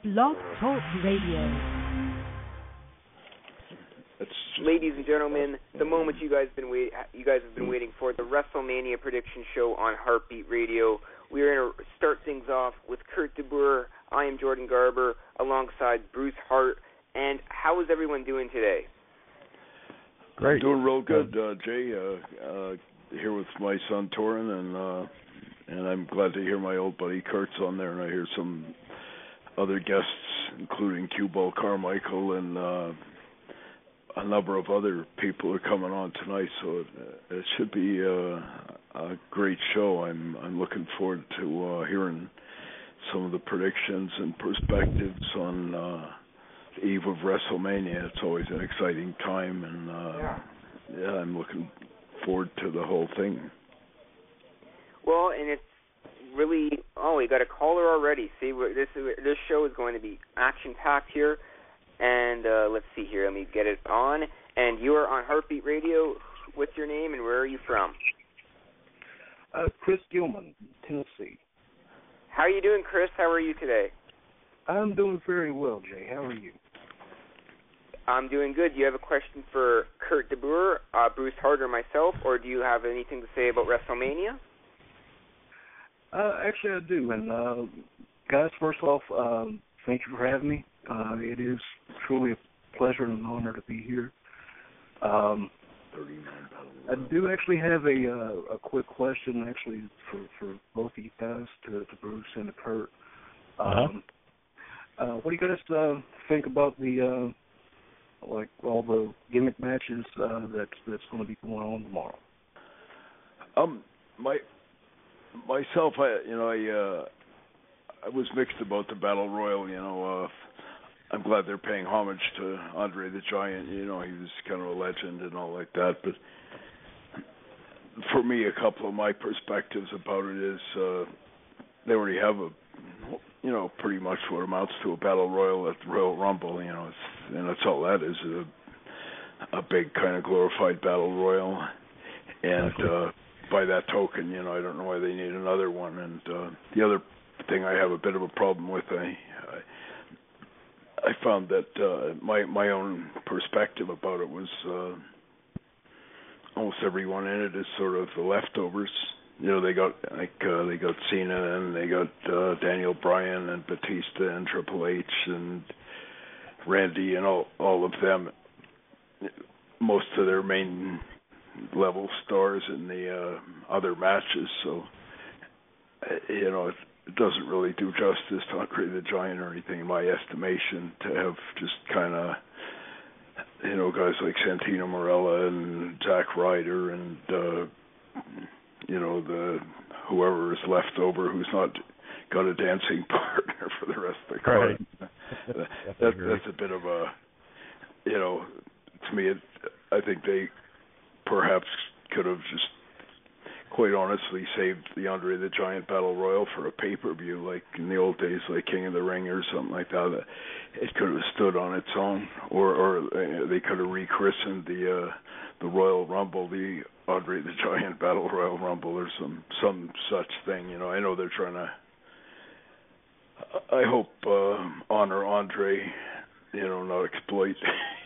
Blog Talk Radio. Ladies and gentlemen, the moment you guys have been waiting for, the WrestleMania prediction show on Heartbeat Radio. We are going to start things off with Kurt DeBoer. I am Jordan Garber, alongside Bruce Hart. And how is everyone doing today? Great. Doing real good, Jay. Here with my son Torin, and I'm glad to hear my old buddy Kurt's on there, and I hear some other guests, including Q-Ball Carmichael and a number of other people are coming on tonight. So it should be a great show. I'm looking forward to hearing some of the predictions and perspectives on the eve of WrestleMania. It's always an exciting time, and I'm looking forward to the whole thing. Well, and it's really, we got a caller already. See, this show is going to be action-packed here. And let's see here. Let me get it on. And you are on Heartbeat Radio. What's your name and where are you from? Chris Gilman, Tennessee. How are you doing, Chris? How are you today? I'm doing very well, Jay. How are you? I'm doing good. Do you have a question for Kurt DeBoer, Bruce Hart, or myself, or do you have anything to say about WrestleMania? Actually, I do. And, guys, first off, thank you for having me. It is truly a pleasure and an honor to be here. I do actually have a quick question, actually, for both of you guys, to Bruce and to Kurt. What do you guys think about the all the gimmick matches that's going to be going on tomorrow? Myself, I was mixed about the Battle Royal. I'm glad they're paying homage to Andre the Giant. He was kind of a legend and all like that. But for me, a couple of my perspectives about it is they already have pretty much what amounts to a Battle Royal at the Royal Rumble. And that's all that is, a big kind of glorified Battle Royal. And by that token, I don't know why they need another one. And the other thing I have a bit of a problem with, I found that my own perspective about it was almost everyone in it is sort of the leftovers. They got Cena and they got Daniel Bryan and Batista and Triple H and Randy and all of them. Most of their main level stars in the other matches. So it doesn't really do justice to Andre the Giant or anything, in my estimation, to have just kind of, guys like Santino Marella and Zack Ryder and, the whoever is left over who's not got a dancing partner for the rest of the card. Right. That's a bit of a, to me, I think they perhaps could have just, quite honestly, saved the Andre the Giant Battle Royal for a pay-per-view, like in the old days, like King of the Ring or something like that. It could have stood on its own, or they could have rechristened the Royal Rumble, the Andre the Giant Battle Royal Rumble, or some such thing. I know they're trying to. I hope honor Andre, not exploit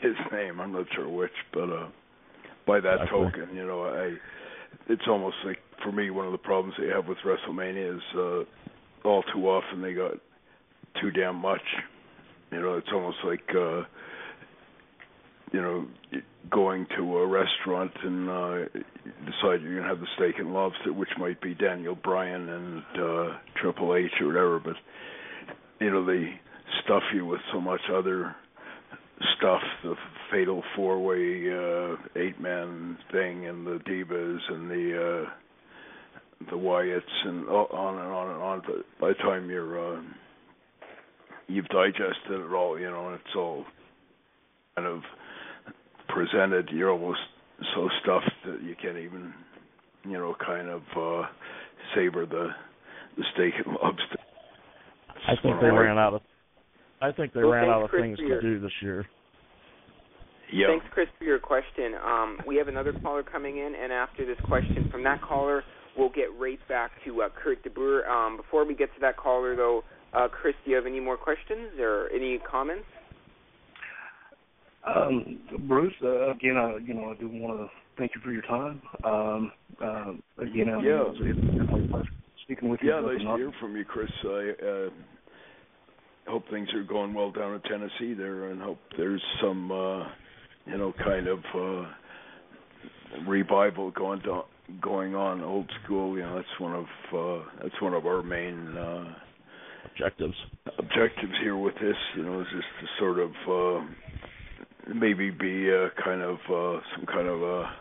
his name. I'm not sure which, but by that token, it's almost like, for me, one of the problems they have with WrestleMania is all too often they got too damn much. It's almost like, going to a restaurant and decide you're going to have the steak and lobster, which might be Daniel Bryan and Triple H or whatever, but, they stuff you with so much other stuff, the Fatal 4-Way 8-man thing and the Divas and the Wyatts and on and on and on. But by the time you've digested it all, and it's all kind of presented, you're almost so stuffed that you can't even, kind of savor the steak and lobster. I think they ran out of things to do this year. Yep. Thanks, Chris, for your question. We have another caller coming in, and after this question from that caller, we'll get right back to Kurt DeBoer. Before we get to that caller, though, Chris, do you have any more questions or any comments? Bruce, again, I do want to thank you for your time. Again, it's definitely a pleasure speaking with you. Yeah, nice to hear from you, Chris. I hope things are going well down in Tennessee there, and hope there's some, kind of revival going on. Old school, that's one of our main objectives here with this. Is just to sort of maybe be some kind of a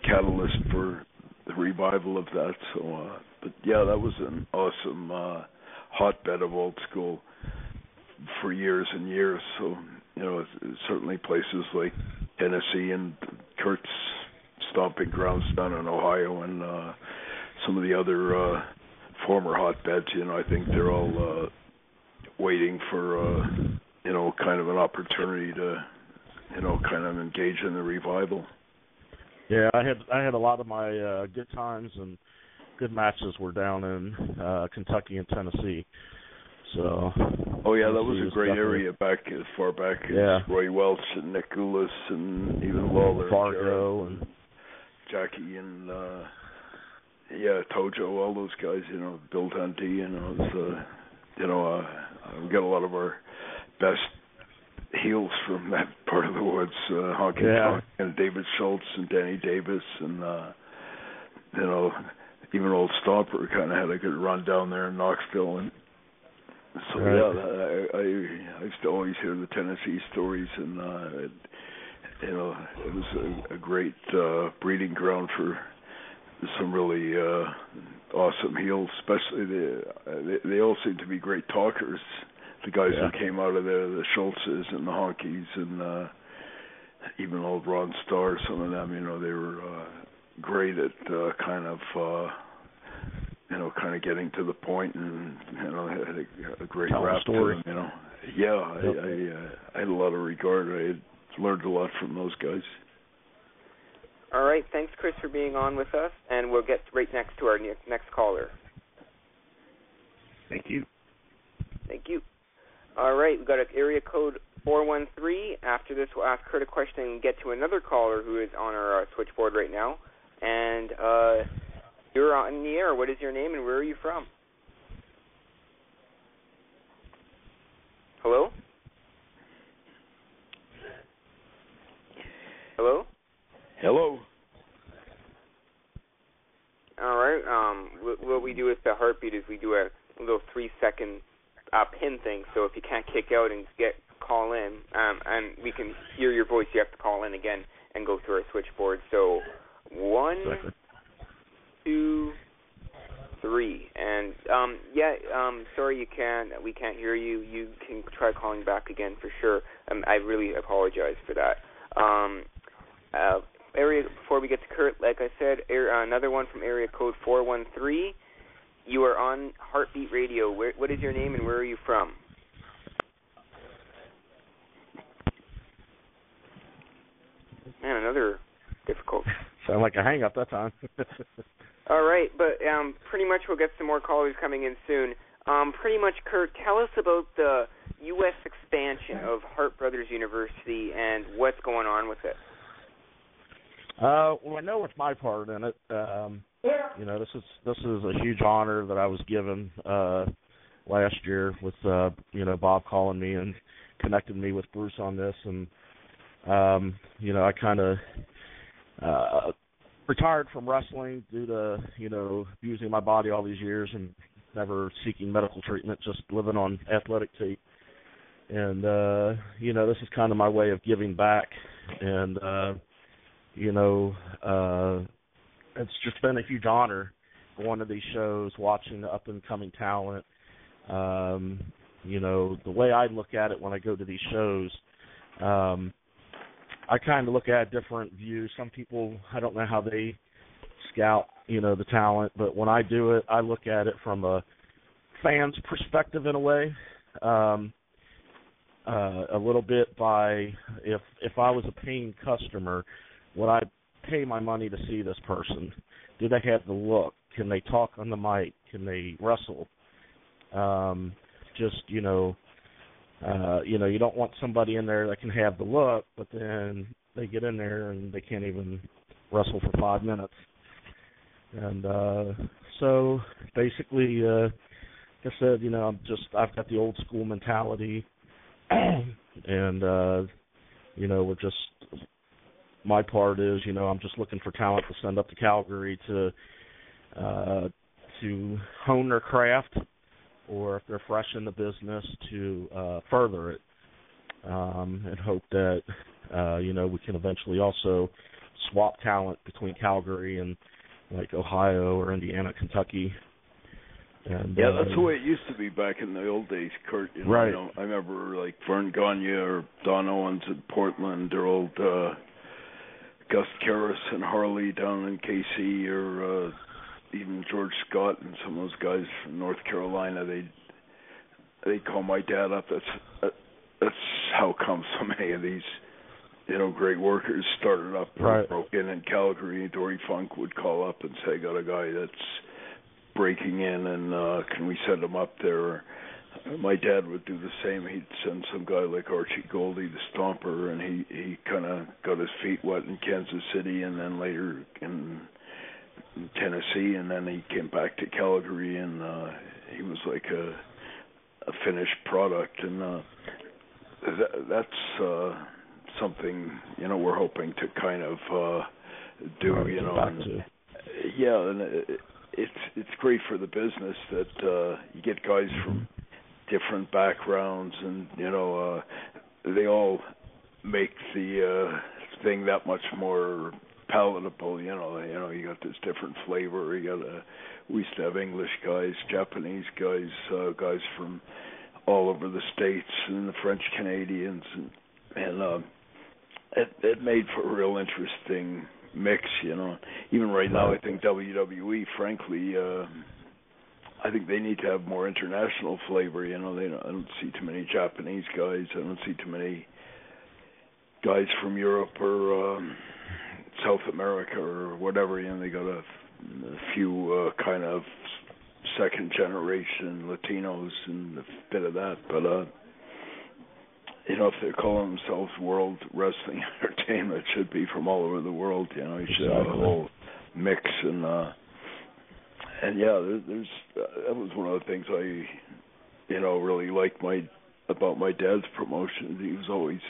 catalyst for the revival of that. So, but yeah, that was an awesome hotbed of old school for years and years. So, certainly places like Tennessee and Kurt's stomping grounds down in Ohio and some of the other former hotbeds, I think they're all waiting for, kind of an opportunity to, kind of engage in the revival. Yeah, I had a lot of my good times and good matches were down in Kentucky and Tennessee. So. Oh yeah, that was a great area back as far back as Roy Welch and Nick Goulas and even Lawler, Fargo and Jackie and Tojo, all those guys. Bill Dundee. We got a lot of our best heels from that part of the woods, Honky Tonk and David Schultz and Danny Davis, and even old Stomper kind of had a good run down there in Knoxville, and so I used to always hear the Tennessee stories, and it was a great breeding ground for some really awesome heels. Especially they all seem to be great talkers. The guys who came out of there, the Schultzes and the Honkies, and even old Ron Starr, some of them, they were great at kind of getting to the point, and had a great rap story. To them, I had a lot of regard. I had learned a lot from those guys. All right, thanks, Chris, for being on with us, and we'll get right next to our next caller. Thank you. Thank you. All right, we've got an area code 413. After this, we'll ask Kurt a question and get to another caller who is on our switchboard right now. And you're on the air. What is your name and where are you from? Hello? Hello? Hello. All right. What we do with the heartbeat is we do a little 3-second pin thing. So if you can't kick out and call in, and we can hear your voice, you have to call in again and go through our switchboard. So 1, 2, 3, and sorry we can't hear you. You can try calling back again for sure. I really apologize for that. Before we get to Kurt, like I said, another one from area code 413. You are on Heartbeat Radio. What is your name and where are you from? Man, another difficult. Sound like a hang-up that time. All right, but pretty much we'll get some more callers coming in soon. Pretty much, Kurt, tell us about the U.S. expansion of Hart Brothers University and what's going on with it. Well, I know what's my part in it. This is a huge honor that I was given last year with Bob calling me and connected me with Bruce on this, and I kind of retired from wrestling due to abusing my body all these years and never seeking medical treatment, just living on athletic tape. And this is kind of my way of giving back, and it's just been a huge honor going to these shows, watching the up-and-coming talent. The way I look at it when I go to these shows, I kind of look at different views. Some people, I don't know how they scout, the talent, but when I do it, I look at it from a fan's perspective in a way. A little bit by if I was a paying customer, would I pay my money to see this person? Do they have the look? Can they talk on the mic? Can they wrestle? just, you don't want somebody in there that can have the look, but then they get in there and they can't even wrestle for 5 minutes. And so basically, like I said, I've got the old school mentality, and we're just, my part is, I'm just looking for talent to send up to Calgary to hone their craft, or if they're fresh in the business, to further it, and hope that we can eventually also swap talent between Calgary and like Ohio or Indiana, Kentucky. And yeah, that's the way it used to be back in the old days, Kurt. Right. I remember like Vern Gagne or Don Owens in Portland, or old Gus Karras and Harley down in KC, or even George Scott and some of those guys from North Carolina. They'd call my dad up. That's how come so many of these great workers started up or right. broke in Calgary. Dory Funk would call up and say, got a guy that's breaking in, and can we send him up there? My dad would do the same. He'd send some guy like Archie Goldie, the Stomper, and he kind of got his feet wet in Kansas City, and then later in Tennessee, and then he came back to Calgary, and he was like a finished product, and that's something we're hoping to kind of do. And it's great for the business that you get guys from different backgrounds, and they all make the thing that much more palatable. You got this different flavor. We used to have English guys, Japanese guys, guys from all over the States, and the French Canadians, and it made for a real interesting mix. Even right now, I think WWE, frankly, I think they need to have more international flavor. I don't see too many Japanese guys. I don't see too many guys from Europe or South America or whatever. They got a few kind of second generation Latinos and a bit of that, but if they're calling themselves World Wrestling Entertainment, it should be from all over the world. You should have a whole mix, and there's that was one of the things I really liked about my dad's promotion. He was always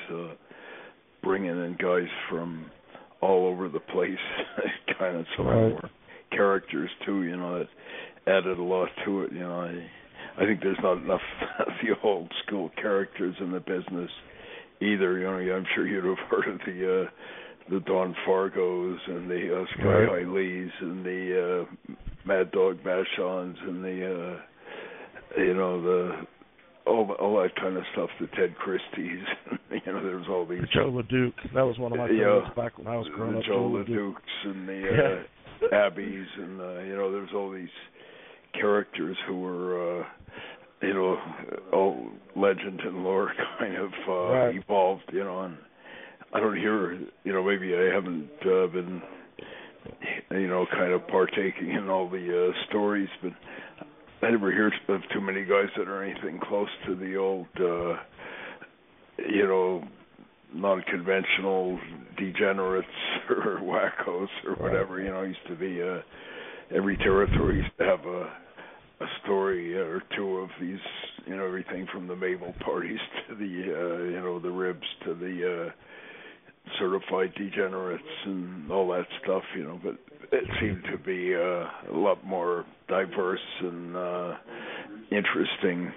bringing in guys from all over the place, kind of some more characters too. That added a lot to it. I think there's not enough of the old school characters in the business either. I'm sure you'd have heard of the Don Fargos and the Sky High Lees and the Mad Dog Vachons and the all that kind of stuff. The Ted Christies. There's all these. Joe LeDuc. That was one of my favorites back when I was growing up. Joe LeDucs and the Abbeys, and there's all these characters who were all legend and lore kind of evolved, and I don't hear, maybe I haven't been, kind of partaking in all the stories, but I never hear of too many guys that are anything close to the old, non-conventional degenerates or wackos or whatever. Used to be every territory used to have a story or two of these, everything from the Mabel parties to the the ribs to the certified degenerates and all that stuff, but it seemed to be a lot more diverse and interesting.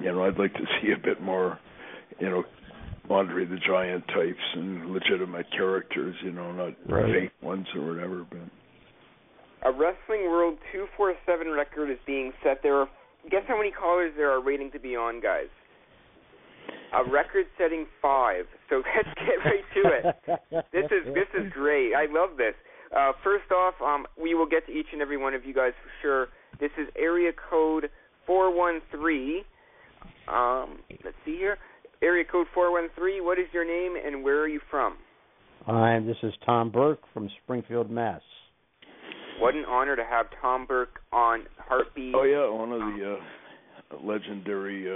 I'd like to see a bit more, Andre the Giant types and legitimate characters, not fake ones or whatever, but a Wrestling World 247 record is being set. Guess how many callers there are waiting to be on, guys? A record-setting 5. So let's get right to it. This is great. I love this. First off, we will get to each and every one of you guys for sure. This is area code 413. Let's see here. Area code 413. What is your name and where are you from? Hi, this is Tom Burke from Springfield, Mass. What an honor to have Tom Burke on Heartbeat. Oh yeah, one of the legendary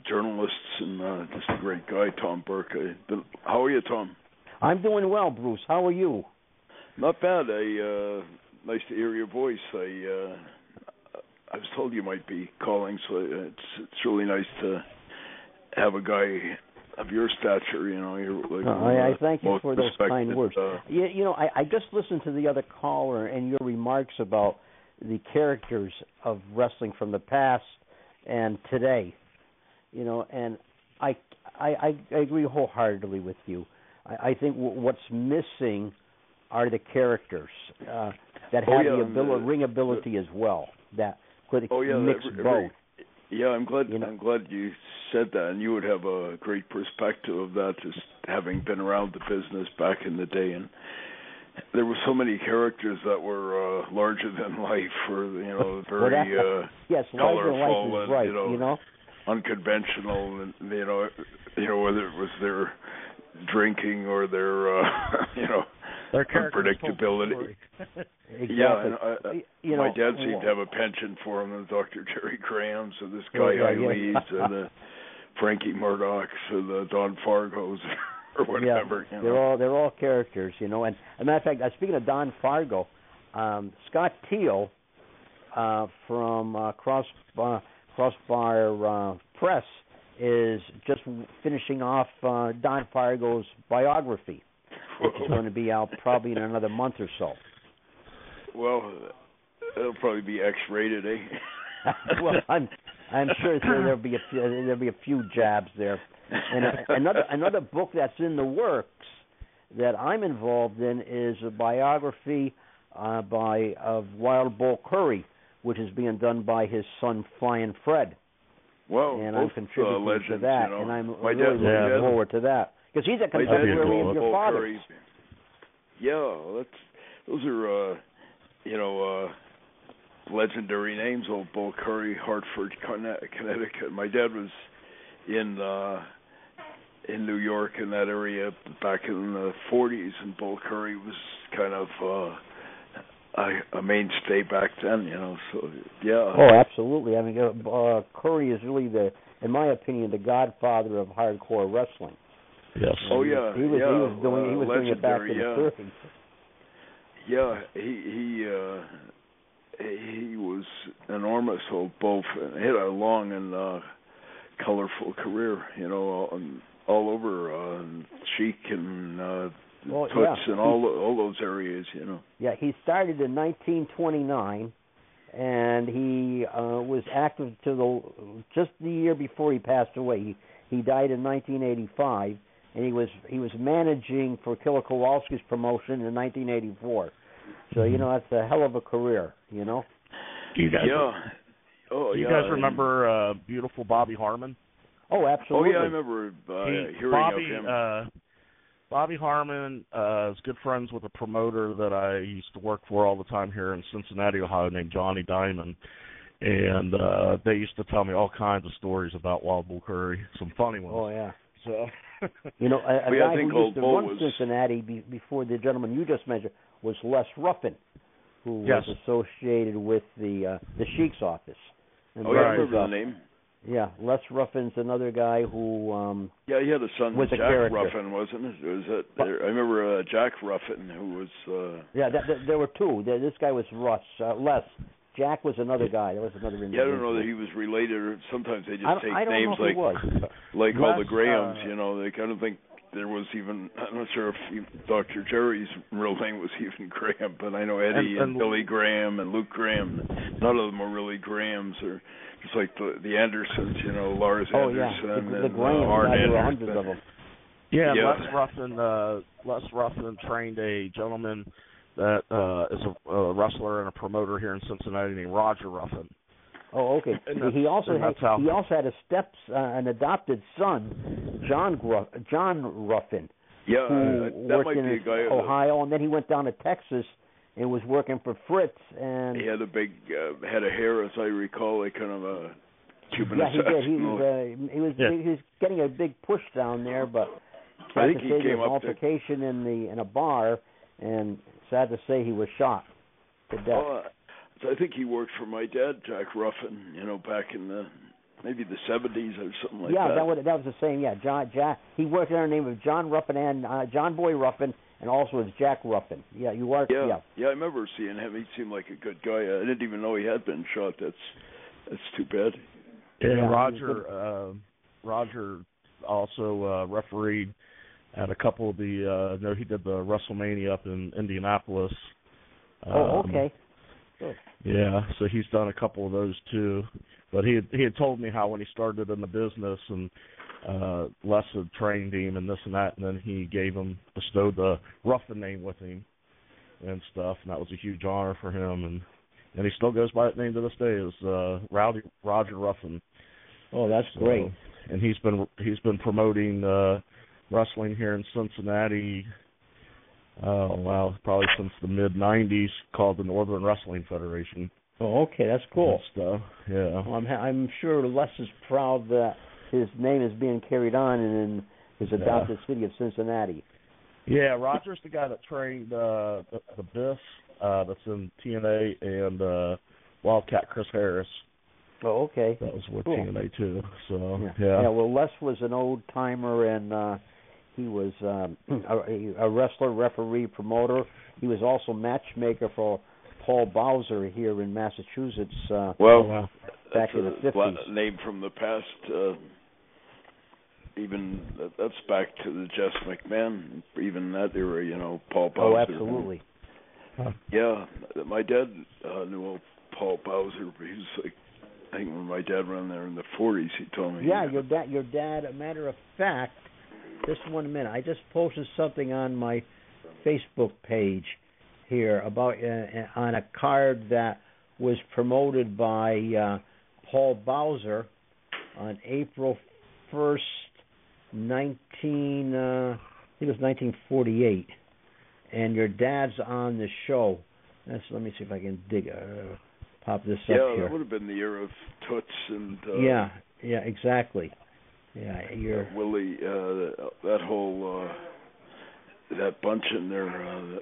journalists and just a great guy, Tom Burke. How are you, Tom? I'm doing well, Bruce. How are you? Not bad. Nice to hear your voice. I was told you might be calling, so it's really nice to have a guy of your stature. You're like I thank you for those respected, kind words. I just listened to the other caller and your remarks about the characters of wrestling from the past and today. And I agree wholeheartely with you. I think what's missing are the characters that have the ring ability as well. That could mix both. Yeah, I'm glad you said that, and you would have a great perspective of that, just having been around the business back in the day. And there were so many characters that were larger than life, or very yes, colorful life is right, and unconventional, and whether it was their drinking or their their unpredictability. Exactly. Yeah, and my dad seemed to have a penchant for him, and Dr. Jerry Graham's, and this guy Lee's, and the Frankie Murdoch's, and the Don Fargo's, or whatever. Yeah, they're all characters, And as a matter of fact, speaking of Don Fargo, Scott Teal from Crossbar Press is just finishing off Don Fargo's biography, which is going to be out probably in another month or so. Well, it'll probably be X-rated, eh? Well, I'm sure there'll be a few jabs there. And another book that's in the works that I'm involved in is a biography of Wild Bull Curry, which is being done by his son Flying Fred. Well, and I'm contributing legends, to that, and I'm really looking forward to that because he's a contemporary of your father. Yeah, those are legendary names. Old Bull Curry, Hartford, Connecticut. My dad was in New York, in that area, back in the 40s, and Bull Curry was kind of a mainstay back then, so yeah. Oh, absolutely. I mean, Curry is really in my opinion, the godfather of hardcore wrestling. Yes. Oh yeah. He was doing it back in the 30s. Yeah, he was enormous, old Bull. He had a long and colorful career, all over Chic and Toots and all those areas, Yeah, he started in 1929, and he was active just the year before he passed away. He died in 1985, and he was managing for Killer Kowalski's promotion in 1984. So that's a hell of a career, Do you guys? Do you guys remember beautiful Bobby Harmon? Oh, absolutely. Oh yeah, I remember hearing of him. Bobby Harmon is good friends with a promoter that I used to work for all the time here in Cincinnati, Ohio, named Johnny Diamond. And they used to tell me all kinds of stories about Wild Bull Curry, some funny ones. Oh, yeah. So, a guy who used to run Cincinnati before the gentleman you just mentioned was Les Ruffin, who was associated with the Sheik's office. And I remember the name. Yeah, Les Ruffin's another guy who. Yeah, he had a son, was Jack a Ruffin, wasn't it? I remember Jack Ruffin, who was. Yeah, there were two. This guy was Les. Jack was another guy. There was another individual. Yeah, I don't know that he was related. Or sometimes they just take names like all the Grahams. They kind of think there was even. I'm not sure if Dr. Jerry's real name was even Graham, but I know Eddie and Billy Graham and Luke Graham. None of them are really Grahams, or just like the Andersons. Lars Anderson the and Grahams, Arn there were Anderson. hundreds of them. Yeah, Les Ruffin trained a gentleman that is a wrestler and a promoter here in Cincinnati named Roger Ruffin. Oh, okay. He also had an adopted son, John Ruffin. Yeah, who that worked might in be a guy. Ohio, and then he went down to Texas and was working for Fritz. And he had a big head of hair, as I recall, like kind of a Cuban assassin. Yeah, he did. He was getting a big push down there, but I think he came up an altercation in a bar, and sad to say he was shot to death. I think he worked for my dad, Jack Ruffin, back in maybe the 70s or something like that. Yeah, that was the same. Yeah, Jack. He worked under the name of John Ruffin and John Boy Ruffin, and also as Jack Ruffin. Yeah, you worked. Yeah, I remember seeing him. He seemed like a good guy. I didn't even know he had been shot. That's too bad. Yeah, Roger also refereed at a couple of the. He did the WrestleMania up in Indianapolis. Okay. Good. Yeah, so he's done a couple of those too. But he had told me how when he started in the business and Les had trained him and this and that, and then he bestowed the Ruffin name with him and stuff, and that was a huge honor for him. And he still goes by that name to this day as Roger Ruffin. Oh, that's great. And he's been promoting wrestling here in Cincinnati. Probably since the mid '90s, called the Northern Wrestling Federation. Oh, okay, that's cool. Stuff, yeah. Well, I'm sure Les is proud that his name is being carried on in his adopted city of Cincinnati. Yeah, Roger's the guy that trained the Biff that's in TNA and Wildcat Chris Harris. Oh, okay. That was with TNA too. So yeah. Well, Les was an old timer and he was a wrestler, referee, promoter. He was also matchmaker for Paul Bowser here in Massachusetts. Back in the 50s. Name from the past. Even that's back to the Jess McMahon. Even that era, Paul Bowser. Oh, absolutely. Yeah, my dad knew old Paul Bowser. He was like, I think when my dad ran there in the 40s, he told me. Yeah, your dad. A matter of fact, just 1 minute. I just posted something on my Facebook page here about on a card that was promoted by Paul Bowser on April 1st, I think it was 1948, and your dad's on the show. Let me see if I can pop this up here. Yeah, that would have been the era of Toots and. Yeah, exactly. Yeah, Willie, that whole. That bunch in there,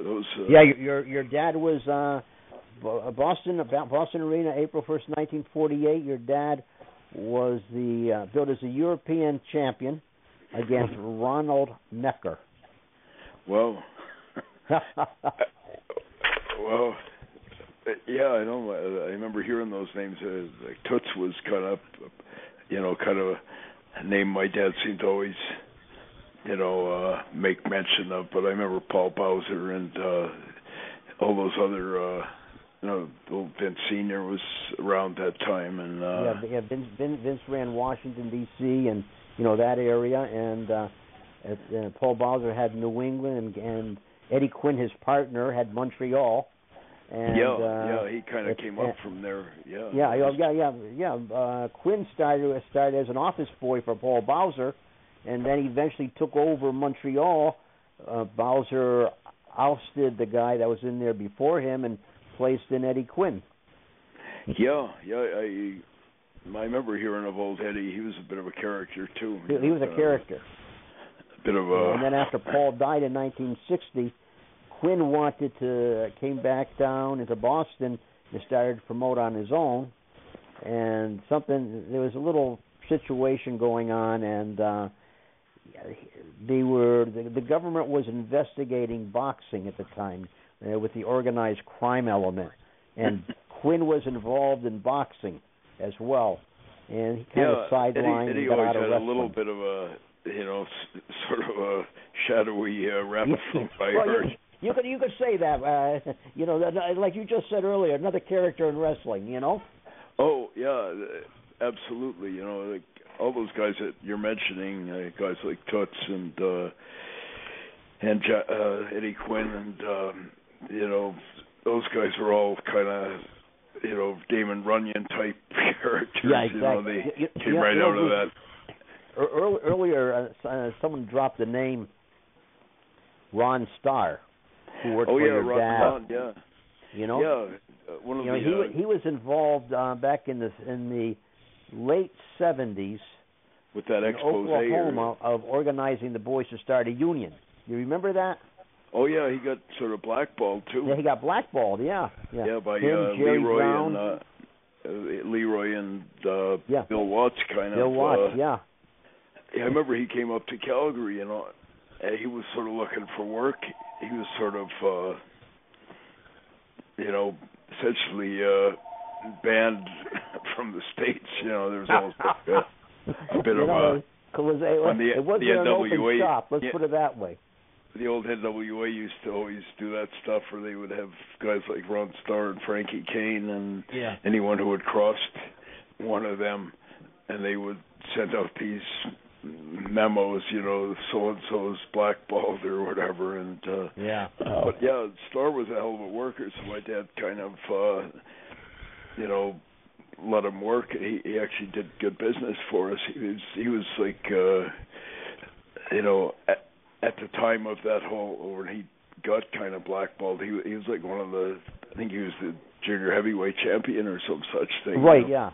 those. Your dad was Boston Arena, April 1st, 1948. Your dad was billed as the European champion against Ronald Necker. Well, yeah, I know. I remember hearing those names. Like Toots was kind of a name my dad seemed to always. Make mention of, but I remember Paul Bowser and all those other, old Vince Sr. was around that time, and Vince ran Washington D.C. and that area, and Paul Bowser had New England, and Eddie Quinn, his partner, had Montreal. And, he kind of came up from there. Quinn started as an office boy for Paul Bowser. And then he eventually took over Montreal. Bowser ousted the guy that was in there before him and placed in Eddie Quinn. Yeah. I remember hearing of old Eddie. He was a bit of a character too. He was a character. A bit of a. And then after Paul died in 1960, Quinn came back down into Boston and started to promote on his own. And there was a little situation going on, and. The government was investigating boxing at the time with the organized crime element, and Quinn was involved in boxing as well, and he kind of sidelined and got out of wrestling. Eddie always had a little bit of a, sort of a shadowy rep from I heard. You could say that, like you just said earlier, another character in wrestling, Oh yeah, absolutely. Like all those guys that you're mentioning, guys like Toots and Eddie Quinn, and those guys were all kind of Damon Runyon type characters. Yeah, exactly. They came right out of that. Earlier, someone dropped the name Ron Starr, who worked for your dad. Ron, yeah. One of he was involved back in the late 70s with that in Oklahoma of organizing the boys to start a union. You remember that? Oh yeah, he got sort of blackballed too. Yeah, he got blackballed. Yeah. By Him, Jerry Leroy Brown. and Leroy and Yeah. Bill Watts kind of. Bill Watts. Yeah. I remember he came up to Calgary, and he was sort of looking for work. He was sort of, essentially banned from the States. There was almost like a bit of a. It wasn't an open shop. Let's put it that way. The old NWA used to always do that stuff where they would have guys like Ron Starr and Frankie Kane and anyone who had crossed one of them, and they would send out these memos, so-and-so's blackballed or whatever. And but Starr was a hell of a worker, so my dad kind of, let him work. He actually did good business for us. He was like, at the time of that whole, when he got kind of blackballed, he was like one of the, I think he was the junior heavyweight champion or some such thing. Right, yeah.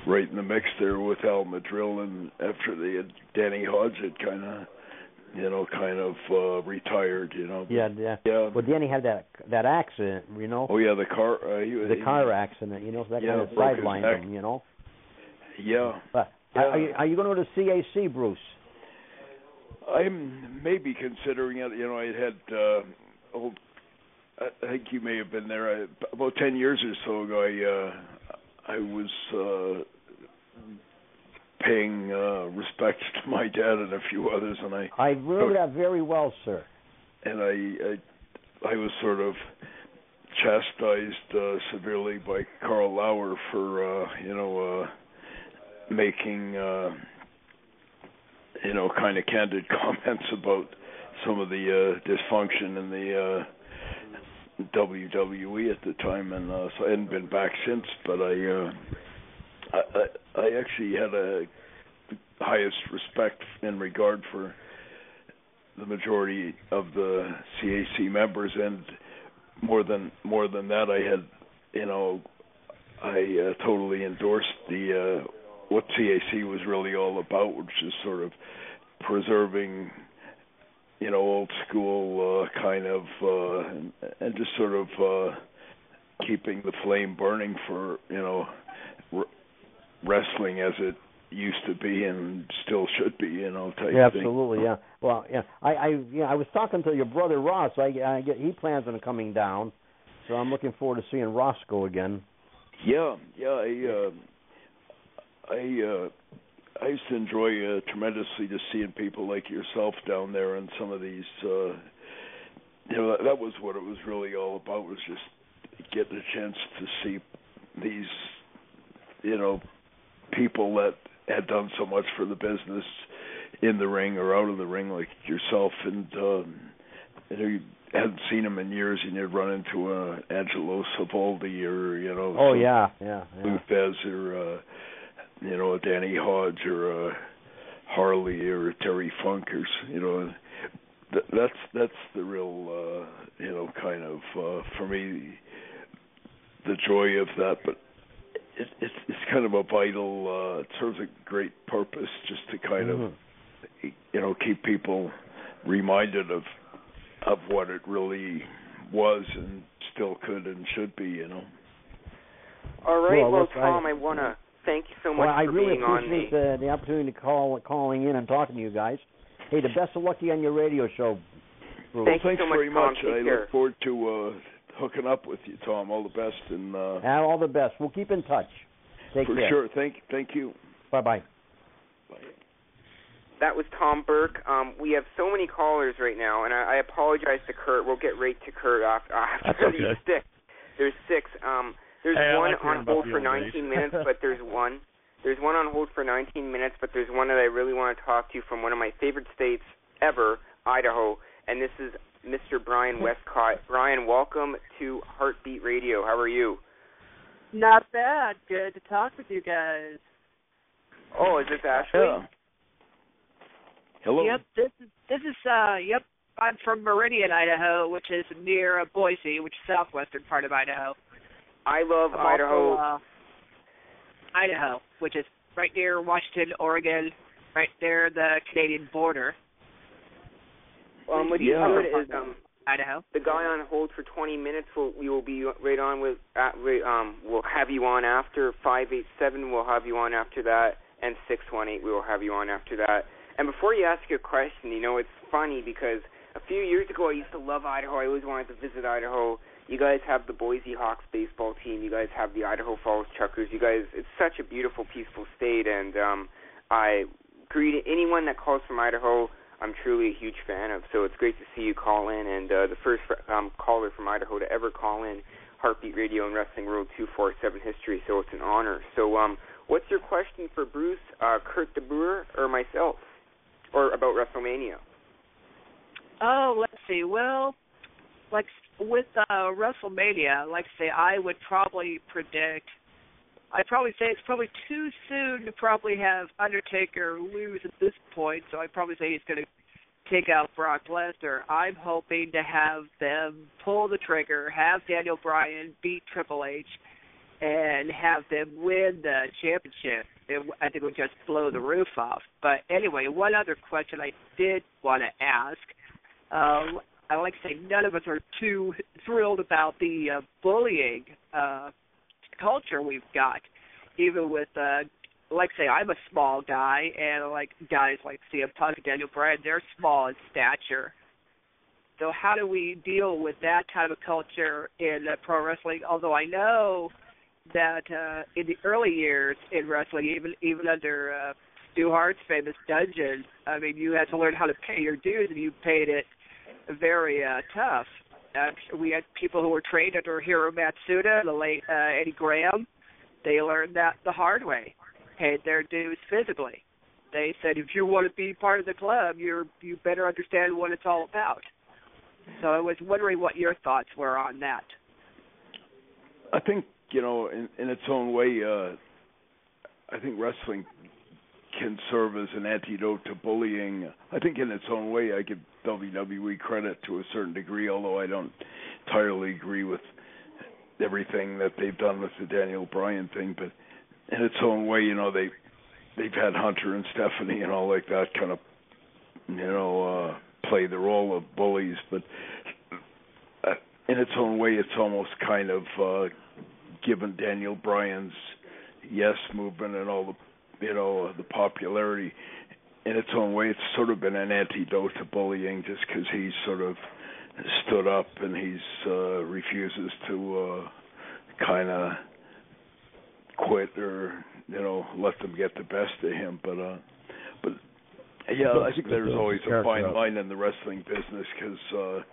Right in the mix there with Al Madrill, and after they had Danny Hodge had kind of retired, Yeah. Well, Danny had that accident, Oh yeah, the car. The car accident, so that kind of sidelined him, Yeah. But are you going to CAC, Bruce? I'm maybe considering it. I had I think you may have been there. About 10 years or so ago, I was paying respects to my dad and a few others, and I remember that very well, sir. And I was sort of chastised severely by Karl Lauer for making kind of candid comments about some of the dysfunction in the WWE at the time, and so I hadn't been back since. But I actually had the highest respect and regard for the majority of the CAC members, and more than that, I had, I totally endorsed the what CAC was really all about, which is sort of preserving, old school kind of, and just sort of keeping the flame burning for, wrestling as it used to be and still should be, type yeah, thing. Absolutely, yeah. Well, yeah, I was talking to your brother Ross. He plans on coming down, so I'm looking forward to seeing Roscoe again. Yeah, I used to enjoy tremendously just seeing people like yourself down there, and some of these, that was what it was really all about, was just getting a chance to see these, people that had done so much for the business in the ring or out of the ring, like yourself, and you hadn't seen him in years, and you'd run into Angelo Savoldi or Lou Thez or a Danny Hodge or a Harley or a Terry Funk, or that's the real kind of for me the joy of that. But it's kind of a vital, it serves a great purpose just to kind of keep people reminded of what it really was and still could and should be, All right, well Tom, I want to thank you so much for really being on. I really appreciate the opportunity to calling in and talking to you guys. Hey, the best of luck to you on your radio show, Bruce. Thanks so much, very Tom. much. Take I care. look forward to hooking up with you, Tom. All the best. And all the best. We'll keep in touch. Take care. For sure. Thank you. Bye-bye. Bye. That was Tom Burke. We have so many callers right now, and I apologize to Kurt. We'll get right to Kurt after these six. There's six. There's one on hold for 19 minutes, but there's one. There's one on hold for 19 minutes, but there's one that I really want to talk to you from one of my favorite states ever, Idaho, and this is Mr. Brian Westcott. Brian, welcome to Heartbeat Radio. How are you? Not bad. Good to talk with you guys. Oh, is this Ashley? Yeah. Hello. Yep, this is yep. I'm from Meridian, Idaho, which is near Boise, which is southwestern part of Idaho. I love Idaho. Also, Idaho, which is right near Washington, Oregon, right near the Canadian border. What's good is Idaho. The guy on hold for 20 minutes, we will be right on with. We'll have you on after 587. We'll have you on after that, and 618. We will have you on after that. And before you ask your question, it's funny because a few years ago I used to love Idaho. I always wanted to visit Idaho. You guys have the Boise Hawks baseball team. You guys have the Idaho Falls Chuckers. You guys, it's such a beautiful, peaceful state, and I greet anyone that calls from Idaho. I'm truly a huge fan of. So it's great to see you call in, and the first caller from Idaho to ever call in Heartbeat Radio and Wrestling World 247 history. So it's an honor. So what's your question for Bruce, Kurt DeBoer, or myself, or about WrestleMania? Oh, let's see. Well, like with WrestleMania, like I say, I would probably predict. I'd probably say it's probably too soon to probably have Undertaker lose at this point, so I'd probably say he's going to take out Brock Lesnar. I'm hoping to have them pull the trigger, have Daniel Bryan beat Triple H, and have them win the championship. I think it would just blow the roof off. But anyway, one other question I did want to ask. I like to say none of us are too thrilled about the bullying culture we've got, even with, like say, I'm a small guy, and like guys like CM Punk and Daniel Bryan, they're small in stature. So how do we deal with that kind of culture in pro wrestling? Although I know that in the early years in wrestling, even under Stu Hart's famous dungeon, I mean, you had to learn how to pay your dues, and you paid it very tough. We had people who were trained under Hiro Matsuda, the late Eddie Graham. They learned that the hard way, paid their dues physically. They said, if you want to be part of the club, you better understand what it's all about. So I was wondering what your thoughts were on that. I think, in its own way, I think wrestling can serve as an antidote to bullying. I think in its own way, I give WWE credit to a certain degree, although I don't entirely agree with everything that they've done with the Daniel Bryan thing. But in its own way, they've had Hunter and Stephanie and all like that kind of, play the role of bullies. But in its own way, it's almost kind of given Daniel Bryan's Yes movement and all the popularity. In its own way, it's sort of been an antidote to bullying, just because he's sort of stood up and he's refuses to kind of quit or let them get the best of him. But yeah, I think there's always a fine line in the wrestling business, because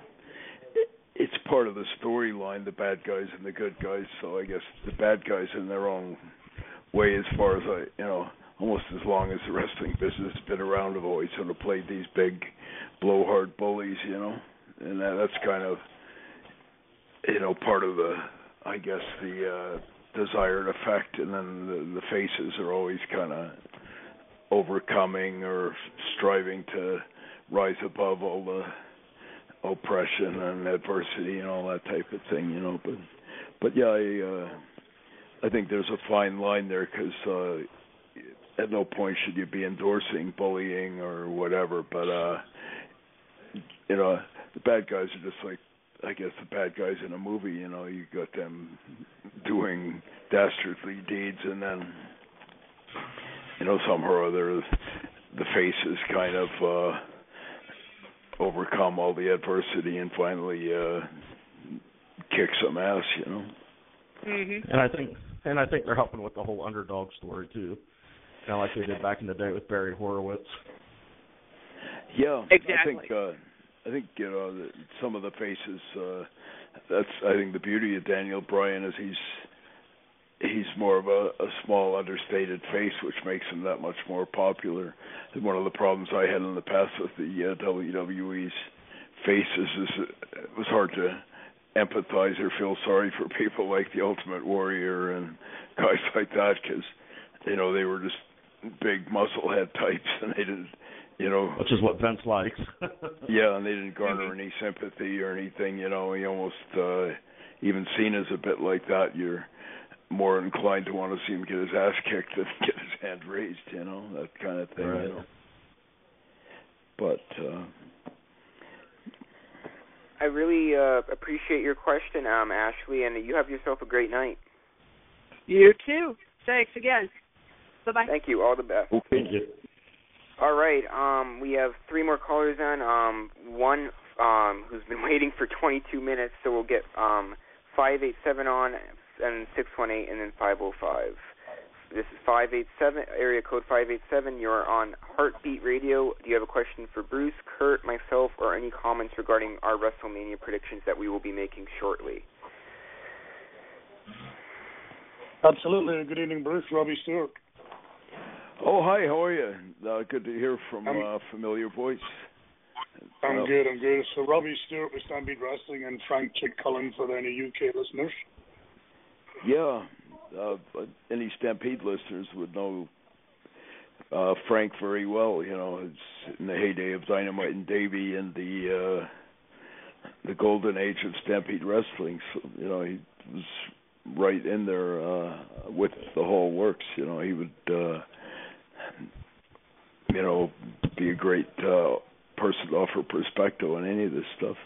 it's part of the storyline, the bad guys and the good guys. So I guess the bad guys in their own way, as far as almost as long as the wrestling business has been around, have always sort of played these big blowhard bullies, and that's kind of, part of the, I guess, the desired effect. And then the faces are always kind of overcoming or striving to rise above all the oppression and adversity and all that type of thing, But yeah, I think there's a fine line there, because at no point should you be endorsing bullying or whatever. But the bad guys are just like, I guess, the bad guys in a movie. You got them doing dastardly deeds, and then somehow or other the faces kind of overcome all the adversity and finally kick some ass. Mm-hmm. And I think they're helping with the whole underdog story too, kind of like they did back in the day with Barry Horowitz. Yeah, exactly. I think some of the faces. That's, I think, the beauty of Daniel Bryan is he's more of a small, understated face, which makes him that much more popular. And one of the problems I had in the past with the WWE's faces is it was hard to empathize or feel sorry for people like the Ultimate Warrior and guys like that, because they were just big musclehead types, and they didn't, which is what Vince likes. Yeah, and they didn't garner any sympathy or anything. You almost even seen as a bit like that, you're more inclined to want to see him get his ass kicked than get his hand raised. That kind of thing. Right. But I really appreciate your question, Ashley, and you have yourself a great night. You too. Thanks again. Bye-bye. Thank you. All the best. Thank you. All right. We have 3 more callers on. One who's been waiting for 22 minutes, so we'll get 587 on, and 618, and then 505. This is 587, area code 587. You're on Heartbeat Radio. Do you have a question for Bruce, Kurt, myself, or any comments regarding our WrestleMania predictions that we will be making shortly? Absolutely. Good evening, Bruce. Robbie Stewart. Oh, hi. How are you? Good to hear from a familiar voice. I'm good. So Robbie Stewart with Stampede Wrestling and Frank Chick Cullen for any UK listeners. Yeah. Any Stampede listeners would know Frank very well. You know, it's in the heyday of Dynamite and Davey and the golden age of Stampede Wrestling. So, you know, he was right in there with the whole works. You know, he would, you know, be a great person to offer perspective on any of this stuff.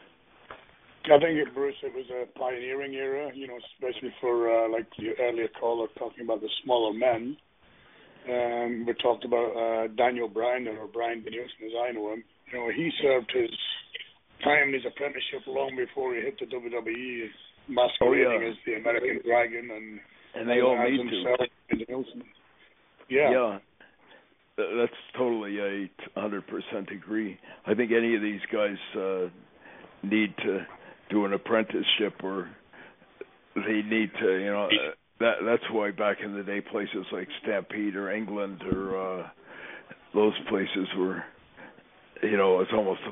I think, Bruce, it was a pioneering era, you know, especially for, like the earlier caller talking about the smaller men. We talked about Daniel Bryan, or Brian Danielson as I know him. You know, he served his time, his apprenticeship, long before he hit the WWE, masquerading as the American Dragon. And they all need to. Yeah. That's totally, I 100% agree. I think any of these guys need to do an apprenticeship, or they need to, you know, that's why back in the day places like Stampede or England or those places were, you know, it's almost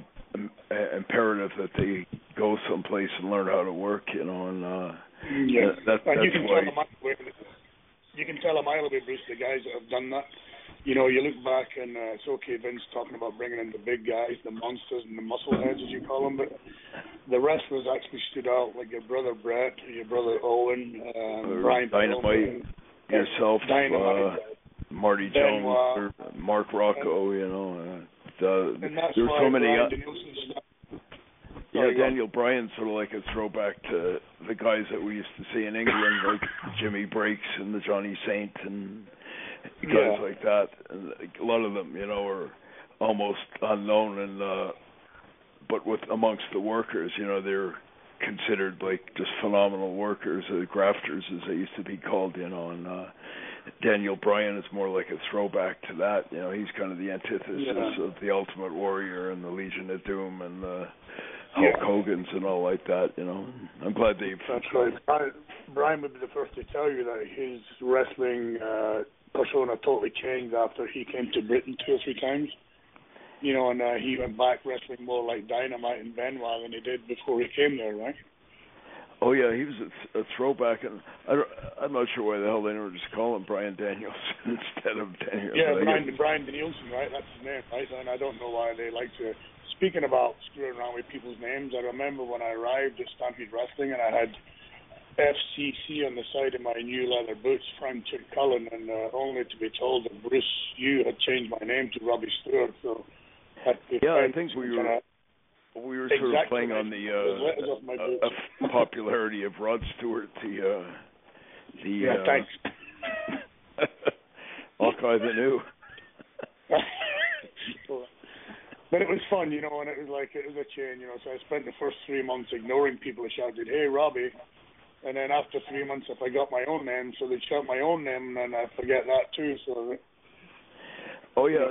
imperative that they go someplace and learn how to work, you know, and that's you can why. You can tell a mile away, Bruce, the guys that have done that. You know, you look back and it's okay, Vince talking about bringing in the big guys, the monsters and the muscle heads, as you call them, but the wrestlers actually stood out, like your brother Brett, your brother Owen, Brian Dynamite, yourself, Marty Jones, or Mark Rocco, you know. There's so many. Daniel Bryan's sort of like a throwback to the guys that we used to see in England, like Jimmy Breaks and the Johnny Saint and guys like that. And a lot of them, you know, are almost unknown, and but with amongst the workers, you know, they're considered like just phenomenal workers, grafters as they used to be called, you know. And Daniel Bryan is more like a throwback to that. You know, he's kind of the antithesis of the Ultimate Warrior and the Legion of Doom and the Hulk Hogan's and all like that, you know. I'm glad they've... That's right. Brian would be the first to tell you that his wrestling persona totally changed after he came to Britain 2 or 3 times. You know, and he went back wrestling more like Dynamite and Benoit than he did before he came there, right? Oh, yeah, he was a throwback, and I'm not sure why the hell they never just call him Brian Daniels instead of Daniels. Yeah, Brian Danielson, right? That's his name, right? And I don't know why they like to... Speaking about screwing around with people's names, I remember when I arrived at Stampede Wrestling and I had FCC on the side of my new leather boots, Frank Chick Cullen, and only to be told that Bruce, you had changed my name to Robbie Stewart. So I think we were sort of playing on the popularity of Rod Stewart, thanks. Hawkeye the New. But it was fun, you know, and it was a chain, you know. So I spent the first 3 months ignoring people who shouted, "Hey, Robbie," and then after 3 months, I forgot my own name, so they'd shout my own name, and then I forget that too. So. Oh yeah,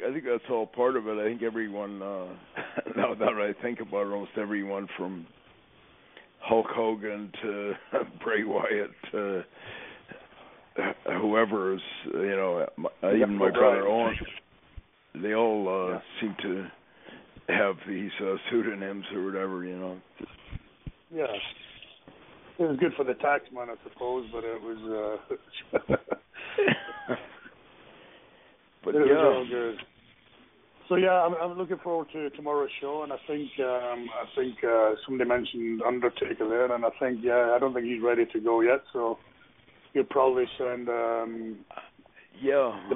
I think that's all part of it. I think everyone, now that I think about it, almost everyone from Hulk Hogan to Bray Wyatt to whoever is, you know, even my brother Owen. They all seem to have these pseudonyms or whatever, you know. Yeah. It was good for the taxman, I suppose, but it was... but it was all good. So, yeah, I'm looking forward to tomorrow's show, and I think somebody mentioned Undertaker there, and I think, I don't think he's ready to go yet, so he'll probably send the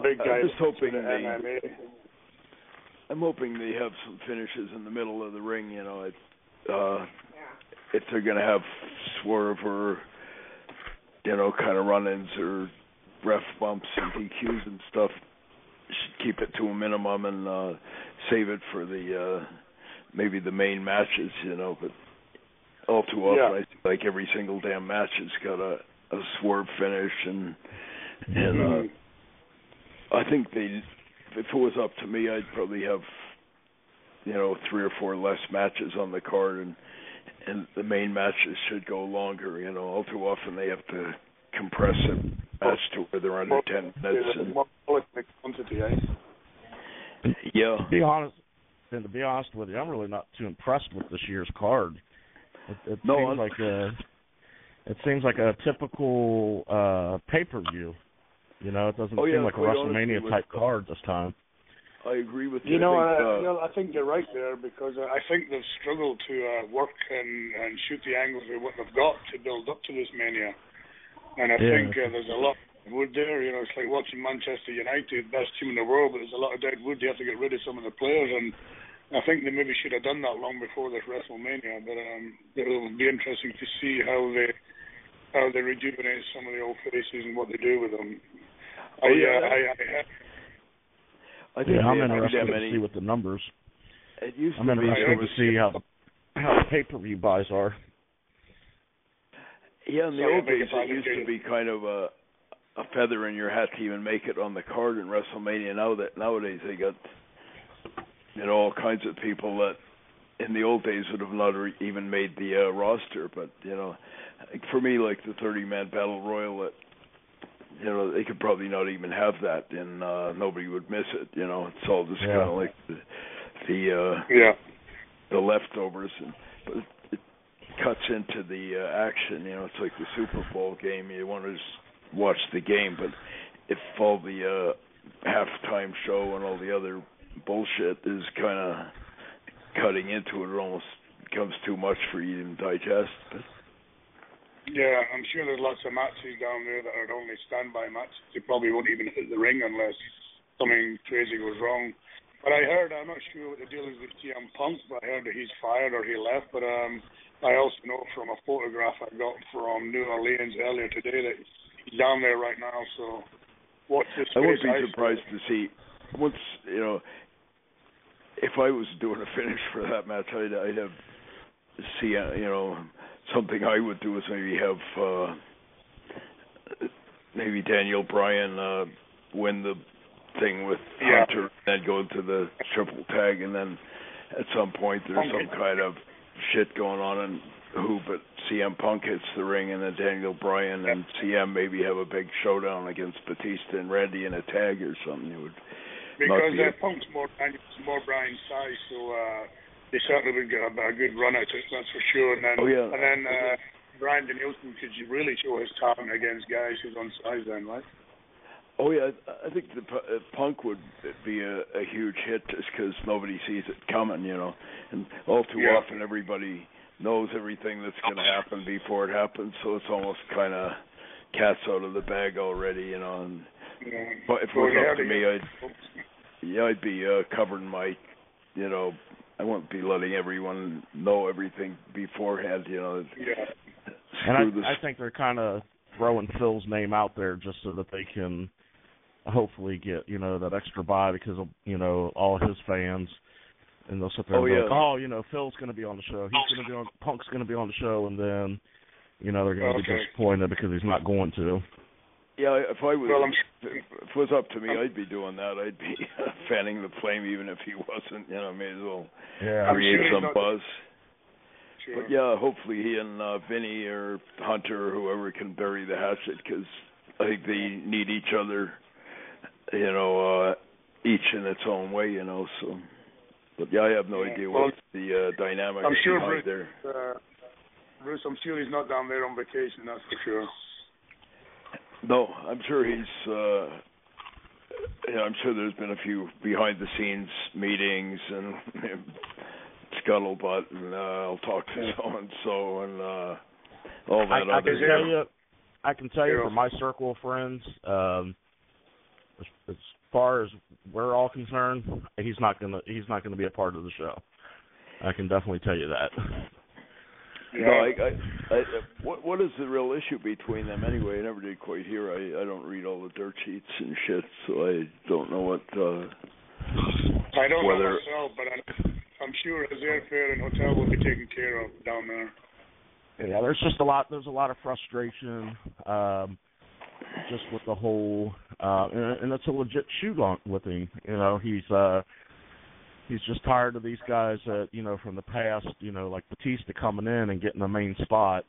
big guy I'm just hoping to the MMA. I'm hoping they have some finishes in the middle of the ring, you know. if they're going to have swerve or, kind of run-ins or ref bumps and DQs and stuff, should keep it to a minimum and save it for the maybe the main matches, but all too often I think like every single damn match has got a swerve finish and I think if it was up to me, I'd probably have 3 or 4 less matches on the card and the main matches should go longer. All too often they have to compress a match to where they're under 10 minutes. Quantity, eh? Yeah. To be honest with you, I'm really not too impressed with this year's card. It seems like a typical pay-per-view. It doesn't seem like a WrestleMania type card this time. I agree with you. I think you're right there because I think they've struggled to work and shoot the angles with what they've got to build up to this Mania. And I think there's a lot of wood there. It's like watching Manchester United, best team in the world, but there's a lot of dead wood. You have to get rid of some of the players, and I think they maybe should have done that long before this WrestleMania. But it'll be interesting to see how they rejuvenate some of the old faces and what they do with them. I'm interested to see what the numbers. I'm interested to see how the pay-per-view buys are. Yeah, in the old days, it used to be kind of a feather in your hat to even make it on the card in WrestleMania. Nowadays, they got all kinds of people that in the old days would have not even made the roster. But for me, like the 30-man battle royal, they could probably not even have that, and nobody would miss it. It's all just kind of like the leftovers, but it cuts into the action. It's like the Super Bowl game. You want to just watch the game, but if all the halftime show and all the other bullshit is kind of cutting into it, it almost becomes too much for you to digest. Yeah, I'm sure there's lots of matches down there that are only standby matches. They probably won't even hit the ring unless something crazy goes wrong. But I heard, I'm not sure what the deal is with CM Punk, but I heard that he's fired or he left. But I also know from a photograph I got from New Orleans earlier today that he's down there right now. So watch this space. I wouldn't be surprised to see once, if I was doing a finish for that match, I'd have something I would do is maybe have maybe Daniel Bryan win the thing with Hunter, then go to the triple tag, and then at some point there's some kind of shit going on and but CM Punk hits the ring, and then Daniel Bryan and CM maybe have a big showdown against Batista and Randy in a tag or something. It would because Punk's more Bryan's size, so they certainly would get a good run at it, that's for sure. And then, Bryan Danielson could really show his talent against guys who's on size then, right? Oh, yeah, I think Punk would be a huge hit just because nobody sees it coming, And all too often everybody knows everything that's going to happen before it happens, so it's almost kind of cat's out of the bag already, And, but if it was up to me, I'd be covering my, I won't be letting everyone know everything beforehand, And I think they're kind of throwing Phil's name out there just so that they can hopefully get, that extra buy because of, all his fans. And they'll sit there and go, Phil's going to be on the show. He's going to be on, Punk's going to be on the show, and then, they're going to be disappointed because he's not going to. Yeah, if it was up to me, I'd be doing that. I'd be fanning the flame even if he wasn't. May as well create some buzz. Sure. But hopefully he and Vinny or Hunter or whoever can bury the hatchet because I think they need each other. Each in its own way. So. But I have no idea what's the dynamic behind there. Bruce, I'm sure he's not down there on vacation. That's for sure. No, I'm sure he's. I'm sure there's been a few behind-the-scenes meetings and scuttlebutt, and I'll talk to so and so, and all that. I can tell you, from my circle of friends, as far as we're all concerned, he's not gonna be a part of the show. I can definitely tell you that. No, what is the real issue between them anyway? I never did quite hear. I don't read all the dirt sheets and shit, so I don't know what. I don't know myself, but I'm sure his airfare and hotel will be taken care of down there. Yeah, there's a lot of frustration, just with the whole, and it's a legit shoot on with him. You know, he's just tired of these guys that, you know, from the past, you know, like Batista coming in and getting the main spot,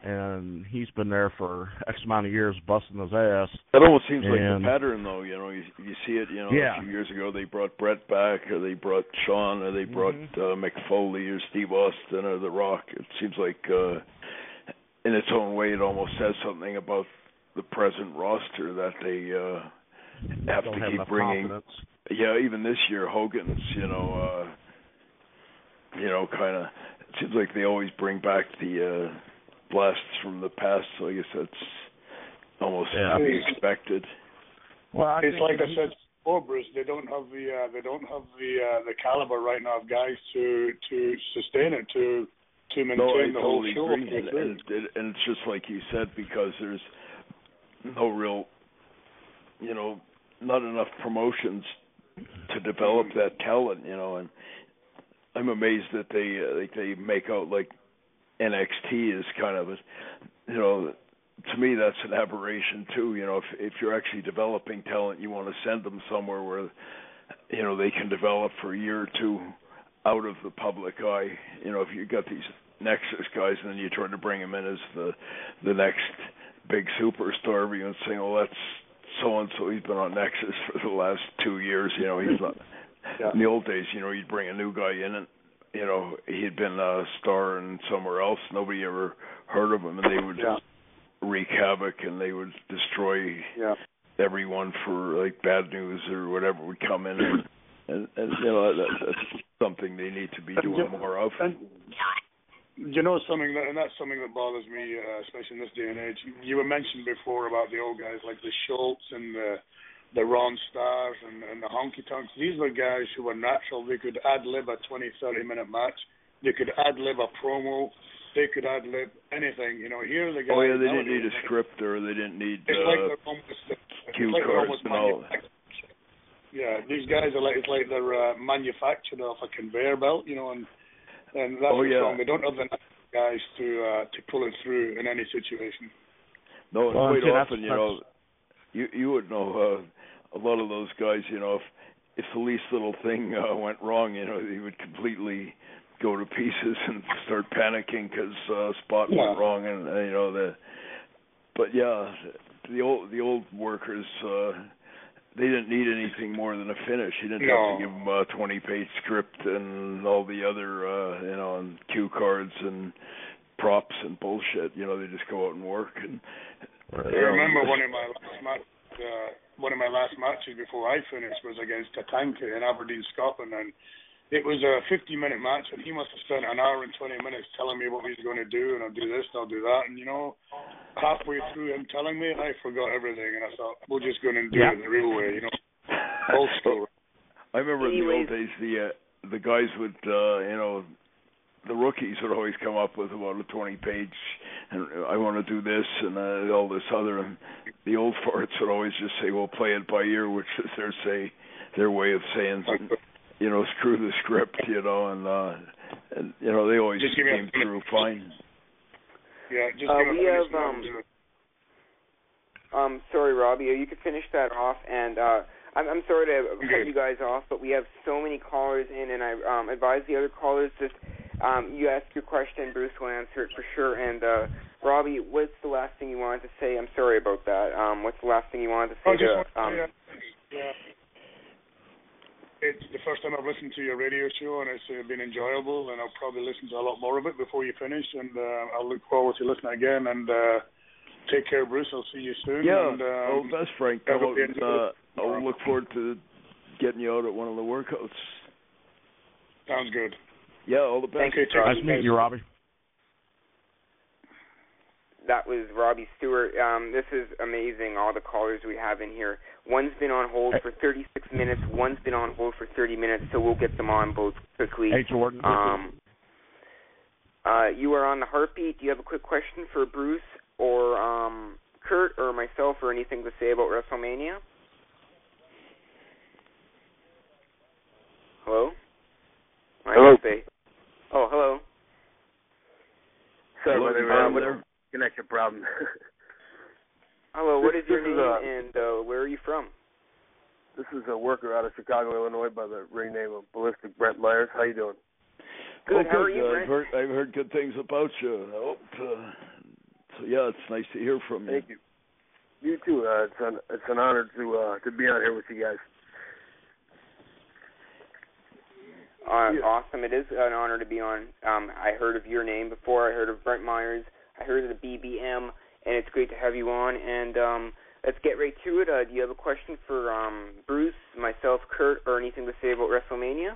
and he's been there for X amount of years busting his ass. That almost seems like the pattern, though. You know, you see it. You know, a few years ago they brought Brett back, or they brought Sean, or they brought Mick Foley, or Steve Austin, or The Rock. It seems like, in its own way, it almost says something about the present roster that they have to keep bringing. Confidence. Yeah, even this year, Hogan's, you know, kind of, it seems like they always bring back the blasts from the past, so I guess that's almost to be expected. Well, it's like I said before, Bruce, they don't have the caliber right now of guys to sustain it, to maintain the whole show. And it's just like you said, because there's no real, you know, not enough promotions to develop that talent, you know, and I'm amazed that they make out like NXT is kind of, you know, to me that's an aberration too. You know, if you're actually developing talent, you want to send them somewhere where, you know, they can develop for a year or two out of the public eye. You know, if you got these Nexus guys and then you try to bring them in as the next big superstar, everyone's saying, "Oh, that's so-and-so, he's been on Nexus for the last 2 years, you know, he's not." In the old days, you know, you'd bring a new guy in and, you know, he'd been a star in somewhere else, nobody ever heard of him, and they would wreak havoc and they would destroy everyone for, like, bad news or whatever would come in, and you know, that's something they need to be doing more of. You know something, and that's something that bothers me, especially in this day and age. You were mentioned before about the old guys like the Schultz and the Ron Stars and the Honky Tonks. These were guys who were natural. They could ad-lib a 20-30-minute match. They could ad-lib a promo. They could ad-lib anything. You know, here are the guys. Oh, yeah, they didn't need a script, or they didn't need cue cards and all. Yeah, these guys are it's like they're manufactured off a conveyor belt, you know, and that's what's wrong. They don't have the guys to pull it through in any situation. No, quite often, you know, you would know a lot of those guys, you know, if the least little thing went wrong, you know, they would completely go to pieces and start panicking because spot went wrong, and you know But the old workers. They didn't need anything more than a finish. You didn't have to give them a 20-page script and all the other, you know, and cue cards and props and bullshit. You know, they just go out and work. And I remember one of my last matches before I finished was against Tatanka in Aberdeen, Scotland, and it was a 50-minute match, and he must have spent an hour and 20 minutes telling me what he's going to do, and I'll do this, and I'll do that, and you know, halfway through him telling me, I forgot everything, and I thought, we'll just go and do it the real way, you know, old school. I remember in the old days, the guys would, you know, the rookies would always come up with about a 20-page, and I want to do this and all this other, and the old farts would always just say, well, play it by ear, which is their way of saying, you know, screw the script, you know, and you know, they always came through fine. Yeah, just we have, sorry, Robbie, you could finish that off, and I'm sorry to cut you guys off, but we have so many callers in, and I advise the other callers just, you ask your question, Bruce will answer it for sure, and Robbie, what's the last thing you wanted to say? I'm sorry about that. What's the last thing you wanted to say It's the first time I've listened to your radio show, and it's been enjoyable, and I'll probably listen to a lot more of it before you finish, and I'll look forward to listening again, and take care, Bruce. I'll see you soon. Yeah, and, all the best, Frank. I'll look forward to getting you out at one of the workouts. Sounds good. Yeah, all the best. Nice to meet you, Robbie. That was Robbie Stewart. This is amazing, all the callers we have in here. One's been on hold for 36 minutes. One's been on hold for 30 minutes, so we'll get them on both quickly. Hey, Jordan. You are on the Heartbeat. Do you have a quick question for Bruce or Kurt or myself, or anything to say about WrestleMania? Hello? Hello. Oh, hello. Sorry, there was a connection problem. Hello, what is your name and where are you from? This is a worker out of Chicago, Illinois, by the ring name of Ballistic Brent Myers. How you doing? Good. How are you, Brent? I've heard good things about you. So yeah, it's nice to hear from you. Thank you. You too. It's an honor to be on here with you guys. Awesome. It is an honor to be on. I heard of your name before. I heard of Brent Myers. I heard of the BBM, and it's great to have you on. And let's get right to it. Do you have a question for Bruce, myself, Kurt, or anything to say about WrestleMania?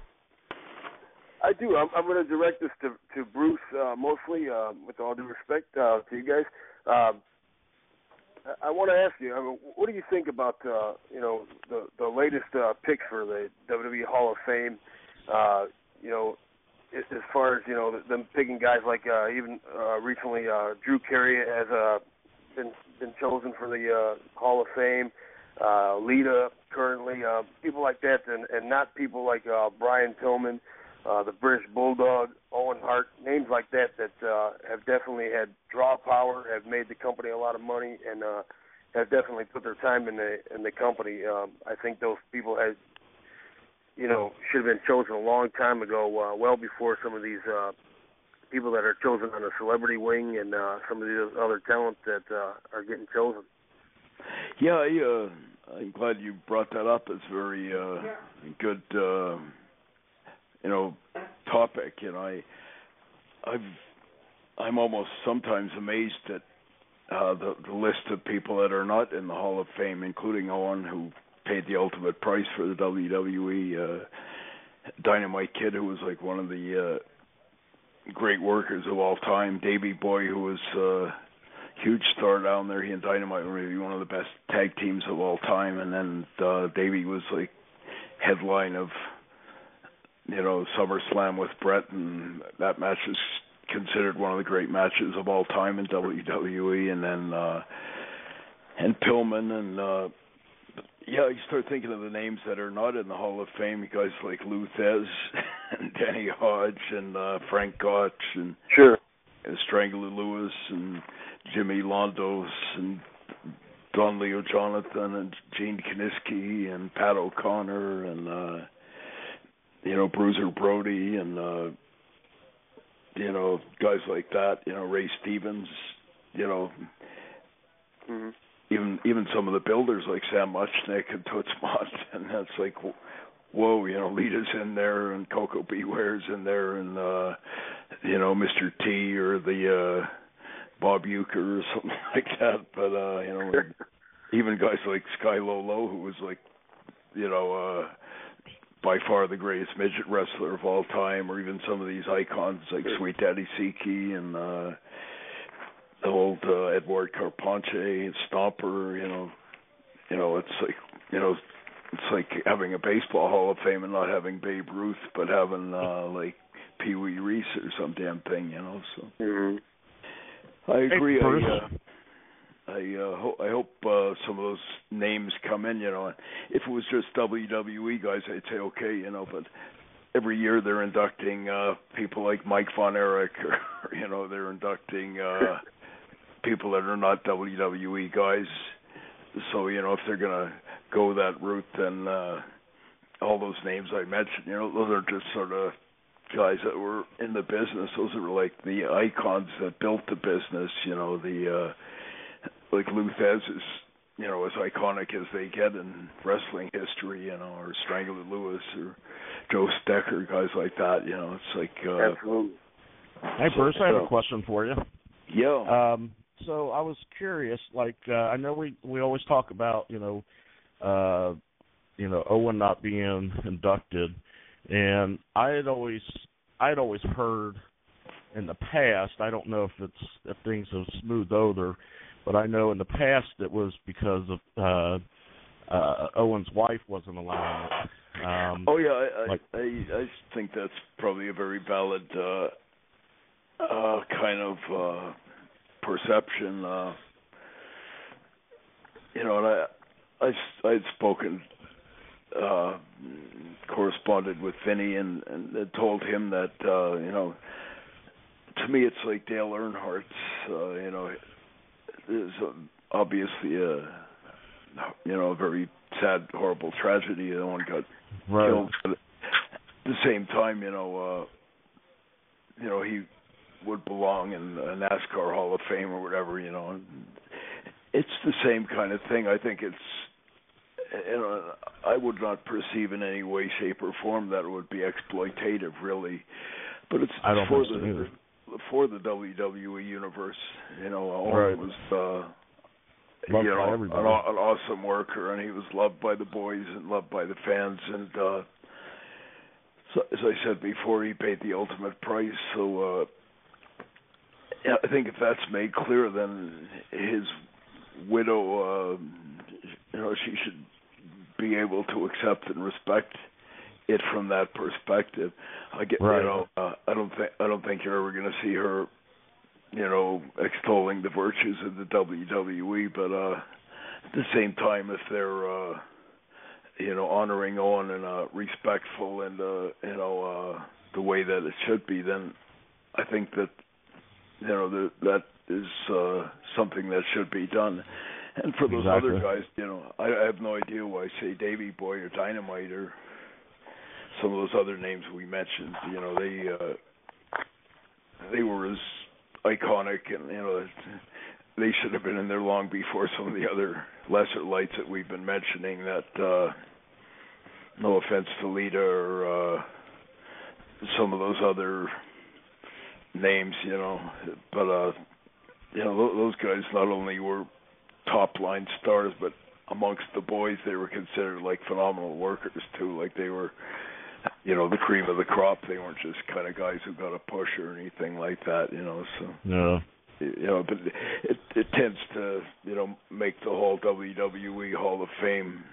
I do. I'm going to direct this to Bruce mostly, with all due respect to you guys. I want to ask you, what do you think about the latest picks for the WWE Hall of Fame? As far as them picking guys like even recently Drew Carey has been chosen for the Hall of Fame. Lita currently, people like that, and not people like Brian Pillman, the British Bulldog, Owen Hart, names like that have definitely had draw power, have made the company a lot of money, and have definitely put their time in the company. I think those people should have been chosen a long time ago, well before some of these people that are chosen on the celebrity wing and some of the other talent that are getting chosen. Yeah, I'm glad you brought that up. It's very good, topic. I'm almost sometimes amazed at the list of people that are not in the Hall of Fame, including Owen, who paid the ultimate price for the WWE, Dynamite Kid, who was like one of the great workers of all time, Davey Boy, who was a huge star down there. He and Dynamite were maybe one of the best tag teams of all time, and then Davey was like headline of SummerSlam with Brett, and that match is considered one of the great matches of all time in WWE. And then and Pillman, and you start thinking of the names that are not in the Hall of Fame, guys like Lou Thez and Danny Hodge and Frank Gotch and Strangler Lewis and Jimmy Londos and Don Leo Jonathan and Gene Kiniski and Pat O'Connor and Bruiser Brody and guys like that, Ray Stevens, even some of the builders like Sam Muchnick and Toots Mott, and that's like, whoa, Lita's in there and Coco Beware's in there and Mr. T or the Bob Uecker or something like that. But even guys like Sky Low, who was like by far the greatest midget wrestler of all time, or even some of these icons like Sweet Daddy Siki and the old Edward Carpentier and Stomper. It's like having a baseball Hall of Fame and not having Babe Ruth, but having like Pee Wee Reese or some damn thing, So I agree. I hope some of those names come in, If it was just WWE guys, I'd say okay, but every year they're inducting people like Mike Von Erich, or they're inducting people that are not WWE guys. So, if they're going to go that route, then all those names I mentioned, those are just sort of guys that were in the business. Those are like the icons that built the business, like Lou Thez is, as iconic as they get in wrestling history, or Strangler Lewis or Joe Stecker, guys like that, it's like... Absolutely. Hey, Bruce, I have a question for you. Yeah. So I was curious, I know we always talk about, Owen not being inducted, and I'd always heard in the past, I don't know if things have smoothed over, but I know in the past it was because of Owen's wife wasn't allowed. I think that's probably a very valid kind of perception. And I'd spoken, corresponded with Vinny, and told him that to me it's like Dale Earnhardt's. There's obviously a very sad, horrible tragedy. No one got killed, but at the same time, he would belong in a NASCAR Hall of Fame or whatever. And it's the same kind of thing. I think it's, I would not perceive in any way, shape, or form that it would be exploitative, really. But it's for the WWE universe. Owen was an awesome worker, and he was loved by the boys and loved by the fans. And so, as I said before, he paid the ultimate price. So I think if that's made clear, then his widow, she should be able to accept and respect it from that perspective. I don't think you're ever going to see her, extolling the virtues of the WWE. But at the same time, if they're, honoring Owen in a respectful and the way that it should be, then I think that that is something that should be done. And for those other guys, I have no idea why, say, Davey Boy or Dynamite or some of those other names we mentioned, they were as iconic, and they should have been in there long before some of the other lesser lights that we've been mentioning. That no offense to Lita or some of those other names, but those guys not only were top line stars, but amongst the boys, they were considered like phenomenal workers too. Like they were, the cream of the crop. They weren't just kind of guys who got a push or anything like that. So no. But it tends to, make the whole WWE Hall of Fame.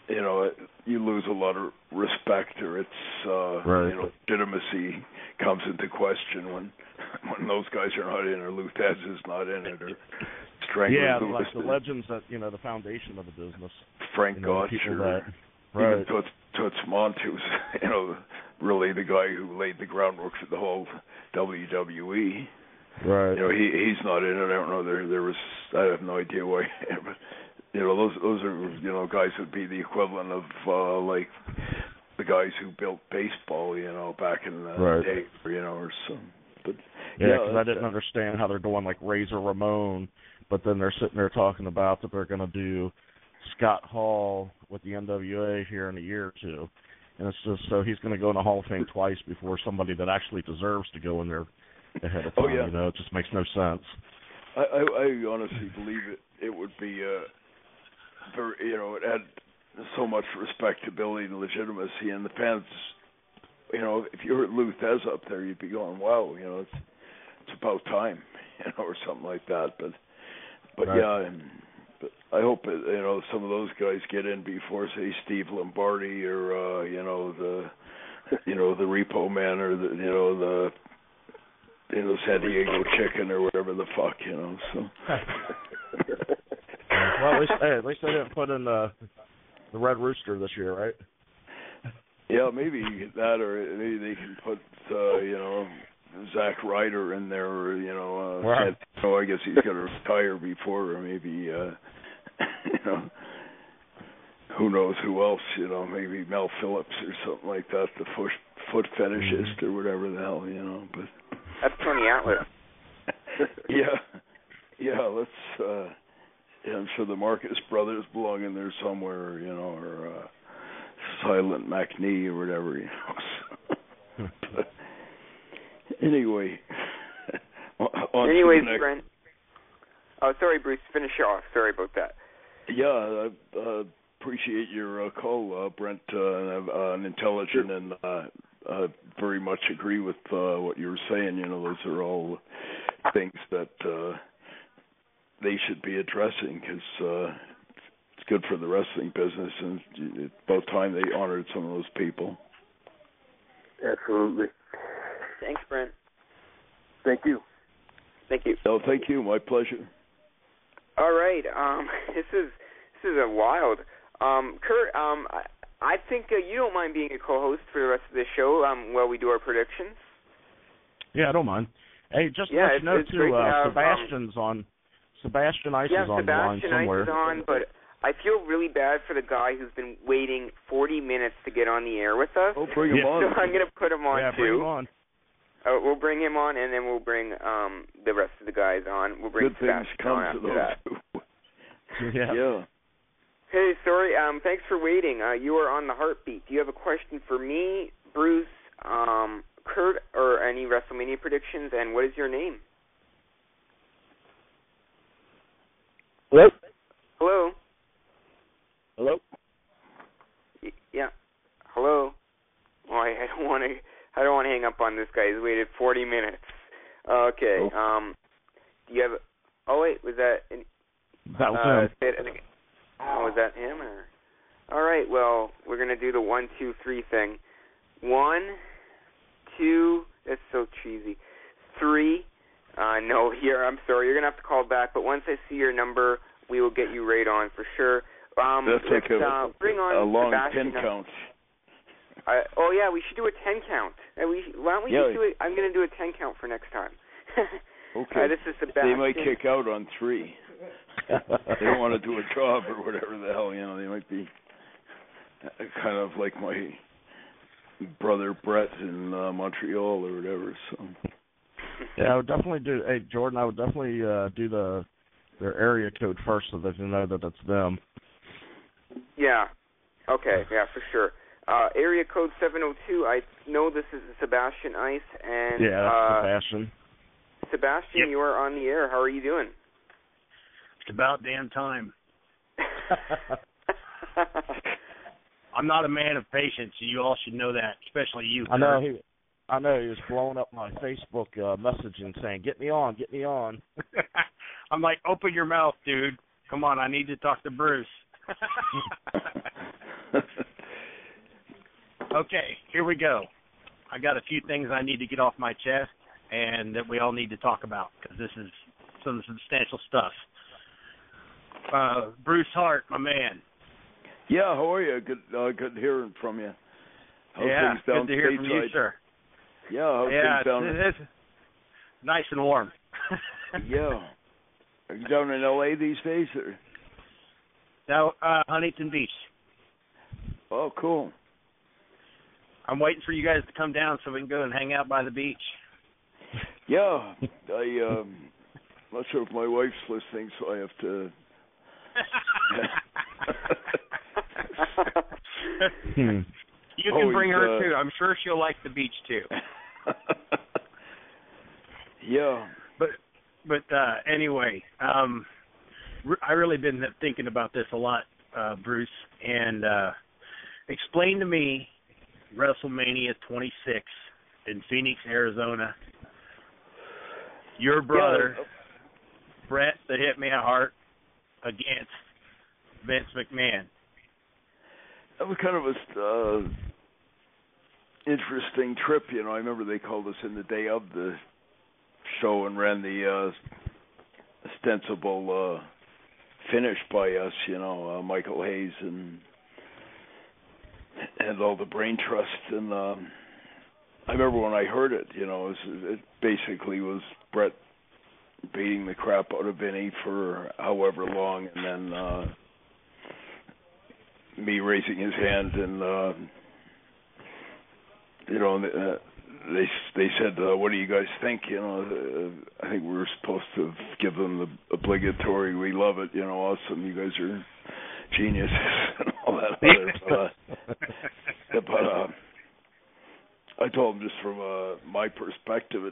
You lose a lot of respect, or its legitimacy comes into question when those guys are not in, or Luthez is not in it, or Strangler Lewis. Like the legends that the foundation of the business. Frank Gotch, even Toots Mondt, who's really the guy who laid the groundwork for the whole WWE. Right. He's not in it. I don't know. There was. I have no idea why. But those are guys would be the equivalent of like the guys who built baseball. Back in the day. Or so. But because I didn't understand how they're doing like Razor Ramon, but then they're sitting there talking about that they're going to do Scott Hall with the NWA here in a year or two, and it's just so he's going to go in the Hall of Fame twice before somebody that actually deserves to go in there ahead of time. It just makes no sense. I honestly believe it would be very, it had so much respectability and legitimacy, and the fans, if you heard Luthez up there, you'd be going, wow, it's about time, or something like that. But but I hope some of those guys get in before, say, Steve Lombardi or the Repo Man or the San Diego Chicken or whatever the fuck, So. Well, at least they didn't put in the Red Rooster this year, right? Yeah, maybe that, or maybe they can put Zack Ryder in there, or I guess he's going to retire before, or maybe who knows who else, maybe Mel Phillips or something like that, the foot fetishist or whatever the hell, but that's Tony Atlas. yeah, let's I'm sure the Marcus Brothers belong in there somewhere, or Silent McNee or whatever, But anyway. Anyways, Brent. Oh, sorry, Bruce. Finish off. Sorry about that. Yeah, I appreciate your call, Brent. I'm intelligent, and I very much agree with what you were saying. Those are all things that they should be addressing, because it's good for the wrestling business, and it's about time they honored some of those people. Absolutely. Thanks, Brent. Thank you. Thank you. No, thank you. My pleasure. All right. This is a wild. Kurt, I think you don't mind being a co-host for the rest of the show while we do our predictions. Yeah, I don't mind. Hey, just to let you know too, Sebastian Ice is on the line somewhere. Sebastian Ice is on, but I feel really bad for the guy who's been waiting 40 minutes to get on the air with us. Oh, bring him on. So I'm going to put him on too. Bring him on. We'll bring him on, and then we'll bring the rest of the guys on. We'll bring Good Sebastian things come on to after that. Yeah. Hey, sorry. Thanks for waiting. You are on the Heartbeat. Do you have a question for me, Bruce, Kurt, or any WrestleMania predictions? And what is your name? Hello? Hello? Hello? Yeah. Hello? Oh, I don't want to hang up on this guy. He's waited 40 minutes. Okay. Oh. Do you have? Oh wait, was that? That was him. Was that him? Or? All right. Well, we're gonna do the 1, 2, 3 thing. 1, 2. That's so cheesy. 3. No, here. I'm sorry. You're gonna have to call back. But once I see your number, we will get you right on for sure. That's like bring on a long Sebastian 10 count. Oh yeah, we should do a 10 count. Why don't we just do it? I'm gonna do a 10 count for next time. Okay. This is Sebastian. They might kick out on 3. They don't want to do a job or whatever the hell, They might be kind of like my brother Brett in Montreal or whatever. So. Yeah, I would definitely do. Hey, Jordan, I would definitely do their area code first so that you know that it's them. Yeah. Okay. Yeah, for sure. Area code 702. I know this is Sebastian Ice, and yeah, that's Sebastian. Sebastian, you are on the air. How are you doing? It's about damn time. I'm not a man of patience. You all should know that, especially you. I know he was blowing up my Facebook messaging saying, "Get me on, get me on." I'm like, open your mouth, dude. Come on, I need to talk to Bruce. Okay, here we go. I got a few things I need to get off my chest and that we all need to talk about because this is some substantial stuff. Bruce Hart, my man. Yeah, how are you? Good hearing from you. How's things down good to hear from you, sir. Yeah, how's things down? It's nice and warm. Yeah. Are you down in L.A. these days? Or? No, Huntington Beach. Oh, cool. I'm waiting for you guys to come down so we can go and hang out by the beach. Yeah, I'm not sure if my wife's listening, so I have to. You can bring her too. I'm sure she'll like the beach too. Yeah. But anyway, I really been thinking about this a lot, Bruce, and explain to me WrestleMania 26 in Phoenix, Arizona. Your brother, Bret the Hitman Hart, against Vince McMahon. That was kind of a interesting trip, I remember they called us in the day of the show and ran the ostensible finish by us, Michael Hayes and all the brain trust. And I remember when I heard it, it basically was Bret beating the crap out of Vinny for however long, and then me raising his hand, and they said, "What do you guys think?" I think we were supposed to give them the obligatory, "We love it," awesome, you guys are geniuses, and all that other stuff. But I told them just from my perspective,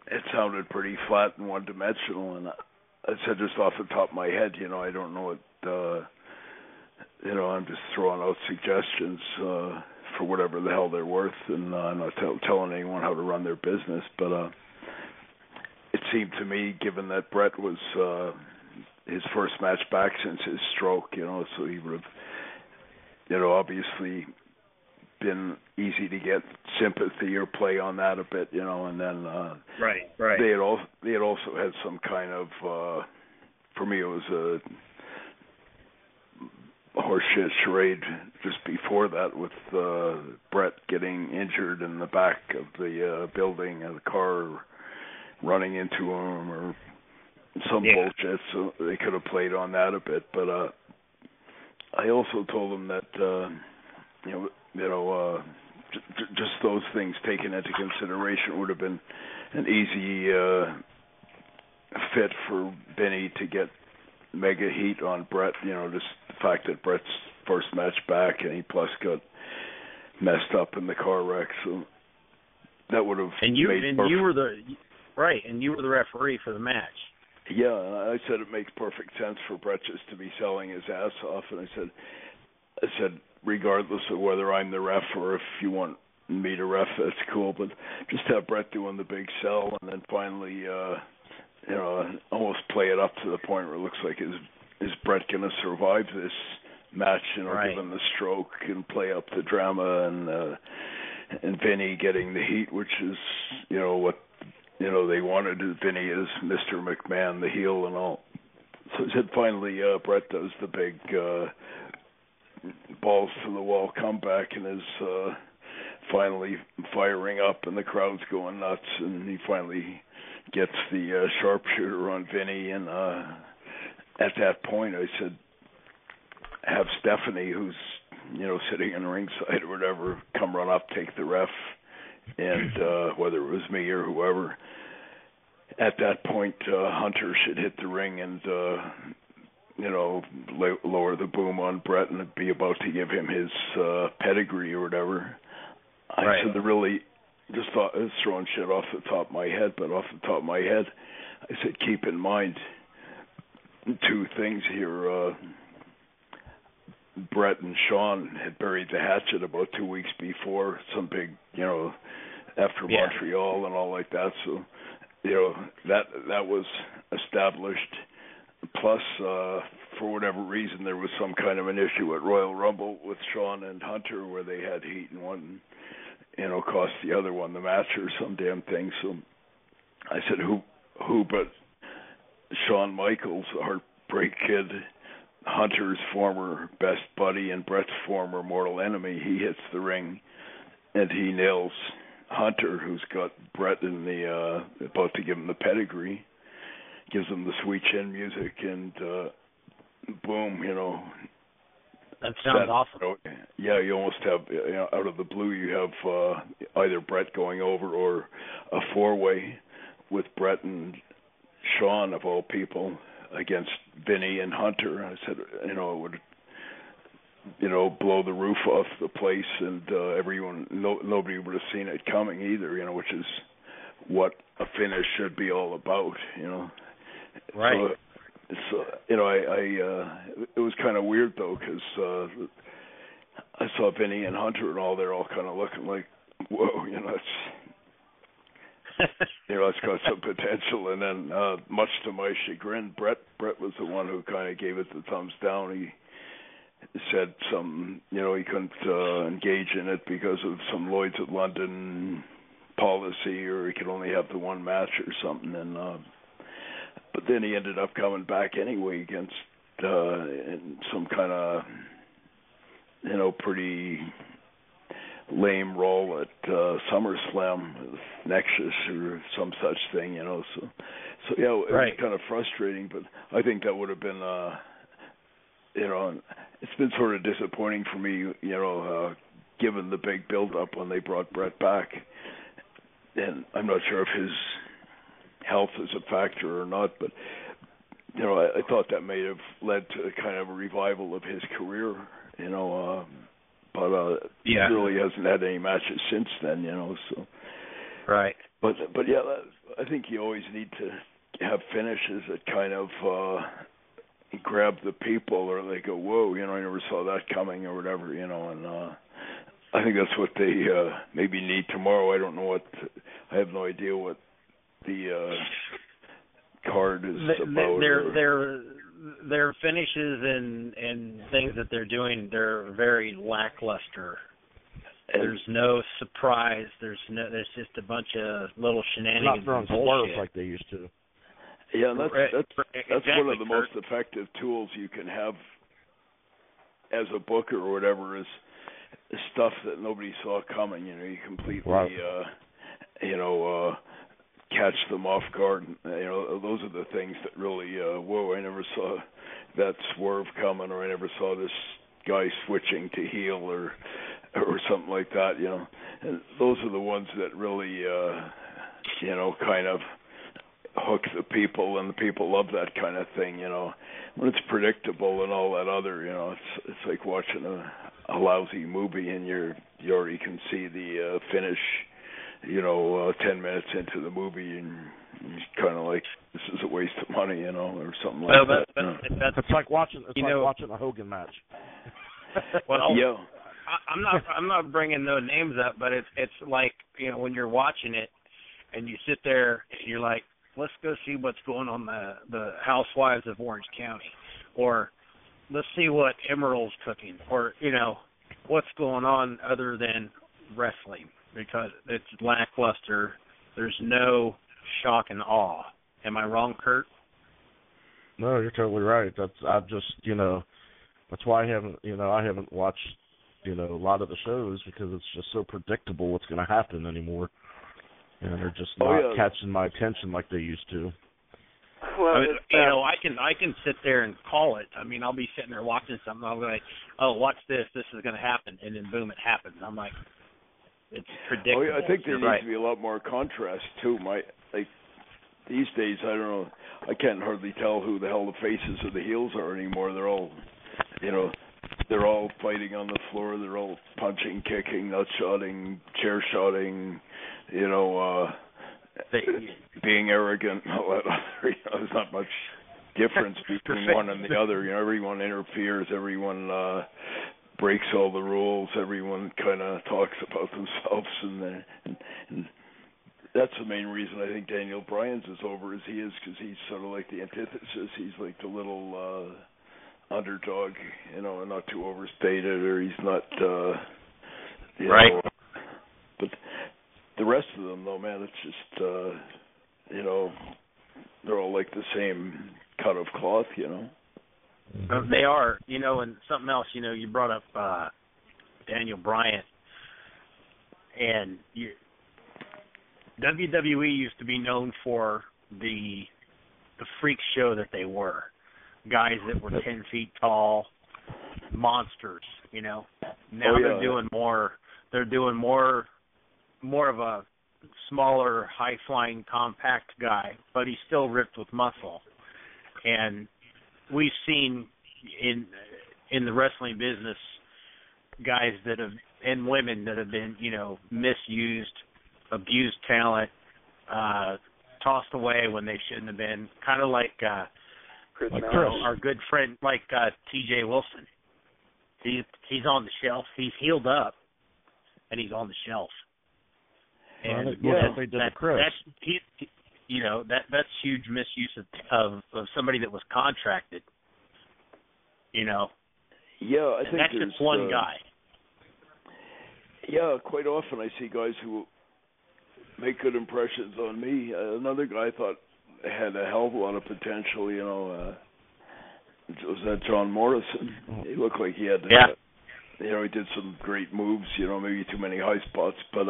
it sounded pretty flat and one-dimensional, and I said just off the top of my head, I don't know what, I'm just throwing out suggestions for whatever the hell they're worth, and I'm not telling anyone how to run their business, but it seemed to me, given that Bret was his first match back since his stroke, so he would have, obviously been easy to get sympathy or play on that a bit, and then right. They had also had some kind of for me it was a horseshit charade just before that with Brett getting injured in the back of the building and the car running into him or some bullshit, so they could have played on that a bit. But I also told them that just those things taken into consideration would have been an easy fit for Vinny to get mega heat on Brett. Just the fact that Brett's first match back and he plus got messed up in the car wreck, so that would have you were the referee for the match. Yeah, I said it makes perfect sense for Brett just to be selling his ass off, and I said regardless of whether I'm the ref or if you want me to ref, that's cool, but just have Brett doing the big sell and then finally almost play it up to the point where it looks like is Brett going to survive this match, given the stroke, and play up the drama and Vinny getting the heat, which is what they wanted. Vinny is Mr. McMahon, the heel and all. So I said finally Brett does the big balls to the wall comeback and is finally firing up and the crowd's going nuts, and he finally gets the sharpshooter on Vinny, and at that point I said have Stephanie, who's sitting in ringside or whatever, come run up, take the ref, and whether it was me or whoever. At that point, Hunter should hit the ring and lower the boom on Brett and be about to give him his pedigree or whatever. I said, really just thought I was throwing shit off the top of my head, but off the top of my head, I said, keep in mind two things here. Brett and Sean had buried the hatchet about 2 weeks before, some big, after Montreal and all like that. So, that was established. Plus, for whatever reason, there was some kind of an issue at Royal Rumble with Sean and Hunter where they had heat and one, cost the other one the match or some damn thing. So I said, who but Shawn Michaels, the Heartbreak Kid, Hunter's former best buddy and Brett's former mortal enemy, he hits the ring and he nails Hunter, who's got Brett in the about to give him the pedigree, gives him the sweet chin music, and boom, that sounds awesome. Yeah, you almost have out of the blue, you have either Brett going over or a four-way with Brett and Sean of all people against Vinny and Hunter. I said, it would, blow the roof off the place, and everyone, nobody would have seen it coming either. Which is what a finish should be all about. Right. So it was kind of weird though, because I saw Vinny and Hunter and all, they're all kind of looking like, whoa, it's got some potential. And then, much to my chagrin, Brett was the one who kind of gave it the thumbs down. He said something, he couldn't engage in it because of some Lloyd's of London policy, or he could only have the one match or something. And but then he ended up coming back anyway against in some kind of pretty lame role at SummerSlam with Nexus or some such thing, So yeah, it was kind of frustrating, but I think that would have been, it's been sort of disappointing for me, given the big build-up when they brought Brett back. And I'm not sure if his health is a factor or not, but I thought that may have led to kind of a revival of his career, but he really hasn't had any matches since then, So right. But yeah, I think you always need to have finishes that kind of grab the people, or they go, whoa, I never saw that coming, or whatever, and I think that's what they maybe need tomorrow. I don't know I have no idea what the card is about. Their finishes and things that they're doing, they're very lackluster. There's no surprise. There's just a bunch of little shenanigans. Not throwing swerves like they used to. Yeah, and that's exactly, one of the most effective tools you can have as a booker or whatever is stuff that nobody saw coming. You completely, catch them off guard. Those are the things that really, whoa, I never saw that swerve coming, or I never saw this guy switching to heel or something like that. And those are the ones that really, kind of hook the people, and the people love that kind of thing. When it's predictable and all that other, it's like watching a lousy movie, and you already can see the finish. 10 minutes into the movie, and you're kind of like, this is a waste of money, or something like that. It's like watching a Hogan match. Well, yeah. I'm not bringing no names up, but it's like, when you're watching it and you sit there and you're like, let's go see what's going on the Housewives of Orange County, or let's see what Emerald's cooking, or what's going on other than wrestling, because it's lackluster. There's no shock and awe. Am I wrong, Kurt? No, you're totally right. That's why I haven't watched a lot of the shows, because it's just so predictable what's going to happen anymore, and they're just not catching my attention like they used to. Well, I can sit there and call it. I mean, I'll be sitting there watching something. I'll be like, oh, watch this. This is going to happen, and then boom, it happens. I'm like, it's predictable. I think there needs to be a lot more contrast too. These days, I don't know. I can't hardly tell who the hell the faces of the heels are anymore. They're all, they're all fighting on the floor. They're all punching, kicking, nut-shotting, chair-shotting, being arrogant. All that other, there's not much difference between one and the other. Everyone interferes. Everyone breaks all the rules. Everyone kind of talks about themselves, and that's the main reason I think Daniel Bryan's as over as he is, because he's sort of like the antithesis. He's like the little underdog, and not too overstated, or he's not, right. But the rest of them, though, man, it's just, they're all like the same cut of cloth, They are, and something else, you brought up Daniel Bryan, and WWE used to be known for the freak show that they were. Guys that were 10 feet tall, monsters, Now they're doing more. They're doing more of a smaller, high-flying, compact guy, but he's still ripped with muscle. And we've seen in the wrestling business guys that have, and women that have been, misused, abused talent, tossed away when they shouldn't have been. Kind of like Chris, our good friend, like T.J. Wilson. He's on the shelf. He's healed up, and he's on the shelf. And that's huge misuse of somebody that was contracted. Yeah, I think that's just one guy. Yeah, quite often I see guys who make good impressions on me. Another guy I thought had a hell of a lot of potential, was that John Morrison. He looked like he had, he did some great moves, maybe too many high spots, but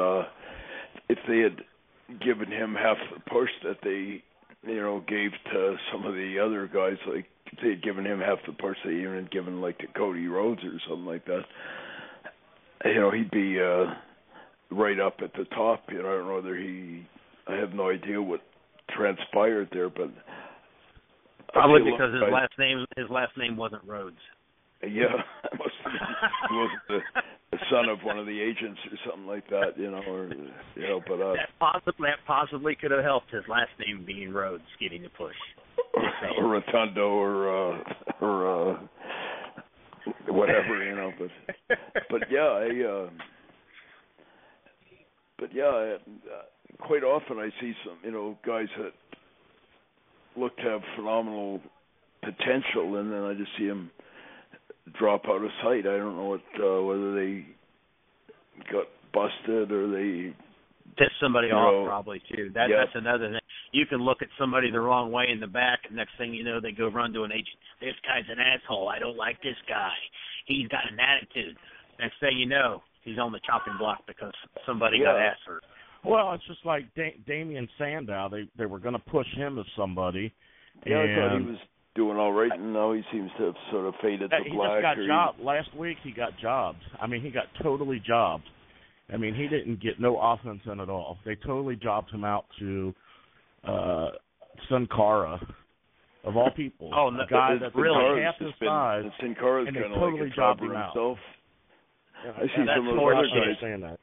if they had given him half the push that they, gave to some of the other guys, like if they had given him half the push they even had given like to Cody Rhodes or something like that, he'd be right up at the top. I don't know whether I have no idea what transpired there, but probably because his last name wasn't Rhodes. Yeah, he wasn't the son of one of the agents or something like that, but that possibly could have helped his last name being Rhodes getting the push. Or Rotundo or whatever, quite often I see some, guys that look to have phenomenal potential, and then I just see them drop out of sight. I don't know whether they got busted or they pissed somebody off probably too. That's another thing. You can look at somebody the wrong way in the back, and next thing you know, they go run to an agent. This guy's an asshole. I don't like this guy. He's got an attitude. Next thing you know, he's on the chopping block because somebody got ass hurt. Well, it's just like Damian Sandow. They were going to push him as somebody. Yeah, I thought he was doing all right, and now he seems to have sort of faded to black. He just got jobbed. Last week he got jobbed. I mean, he got totally jobbed. I mean, he didn't get no offense in at all. They totally jobbed him out to Sin Cara, of all people. Oh, no, a guy that's really half his size, Sin Cara's and they kind totally of like a jobbed jobber him out. himself. Yeah, I see some of those other guys saying that.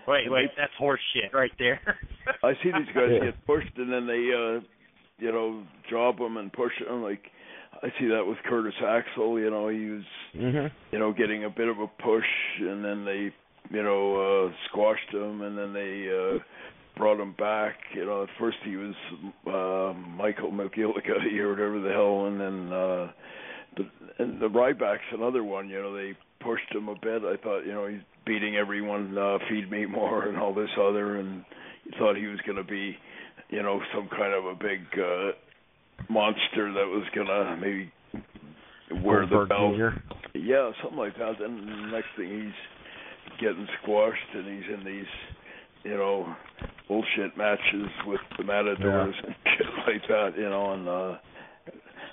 Wait, that's horse shit right there. I see these guys get pushed, and then they, job them and push them. Like, I see that with Curtis Axel. He was, getting a bit of a push, and then they, squashed him, and then they brought him back. At first he was Michael McGillicuddy or whatever the hell, and then the Ryback's another one. They pushed him a bit. I thought, he's beating everyone, feed me more and all this other, and you thought he was going to be, some kind of a big monster that was going to maybe wear the belt. Yeah, something like that. Then the next thing he's getting squashed, and he's in these, bullshit matches with the Matadors and shit like that,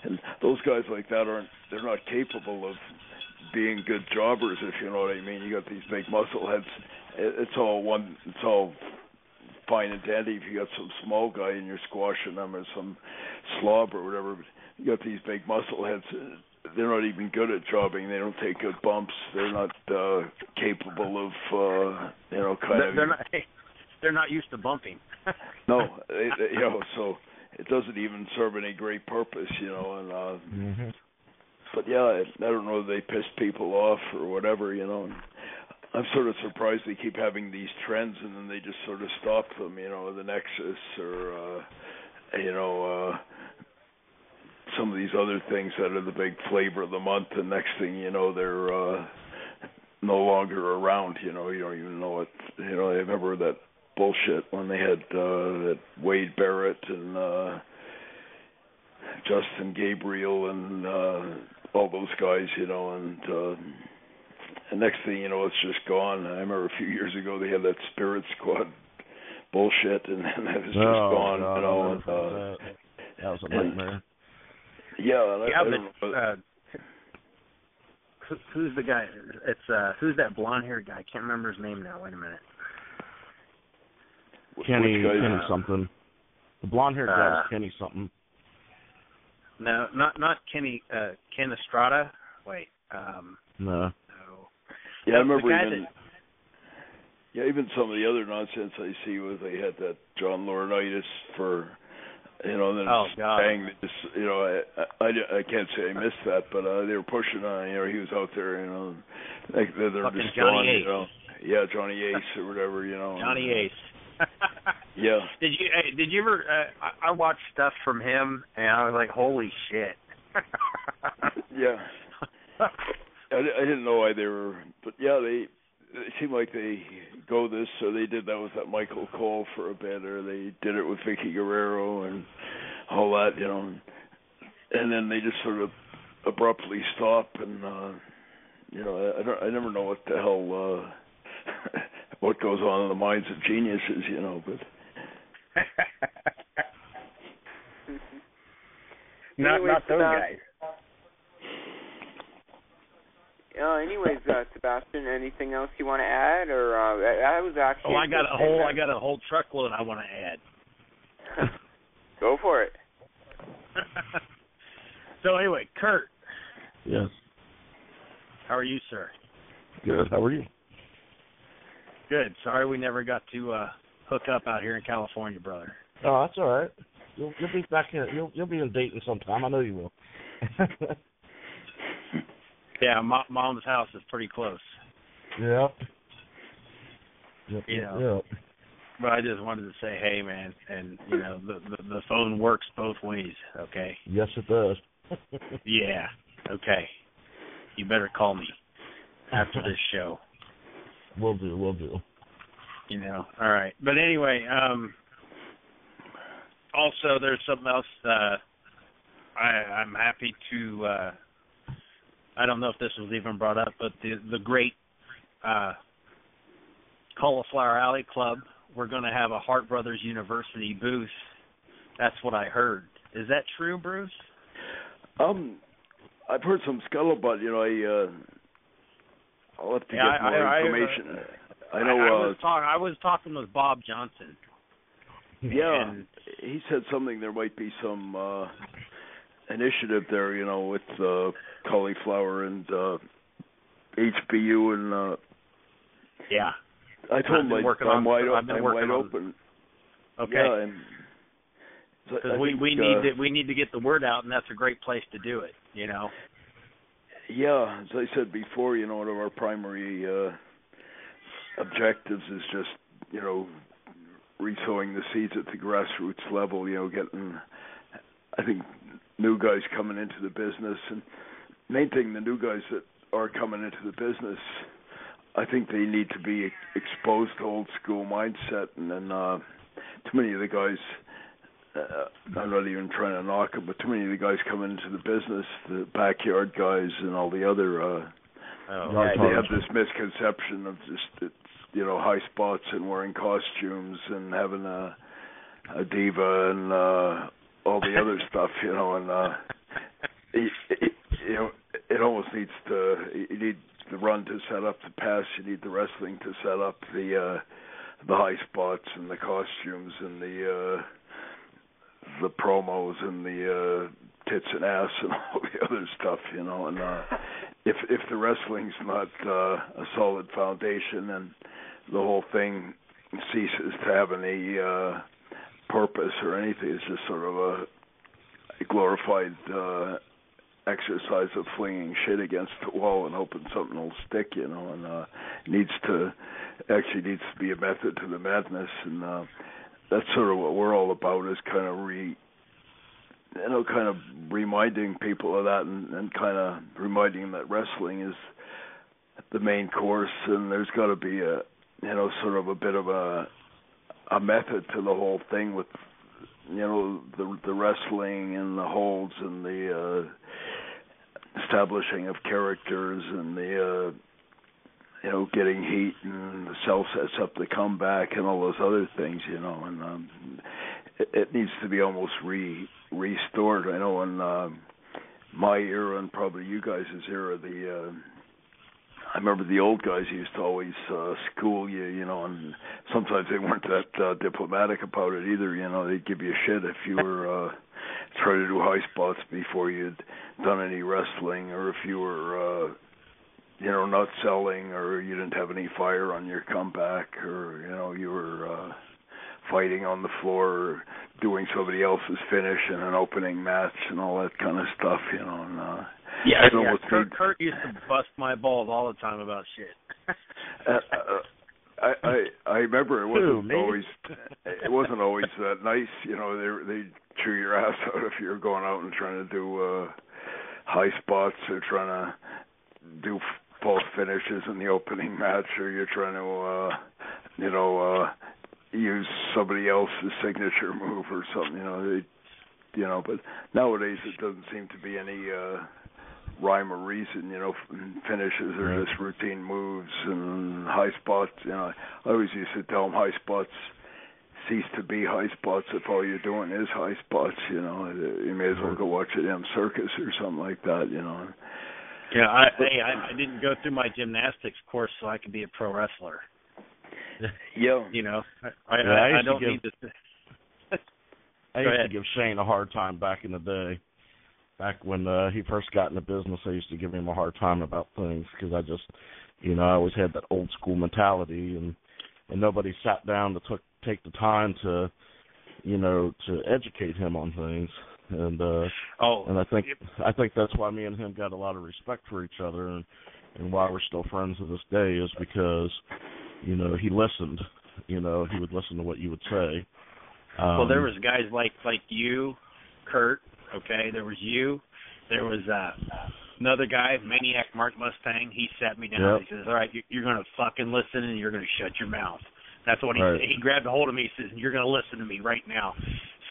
and those guys like that they're not capable of being good jobbers, if you know what I mean. You got these big muscle heads. It's all fine and dandy if you got some small guy and you're squashing them or some slob or whatever. But you got these big muscle heads. They're not even good at jobbing. They don't take good bumps. They're not capable of, They're not used to bumping. No, so it doesn't even serve any great purpose, and. But yeah, I don't know if they piss people off or whatever, I'm sort of surprised they keep having these trends and then they just sort of stop them, the Nexus or, some of these other things that are the big flavor of the month, and next thing you know, they're no longer around, you don't even know it. I remember that bullshit when they had that Wade Barrett and Justin Gabriel and all those guys, and next thing you know, it's just gone. I remember a few years ago they had that Spirit Squad bullshit, and then it was just gone. God, that was a nightmare. Who's the guy? It's who's that blonde-haired guy? I can't remember his name now. Wait a minute. Kenny something. The blonde-haired guy was Kenny something. No, not Kenny. Ken Estrada. Wait. No. Yeah, I remember even some of the other nonsense I see was they had that John Laurinaitis for, then bang. Just, I can't say I missed that, but they were pushing on. He was out there. They're just Johnny Ace. Ace. Johnny Ace or whatever. Johnny Ace. Yeah. Did you ever? I watched stuff from him, and I was like, "Holy shit!" Yeah. I didn't know why they were, but yeah, they seem like they go this. So they did that with that Michael Cole for a bit, or they did it with Vicky Guerrero and all that, and then they just sort of abruptly stop, and I never know what the hell. What goes on in the minds of geniuses, but not those guys. Anyways, Sebastian, anything else you want to add, or I was actually? I got a whole truckload I want to add. Go for it. So anyway, Kurt. Yes. How are you, sir? Good. How are you? Good. Sorry we never got to hook up out here in California, brother. Oh, that's all right. You'll be back here. You'll be in Dayton sometime. I know you will. Yeah, Mom's house is pretty close. Yeah. But I just wanted to say, hey, man, and the phone works both ways. Okay. Yes, it does. Yeah. Okay. You better call me after this show. Will do. You know, all right. But anyway, also there's something else. I'm happy to. I don't know if this was even brought up, but the great Cauliflower Alley Club, we're going to have a Hart Brothers University booth. That's what I heard. Is that true, Bruce? I've heard some scuttlebutt. You know, I'll have to get more information. I know. I was talking with Bob Johnson. Yeah, he said something. There might be some initiative there. You know, with cauliflower and HBU and. Yeah. I told him I'm wide open. Okay. Yeah, because we need to get the word out, and that's a great place to do it. You know. Yeah, as I said before, you know, one of our primary objectives is just, you know, resowing the seeds at the grassroots level. You know, getting, I think, new guys coming into the business, and main thing, the new guys that are coming into the business, I think they need to be exposed to old school mindset, and then too many of the guys. I'm not even trying to knock them, but too many of the guys coming into the business, the backyard guys and all the other, they have this misconception of just, you know, high spots and wearing costumes and having a diva and all the other stuff, you know, and you know, it almost needs to. You need the run to set up the pass. You need the wrestling to set up the high spots and the costumes and the promos and the tits and ass and all the other stuff, you know. And if the wrestling's not a solid foundation and the whole thing ceases to have any purpose or anything, it's just sort of a glorified exercise of flinging shit against the wall and hoping something will stick, you know. And needs to be a method to the madness, and that's sort of what we're all about, is kind of reminding people of that, and kind of reminding them that wrestling is the main course, and there's got to be a, you know, sort of a bit of a method to the whole thing, with, you know, the wrestling and the holds and the establishing of characters and the you know, getting heat and the cell sets up the comeback and all those other things, you know, and it needs to be almost restored. I know in my era, and probably you guys' era, I remember the old guys used to always school you, you know, and sometimes they weren't that diplomatic about it either, you know. They'd give you shit if you were trying to do high spots before you'd done any wrestling, or if you were you know, not selling, or you didn't have any fire on your comeback, or, you know, you were fighting on the floor, or doing somebody else's finish in an opening match and all that kind of stuff, you know. And, Kurt used to bust my balls all the time about shit. I remember it wasn't always that nice, you know. They chew your ass out if you're going out and trying to do high spots, or trying to do false finishes in the opening match, or you're trying to you know, use somebody else's signature move or something, you know. But nowadays it doesn't seem to be any rhyme or reason, you know. Finishes are just routine moves, and high spots, you know. I always used to tell them high spots cease to be high spots if all you're doing is high spots, you know. You may as well go watch a damn circus or something like that, you know. Yeah, I didn't go through my gymnastics course so I could be a pro wrestler. Yeah. You know, I don't need to. I used to give Shane a hard time back in the day. Back when he first got in the business, I used to give him a hard time about things, because I just, you know, I always had that old school mentality, and nobody sat down to take the time to, you know, to educate him on things. And and I think that's why me and him got a lot of respect for each other, and why we're still friends to this day, is because, you know, he listened. You know, he would listen to what you would say. Well, there was guys like you, Kurt. Okay, there was you. There was another guy, Maniac Mark Mustang. He sat me down. He says, "All right, you're going to fucking listen and you're going to shut your mouth." That's what he said. He grabbed a hold of me. He says, "You're going to listen to me right now."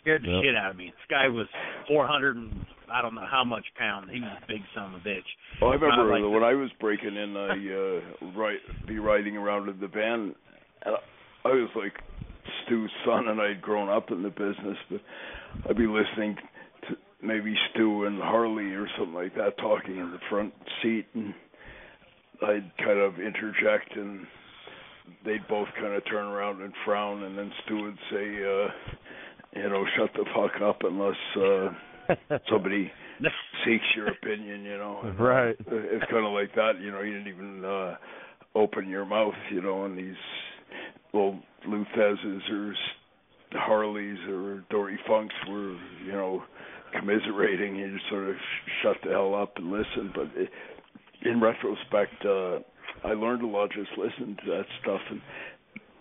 Scared the shit out of me. This guy was 400 and I don't know how much pound. He was a big son of a bitch. Well, I remember when I was breaking in, be riding around in the van, and I was like Stu's son, and I'd grown up in the business, but I'd be listening to maybe Stu and Harley or something like that talking in the front seat, and I'd kind of interject, and they'd both kind of turn around and frown, and then Stu would say, shut the fuck up unless somebody seeks your opinion, And, right. It's kind of like that, you didn't even open your mouth, and these old Luthezes or Harleys or Dory Funks were, commiserating. You just sort of shut the hell up and listen. But in retrospect, I learned a lot just listening to that stuff, and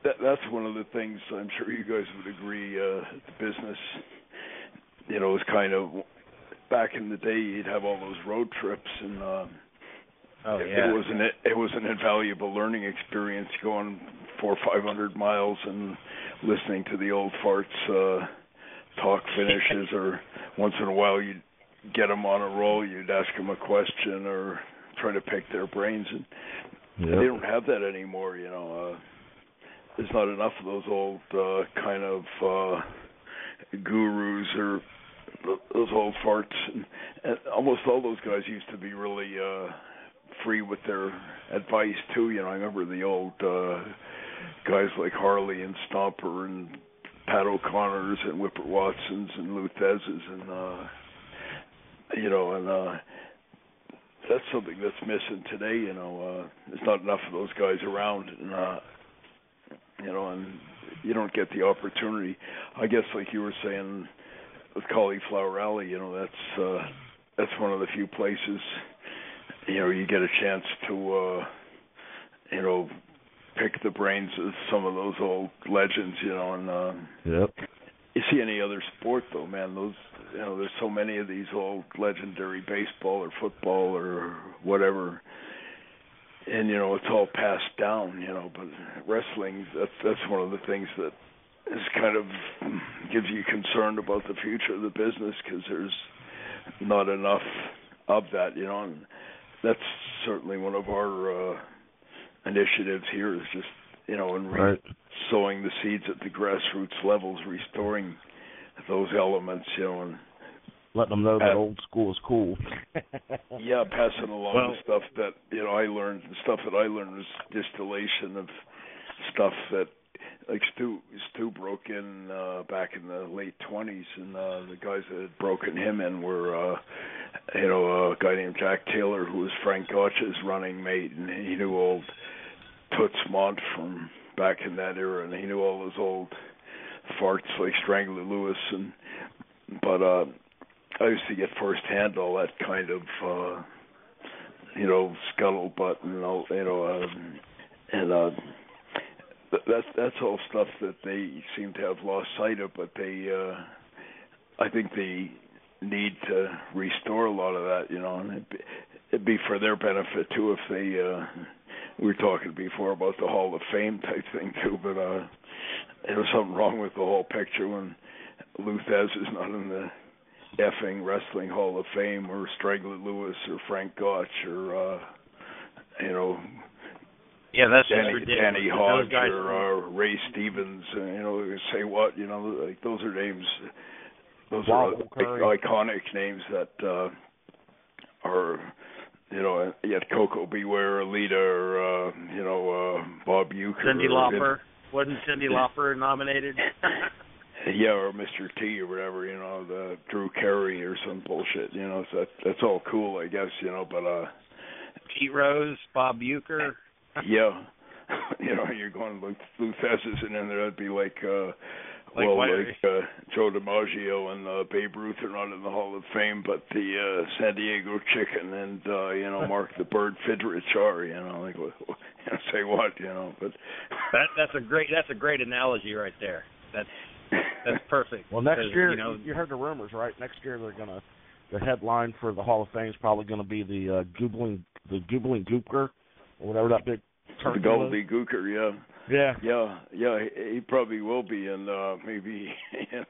that's one of the things I'm sure you guys would agree. The business, was kind of back in the day. You'd have all those road trips, and it was an invaluable learning experience going 400 or 500 miles and listening to the old farts talk finishes, or once in a while you'd get them on a roll. You'd ask them a question or try to pick their brains, and they don't have that anymore. There's not enough of those old kind of gurus or those old farts, and almost all those guys used to be really free with their advice too. I remember the old guys like Harley and Stomper and Pat O'Connors and Whipper Watsons and Luthezes, and that's something that's missing today. There's not enough of those guys around, and and you don't get the opportunity. I guess, like you were saying with Cauliflower Alley, that's one of the few places you get a chance to pick the brains of some of those old legends, and you see any other sport though, man, those there's so many of these old legendary baseball or football or whatever, and it's all passed down, but wrestling, that's one of the things that is kind of gives you concern about the future of the business, because there's not enough of that, and that's certainly one of our initiatives here, is just sowing the seeds at the grassroots levels, restoring those elements, and letting them know that old school is cool. Passing along the stuff that I learned. The stuff that I learned was distillation of stuff that, like Stu broke in back in the late 20s, and the guys that had broken him in were a guy named Jack Taylor, who was Frank Gotch's running mate, and he knew old Toots Mont from back in that era, and he knew all those old farts like Strangler Lewis, but I used to get firsthand all that kind of scuttlebutt, and that's all stuff that they seem to have lost sight of, but I think they need to restore a lot of that, and it'd be for their benefit too if they we were talking before about the Hall of Fame type thing too, but there was something wrong with the whole picture when Luthez is not in the effing Wrestling Hall of Fame, or Strangler Lewis or Frank Gotch or that's just ridiculous. Danny Hodge or Ray Stevens, say what, like those are names, those are iconic names that are, yet Coco Beware, Alita, or Bob Uecker. Cyndi Lauper. Wasn't Cyndi Lauper nominated? Or Mr. T or whatever, the Drew Carey or some bullshit, so that's all cool, I guess, but Pete Rose, Bob Uecker. You're going Luthezes, and then there'd be like Joe DiMaggio and Babe Ruth are not in the Hall of Fame, but the San Diego Chicken and Mark the Bird Fidrich are, like say what, but that's a great analogy right there. That's perfect. Well, next year, you heard the rumors, right? Next year they're gonna the headline for the Hall of Fame is probably going to be the Googling Gooker, or whatever that big turkey the Gobbledygooker, yeah. Yeah. Yeah, he probably will be, and maybe, I'm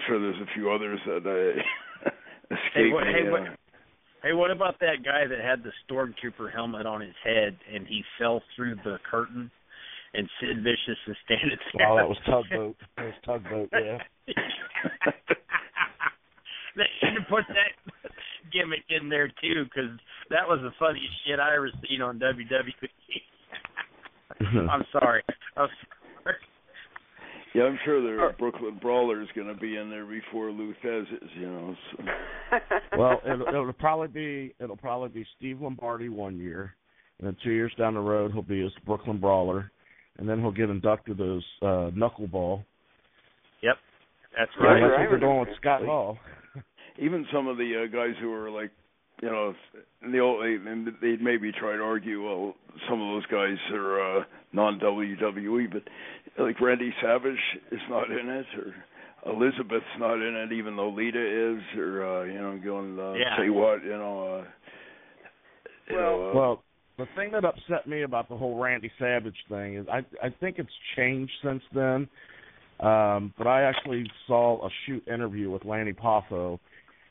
sure there's a few others that escaped me. Hey, what about that guy that had the Stormtrooper helmet on his head and he fell through the curtain and Sid Vicious is standing there? Oh, that was Tugboat. Yeah. They should have put that gimmick in there, too, because that was the funniest shit I ever seen on WWE. I'm sorry. Yeah, I'm sure the Brooklyn Brawler is going to be in there before Lou Thez is, So. Well, it'll probably be Steve Lombardi 1 year, and then 2 years down the road he'll be as Brooklyn Brawler, and then he'll get inducted as Knuckleball. Yep, that's right. Yeah, that's what they're doing with Scott Hall. Even some of the guys who are like, in the old, they'd maybe try to argue, well, some of those guys are non-WWE, but like Randy Savage is not in it, or Elizabeth's not in it, even though Lita is, or say what, Well, the thing that upset me about the whole Randy Savage thing is I think it's changed since then. But I actually saw a shoot interview with Lanny Poffo,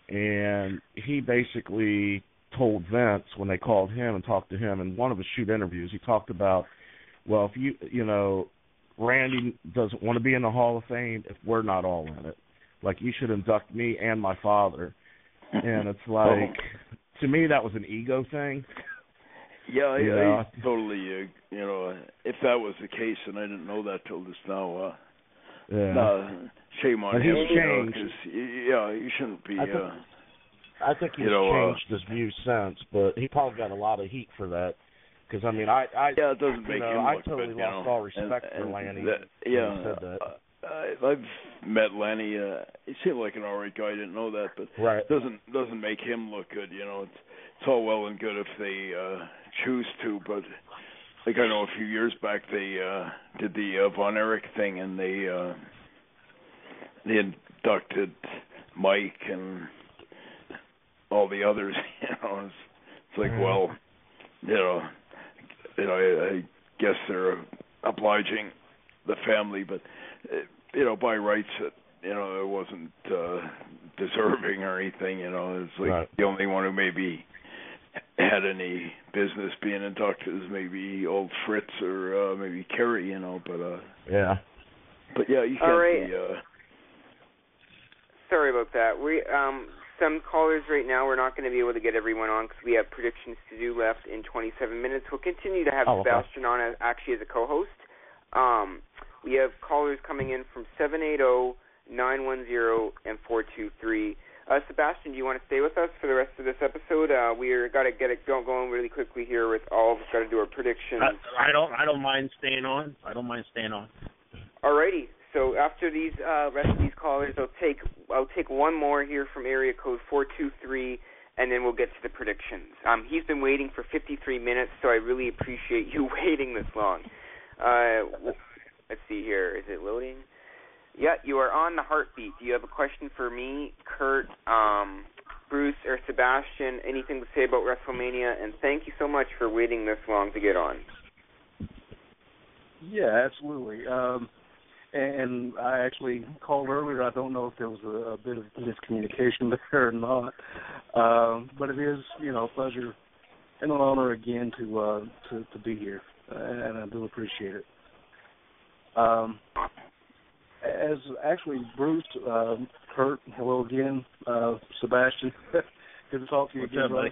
and he basically told Vince when they called him and talked to him in one of his shoot interviews, he talked about, well, if Randy doesn't want to be in the Hall of Fame if we're not all in it. Like, you should induct me and my father. And it's like, to me, that was an ego thing. Yeah, I totally, if that was the case, and I didn't know that till just now, shame on him. He's changed. He shouldn't be. I think he's changed his view since, but he probably got a lot of heat for that. Because it doesn't make him I totally lost all respect for Lanny. Said that. I've met Lanny. He seemed like an alright guy. I didn't know that, but right. doesn't make him look good. It's all well and good if they choose to, but like I know a few years back they did the Von Erich thing, and they inducted Mike and all the others. It's like, well, I guess they're obliging the family, but by rights, it wasn't deserving or anything. It's like right. The only one who maybe had any business being inducted is maybe old Fritz or maybe Kerry, but yeah. But yeah, you can't all right. be. Sorry about that. We some callers right now. We're not going to be able to get everyone on because we have predictions to do left in 27 minutes. We'll continue to have Sebastian on actually as a co-host. We have callers coming in from 780, 910, and 423. Sebastian, do you want to stay with us for the rest of this episode? We're got to get it going really quickly here. With all of us, got to do our predictions. I don't mind staying on. Alrighty. So after these rest of these callers, I'll take one more here from area code 423, and then we'll get to the predictions. He's been waiting for 53 minutes, so I really appreciate you waiting this long. Let's see here. Is it loading? Yeah, you are on the Heartbeat. Do you have a question for me, Kurt, Bruce, or Sebastian? Anything to say about WrestleMania? And thank you so much for waiting this long to get on. Yeah, absolutely. And I actually called earlier. I don't know if there was a bit of miscommunication there or not. But it is, a pleasure and an honor again to be here, and I do appreciate it. As actually Bruce, Kurt, hello again, Sebastian, good to talk to you again, buddy.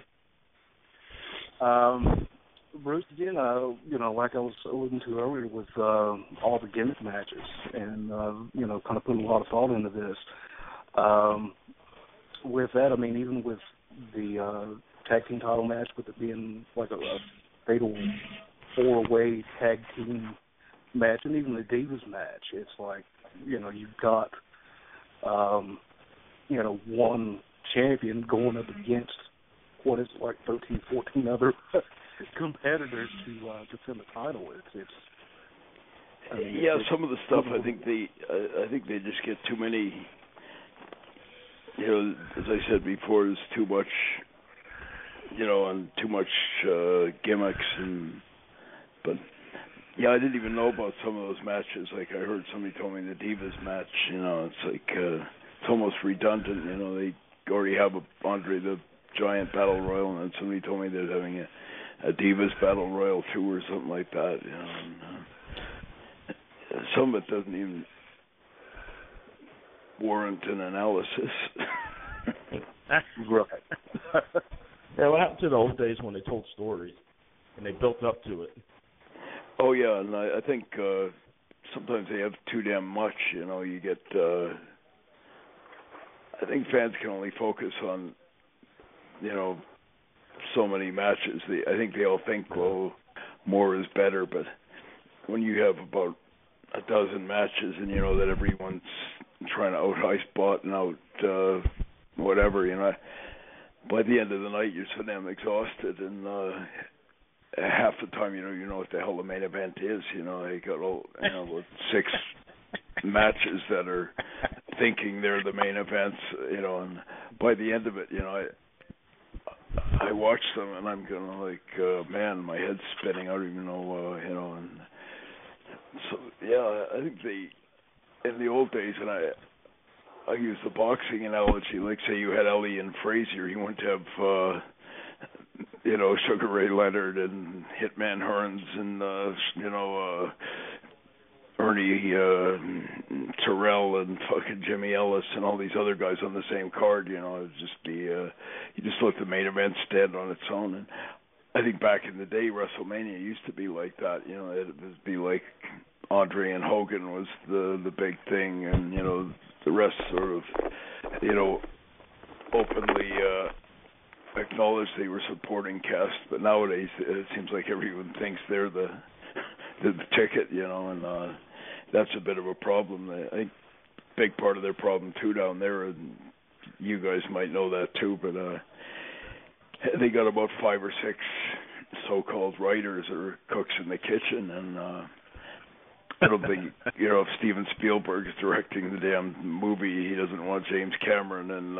Bruce, again, like I was alluding to earlier with all the gimmick matches and, kind of putting a lot of thought into this. With that, I mean, even with the tag team title match, with it being like a fatal four-way tag team match, and even the Divas match, it's like, you've got, one champion going up against what is like 13, 14 other competitors to defend the title. I mean, yeah, some of the stuff I think they just get too many. You know, as I said before, there's too much. You know, and too much gimmicks but yeah, I didn't even know about some of those matches. Like I heard somebody told me the Divas match. You know, it's like it's almost redundant. You know, they already have a Andre the Giant Battle Royal, and then somebody told me they're having a Divas Battle Royal too, or something like that. You know, and, some of it doesn't even warrant an analysis. Right. Yeah, what happened to the old days when they told stories and they built up to it? Oh yeah, and I think sometimes they have too damn much. You know, you get. I think fans can only focus on, you know, so many matches. I think they all think, well, more is better. But when you have about a dozen matches, and you know that everyone's trying to out high spot and out whatever, you know, by the end of the night you're so damn exhausted, and half the time you know what the hell the main event is. You know, they got all about 6 matches that are thinking they're the main events. You know, and by the end of it, you know, I watch them and I'm going like, man, my head's spinning. I don't even know, you know. And so yeah, I think in the old days, and I use the boxing analogy. Like say you had Ellie and Frazier, you wouldn't have. You know, Sugar Ray Leonard and Hitman Hearns and, you know, Ernie Terrell and fucking Jimmy Ellis and all these other guys on the same card. You know, it would just be, you just let the main event stand on its own. And I think back in the day, WrestleMania used to be like that. You know, it would be like Andre and Hogan was the big thing, and, you know, the rest sort of, you know, openly acknowledged they were supporting cast, but nowadays it seems like everyone thinks they're the ticket, you know, and that's a bit of a problem. I think a big part of their problem too down there, and you guys might know that too, but they got about 5 or 6 so-called writers or cooks in the kitchen, and I don't think, you know, if Steven Spielberg is directing the damn movie, he doesn't want James Cameron and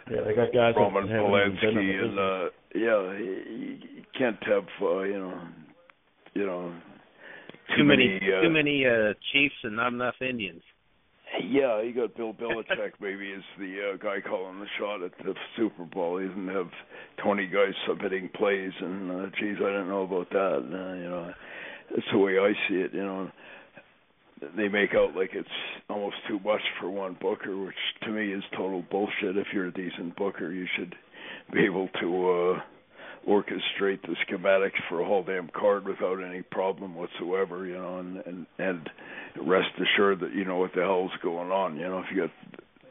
yeah, they got guys Roman Polanski, and yeah, you can't have you know too many chiefs and not enough Indians. Yeah, you got Bill Belichick maybe is the guy calling the shot at the Super Bowl. He doesn't have 20 guys submitting plays, and geez, I don't know about that. You know, that's the way I see it. You know. They make out like it's almost too much for one booker, which to me is total bullshit. If you're a decent booker, you should be able to orchestrate the schematics for a whole damn card without any problem whatsoever, you know, and rest assured that you know what the hell's going on. You know,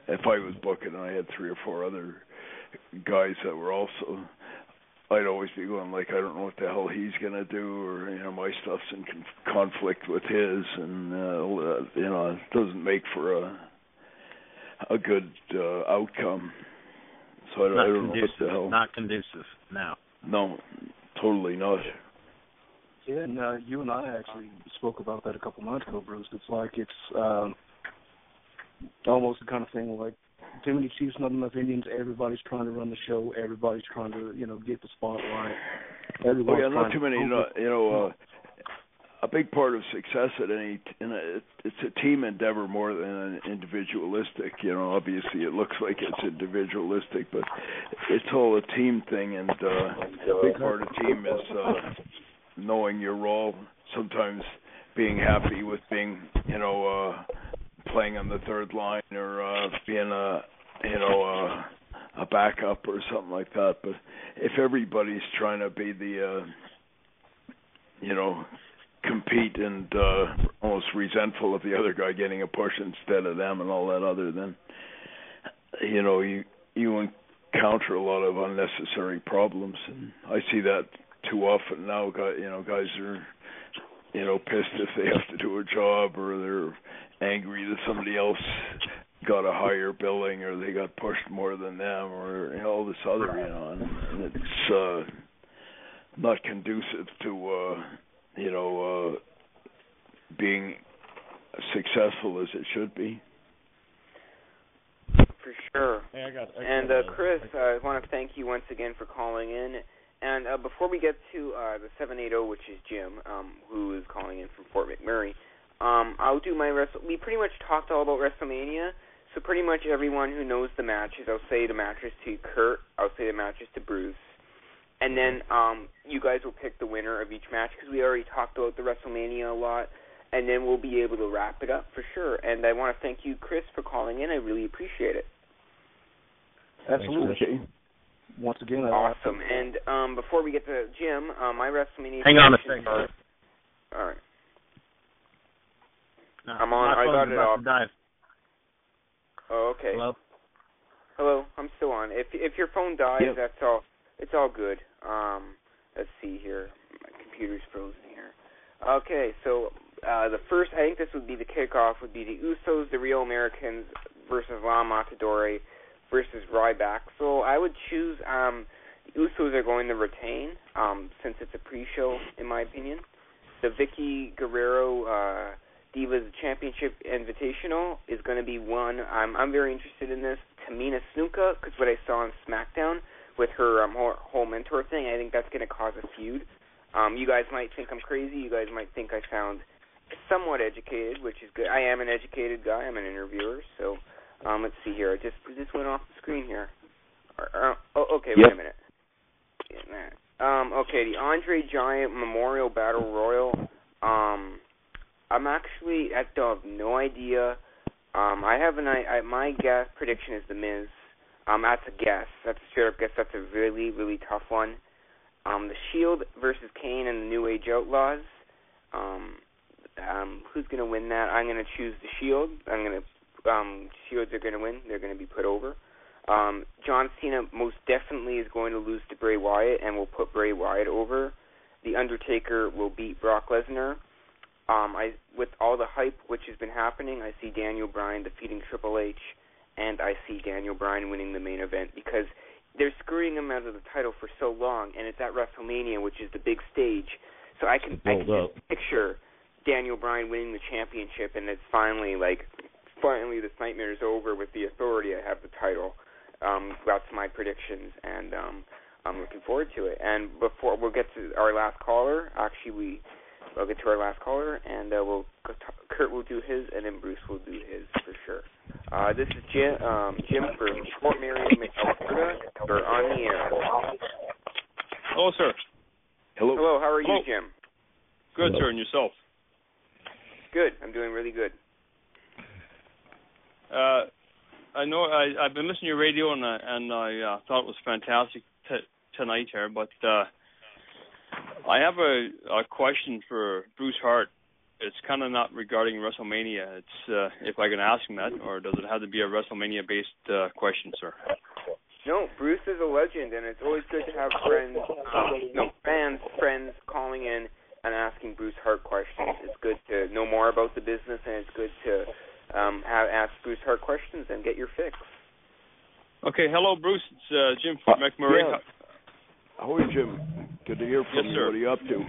if I was booking and I had 3 or 4 other guys that were also, I'd always be going like, I don't know what the hell he's gonna do, or you know, my stuff's in conflict with his, and you know, it doesn't make for a good outcome. So I don't know what the hell. Not conducive now. No, totally not. Yeah, and you and I actually spoke about that a couple months ago, Bruce. It's like it's almost the kind of thing like too many Chiefs, not enough Indians. Everybody's trying to run the show. Everybody's trying to, you know, get the spotlight. Oh yeah, not too many. You know, a big part of success at it's a team endeavor more than an individualistic. You know, obviously it looks like it's individualistic, but it's all a team thing, and a big part of team is knowing your role. Sometimes being happy with being, you know, playing on the third line, or being a backup or something like that. But if everybody's trying to be the you know, compete and almost resentful of the other guy getting a push instead of them and all that other, then you know, you encounter a lot of unnecessary problems, and I see that too often now. You know, guys are, you know, pissed if they have to do a job, or they're angry that somebody else got a higher billing, or they got pushed more than them, or you know, all this other, you know, and it's not conducive to you know, being successful as it should be. For sure. Hey, and Chris, I want to thank you once again for calling in. And before we get to the 780, which is Jim, who is calling in from Fort McMurray, I'll do my we pretty much talked all about WrestleMania, so pretty much everyone who knows the matches, I'll say the matches to Kurt, I'll say the matches to Bruce, and then you guys will pick the winner of each match, because we already talked about the WrestleMania a lot, and then we'll be able to wrap it up for sure. And I want to thank you, Chris, for calling in. I really appreciate it. Absolutely. Once again, awesome. And before we get to Jim, my WrestleMania. Hang on a second. All right. No, I'm on. I got it off. Dive. Oh, okay. Hello. I'm still on. If your phone dies, that's all. It's all good. Let's see here. My computer's frozen here. Okay, so the first, I think this would be the kickoff, would be the Usos, the Real Americans versus La Matadore versus Ryback. So I would choose the Usos are going to retain since it's a pre-show, in my opinion. The Vicky Guerrero Divas Championship Invitational is going to be won. I'm very interested in this. Tamina Snuka, because what I saw on SmackDown with her whole mentor thing, I think that's going to cause a feud. You guys might think I'm crazy. You guys might think I sound somewhat educated, which is good. I am an educated guy. I'm an interviewer. So let's see here. This went off the screen here. Okay, wait a minute. Okay, the Andre Giant Memorial Battle Royal. I'm actually, I have no idea. I have my guess prediction is The Miz. That's a guess. That's a straight up guess. That's a really, really tough one. The Shield versus Kane and the New Age Outlaws. Who's going to win that? I'm going to choose the Shield. Shields are going to win. They're going to be put over. John Cena most definitely is going to lose to Bray Wyatt and will put Bray Wyatt over. The Undertaker will beat Brock Lesnar. With all the hype which has been happening, I see Daniel Bryan defeating Triple H, and I see Daniel Bryan winning the main event because they're screwing him out of the title for so long, and it's at WrestleMania, which is the big stage. So I can just picture Daniel Bryan winning the championship, and it's finally this nightmare is over with the Authority. I have the title. That's my predictions, and I'm looking forward to it. And before we'll get to our last caller, I'll get to our last caller, and Kurt will do his, and then Bruce will do his for sure. This is Jim from Fort Mary, Alberta. You're on the air. Hello, sir. Hello. How are you, Jim? Good, sir. And yourself? Good. I'm doing really good. I know I've been listening to your radio, and I thought it was fantastic tonight here, but I have a question for Bruce Hart. It's kind of not regarding WrestleMania. It's if I can ask him that, or does it have to be a WrestleMania-based question, sir? No, Bruce is a legend, and it's always good to have friends calling in and asking Bruce Hart questions. It's good to know more about the business, and it's good to ask Bruce Hart questions and get your fix. Okay, hello, Bruce. It's Jim from McMurray. Yeah. How are you, Jim? Good to hear from you. Sir. What are you up to?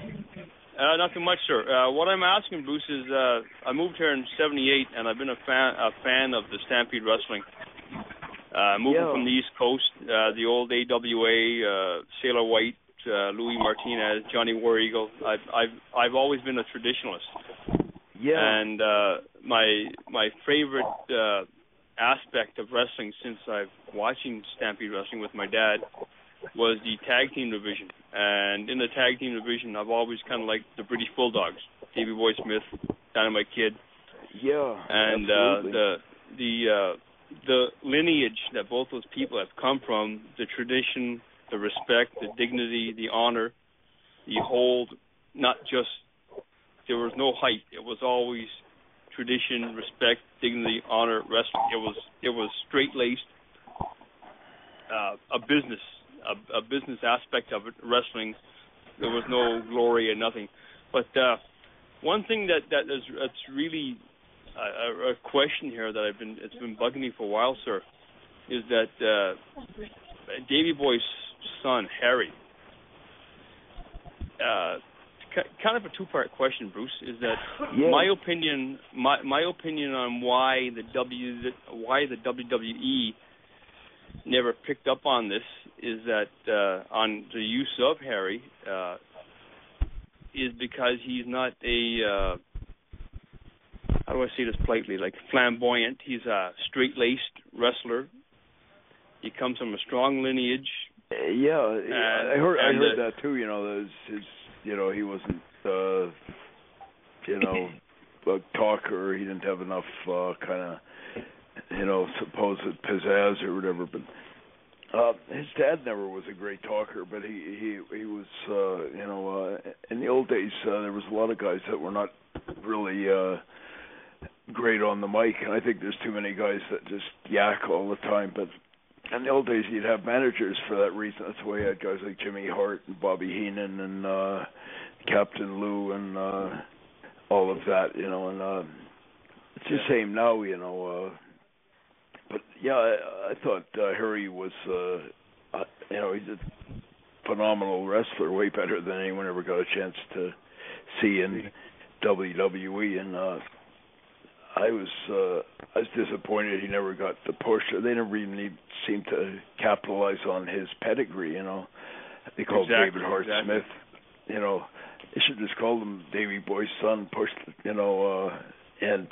Not too much, sir. What I'm asking, Bruce, is I moved here in '78, and I've been a fan of the Stampede Wrestling. Moving from the East Coast, the old AWA, Sailor White, Louis Martinez, Johnny War Eagle. I've always been a traditionalist. Yeah. And my favorite aspect of wrestling since I've watching Stampede Wrestling with my dad was the tag team division. And in the tag team division, I've always kind of liked the British Bulldogs, Davey Boy Smith, Dynamite Kid. Yeah. And the lineage that both those people have come from, the tradition, the respect, the dignity, the honor, the hold, not just, there was no hype. It was always tradition, respect, dignity, honor, wrestling. It was straight-laced, a business aspect of it, wrestling. There was no glory and nothing. But one thing that's really a question here that it's been bugging me for a while, sir, is that Davey Boy's son, Harry, kind of a two-part question, Bruce. Is that yeah. my opinion on why the WWE never picked up on this is that on the use of Harry is because he's not a how do I say this politely? Like flamboyant. He's a straight-laced wrestler. He comes from a strong lineage. Yeah, I heard that too. You know, his he wasn't a talker. He didn't have enough kind of supposed pizzazz or whatever. But his dad never was a great talker. But he was in the old days there was a lot of guys that were not really great on the mic, and I think there's too many guys that just yak all the time. But in the old days, you'd have managers for that reason. That's why you had guys like Jimmy Hart and Bobby Heenan and Captain Lou and all of that, and it's the same now, but yeah, I thought Harry was, he's a phenomenal wrestler, way better than anyone ever got a chance to see in WWE, and I was disappointed he never got the push. They never even seemed to capitalize on his pedigree. They called David Hart Smith. They should just call him Davey Boy's son. Pushed, and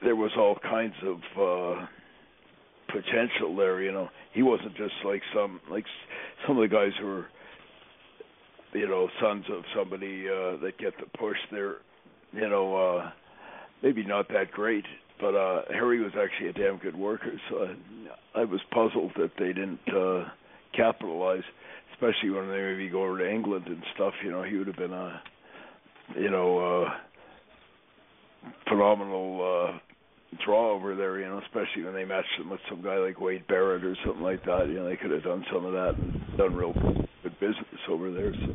there was all kinds of potential there. He wasn't just like some of the guys who were, sons of somebody that get the push. They're, maybe not that great, but Harry was actually a damn good worker, so I was puzzled that they didn't capitalize, especially when they maybe go over to England and stuff. He would have been a phenomenal draw over there, especially when they matched him with some guy like Wade Barrett or something like that. They could have done some of that and done real good business over there. So.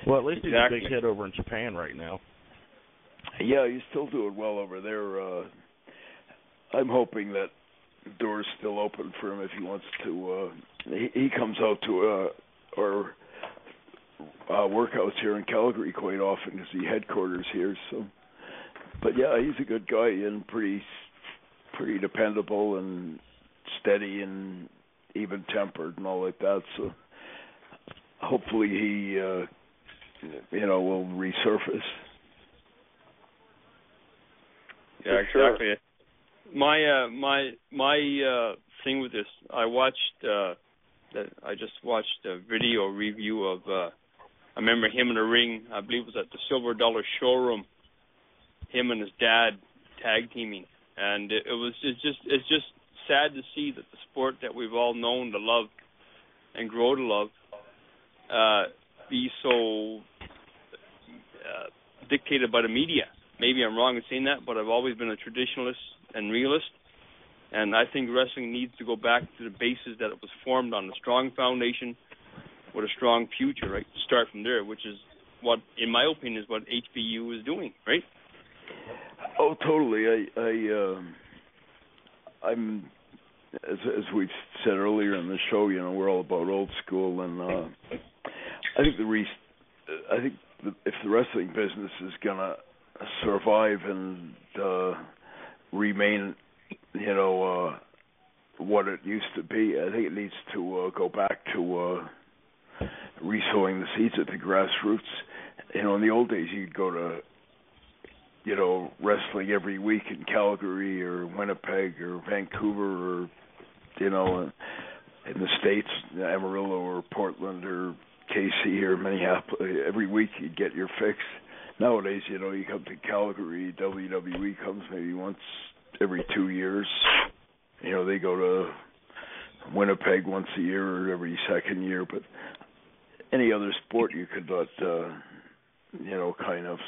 Well, at least he's a big hit over in Japan right now. Yeah, he's still doing well over there. I'm hoping that the door's still open for him if he wants to. He comes out to our workouts here in Calgary quite often because he headquarters here. So, but yeah, he's a good guy and pretty dependable and steady and even-tempered and all like that. So, hopefully he, will resurface. Yeah, exactly. Sure. My thing with this, I just watched a video review of. I remember him in the ring. I believe it was at the Silver Dollar Showroom. Him and his dad tag teaming, and it's just sad to see that the sport that we've all known to love and grow to love be so dictated by the media. Maybe I'm wrong in saying that, but I've always been a traditionalist and realist, and I think wrestling needs to go back to the basis that it was formed on, a strong foundation with a strong future, right? Start from there, which is what, in my opinion, is what HBU is doing, right? Oh, totally. I'm, as we've said earlier in the show, we're all about old school, and I think if the wrestling business is gonna survive and remain, what it used to be, I think it needs to go back to resowing the seeds at the grassroots. In the old days, you'd go to, wrestling every week in Calgary or Winnipeg or Vancouver or, in the States, Amarillo or Portland or KC or Minneapolis. Every week you'd get your fix. Nowadays, you come to Calgary, WWE comes maybe once every 2 years. They go to Winnipeg once a year or every second year. But any other sport, you could not, kind of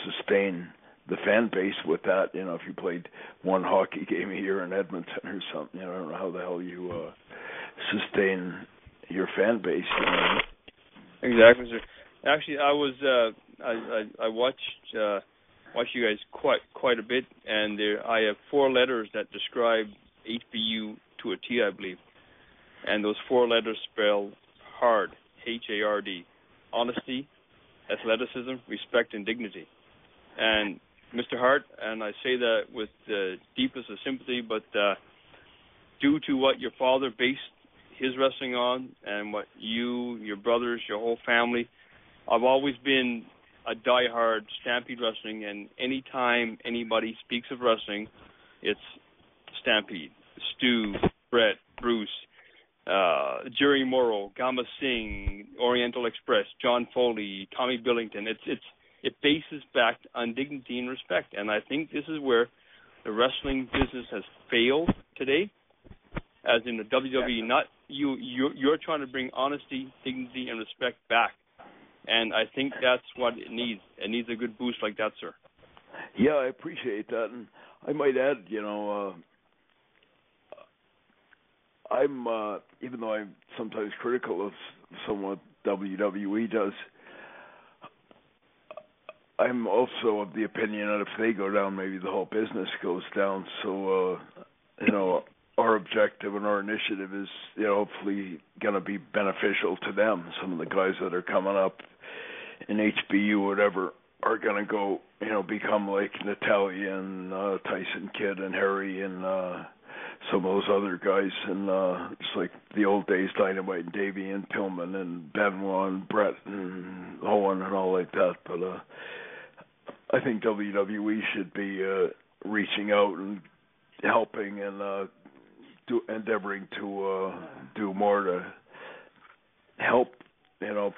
sustain the fan base with that. If you played one hockey game a year in Edmonton or something, I don't know how the hell you sustain your fan base. Exactly, sir. Actually, I was I watched you guys quite a bit, and I have 4 letters that describe HBU to a T, I believe, and those 4 letters spell HARD, HARD, honesty, athleticism, respect, and dignity. And Mr. Hart, and I say that with the deepest of sympathy, but due to what your father based his wrestling on and what you, your brothers, your whole family, I've always been a diehard Stampede wrestling, and any time anybody speaks of wrestling, it's Stampede. Stu, Brett, Bruce, Jerry Morrow, Gama Singh, Oriental Express, John Foley, Tommy Billington. It bases back on dignity and respect, and I think this is where the wrestling business has failed today, as in the WWE. Not you're trying to bring honesty, dignity, and respect back, and I think that's what it needs. It needs a good boost like that, sir. Yeah, I appreciate that, and I might add, I'm even though I'm sometimes critical of some what WWE does, I'm also of the opinion that if they go down, maybe the whole business goes down. So, our objective and our initiative is, hopefully going to be beneficial to them. Some of the guys that are coming up in HBU or whatever are going to go, become like Natalia and Tyson Kidd and Harry and some of those other guys. And it's like the old days, Dynamite and Davey and Pillman and Benoit and Brett and Owen and all like that. But I think WWE should be reaching out and helping and endeavoring to do more to help,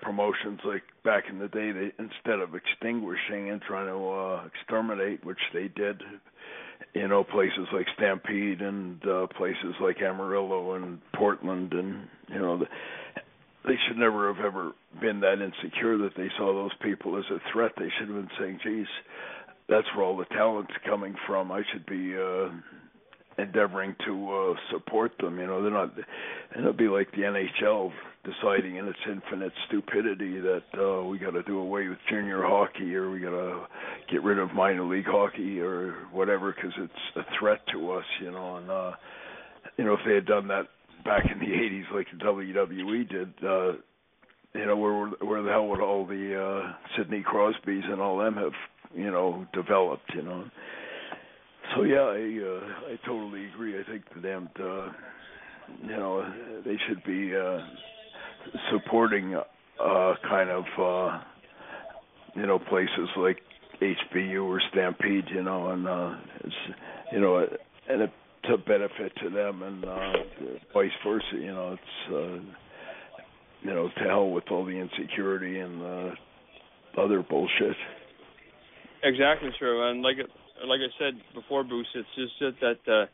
promotions like back in the day. They, instead of extinguishing and trying to exterminate, which they did, places like Stampede and places like Amarillo and Portland, and they should never have ever been that insecure that they saw those people as a threat. They should have been saying, geez, that's where all the talent's coming from. I should be endeavoring to support them. They're not, and it'll be like the NHL deciding in its infinite stupidity that we got to do away with junior hockey, or we got to get rid of minor league hockey or whatever because it's a threat to us, and if they had done that back in the 80s like the WWE did, where the hell would all the Sidney Crosbys and all them have, developed, So yeah, I totally agree. I think the damned, they should be supporting kind of, places like HBU or Stampede, and it's, and it's a benefit to them, and vice versa. It's, to hell with all the insecurity and other bullshit. Exactly, sir. And like I said before, Bruce, it's just that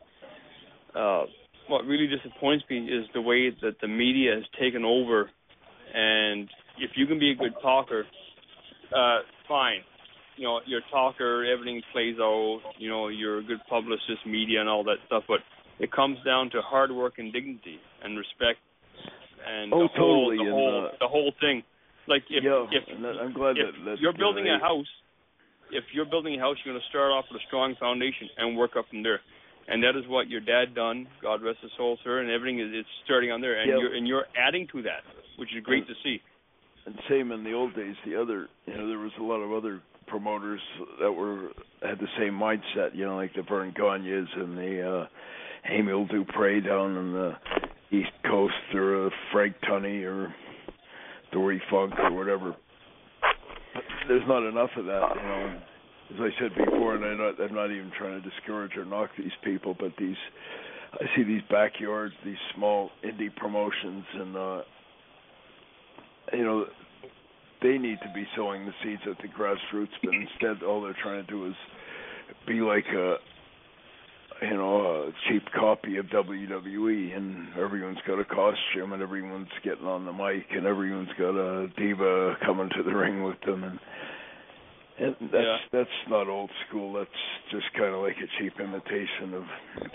what really disappoints me is the way that the media has taken over. And if you can be a good talker, fine. You're a talker, everything plays out, you're a good publicist, media, and all that stuff. But it comes down to hard work and dignity and respect and the whole thing. Like if I'm glad that you're building a house. If you're building a house, you're going to start off with a strong foundation and work up from there. And that is what your dad done, God rest his soul, sir, and everything is starting on there. And you're adding to that, which is great to see. And same in the old days, there was a lot of other promoters that had the same mindset, like the Vern Gagnes and the Emil Dupre down on the East Coast, or Frank Tunney or Dory Funk or whatever. There's not enough of that, As I said before, and I'm not even trying to discourage or knock these people, but I see these backyards, these small indie promotions, and they need to be sowing the seeds at the grassroots, but instead all they're trying to do is be like a cheap copy of WWE, and everyone's got a costume, and everyone's getting on the mic, and everyone's got a diva coming to the ring with them, and that's not old school. That's just kind of like a cheap imitation of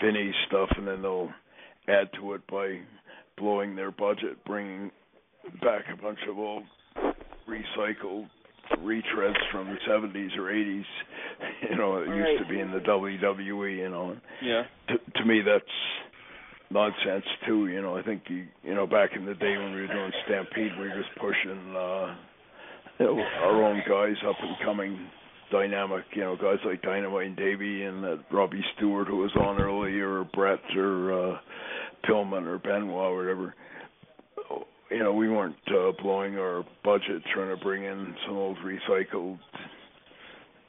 Vinny's stuff, and then they'll add to it by blowing their budget, bringing back a bunch of old recycled retreads from the 70s or 80s, it used to be in the WWE, Yeah. To me, that's nonsense, too, I think, back in the day when we were doing Stampede, we were just pushing our own guys up and coming, dynamic, guys like Dynamite and Davey and Robbie Stewart who was on earlier, or Brett or Pillman or Benoit or whatever. We weren't blowing our budget trying to bring in some old recycled,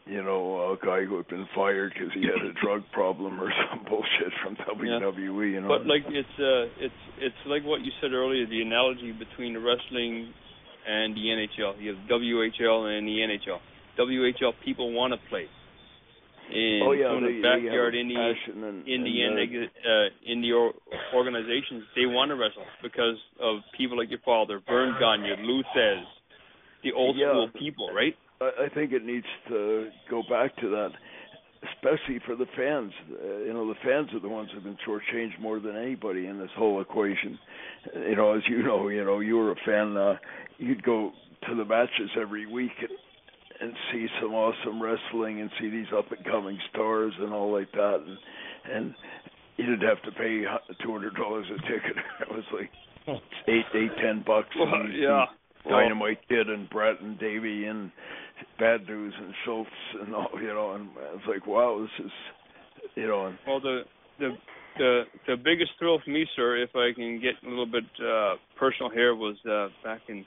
a guy who had been fired because he had a drug problem or some bullshit from WWE. But it's like what you said earlier, the analogy between the wrestling and the NHL. You have WHL and the NHL. WHL people want to play in the backyard in the organizations. They want to wrestle because of people like your father, Vern Gagne, Lou Thez, the old school people, right? I think it needs to go back to that, especially for the fans. The fans are the ones who've been shortchanged more than anybody in this whole equation. As you were a fan. You'd go to the matches every week and see some awesome wrestling and see these up and coming stars and all like that, and you didn't have to pay $200 a ticket. It was like $10. Yeah. Dynamite Kid and Brett and Davey and Bad News and Schultz and all, and it's like, wow, this is, And, well, the biggest thrill for me, sir, if I can get a little bit personal here, was back in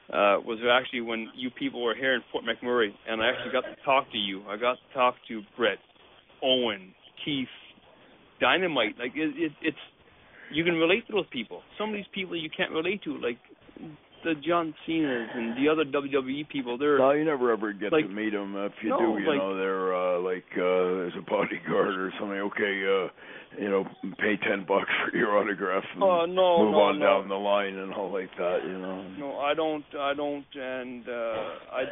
was actually when you people were here in Fort McMurray, and I actually got to talk to you. I got to talk to Brett, Owen, Keith, Dynamite. Like it's you can relate to those people. Some of these people you can't relate to, like the John Cena's and the other WWE people. No, you never ever get to meet them. If you do, they're there's a bodyguard or something. Okay, pay $10 for your autograph and move on down the line and all like that. No, I don't, and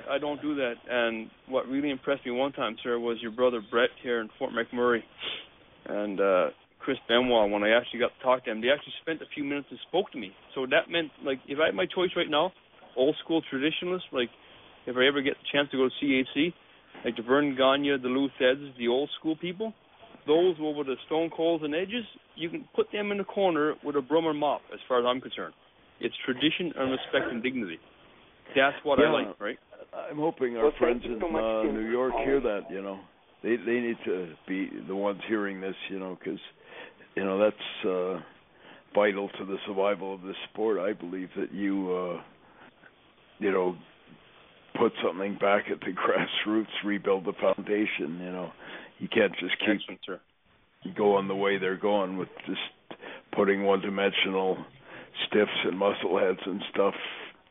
I don't do that. And what really impressed me one time, sir, was your brother Brett here in Fort McMurray, and Chris Benoit. When I actually got to talk to them, they actually spent a few minutes and spoke to me. So that meant, like, if I had my choice right now, old school traditionalists, like if I ever get the chance to go to CHC, like the Vern Gagne, the Lou Theds, the old school people, those over the Stone Colds and Edges, you can put them in the corner with a broom or mop, as far as I'm concerned. It's tradition and respect and dignity. That's what I like, right? I'm hoping our friends in New York hear that, They need to be the ones hearing this, because, that's vital to the survival of this sport. I believe that you, put something back at the grassroots, rebuild the foundation, You can't just keep going the way they're going with just putting one-dimensional stiffs and muscleheads and stuff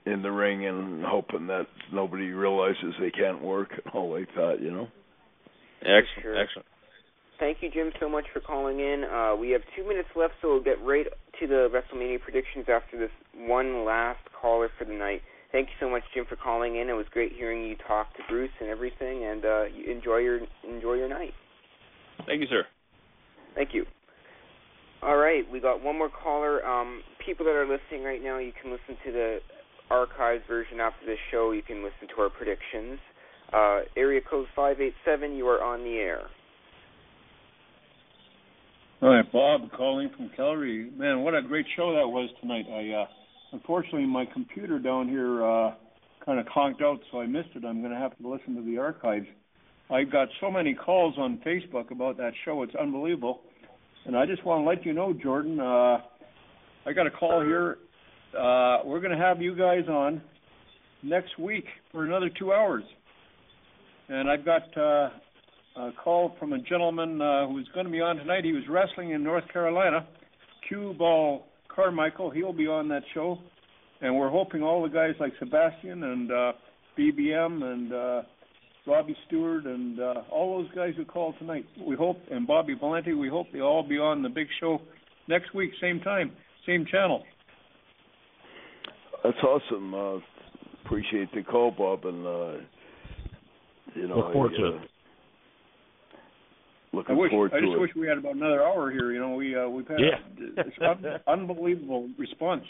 in the ring and hoping that nobody realizes they can't work and all like that, Excellent. Thank you, Jim, so much for calling in. We have 2 minutes left, so we'll get right to the WrestleMania predictions after this one last caller for the night. Thank you so much, Jim, for calling in. It was great hearing you talk to Bruce and everything, and you enjoy your night. Thank you, sir. Thank you. All right, we got one more caller. People that are listening right now, you can listen to the archived version after this show. You can listen to our predictions. Area code 587, you are on the air. All right, Bob calling from Calgary. Man, what a great show that was tonight. Unfortunately, my computer down here kind of conked out, so I missed it. I'm going to have to listen to the archives. I got so many calls on Facebook about that show. It's unbelievable. And I just want to let you know, Jordan, I got a call here. We're going to have you guys on next week for another 2 hours. And I've got a call from a gentleman who's going to be on tonight. He was wrestling in North Carolina, Cue Ball Carmichael. He'll be on that show. And we're hoping all the guys like Sebastian and BBM and Robbie Stewart and all those guys who called tonight, we hope, and Bobby Valenti, we hope they all be on the big show next week, same time, same channel. That's awesome. Appreciate the call, Bob, and look forward to it. Looking forward to it. I just wish we had about another hour here. We've had unbelievable response,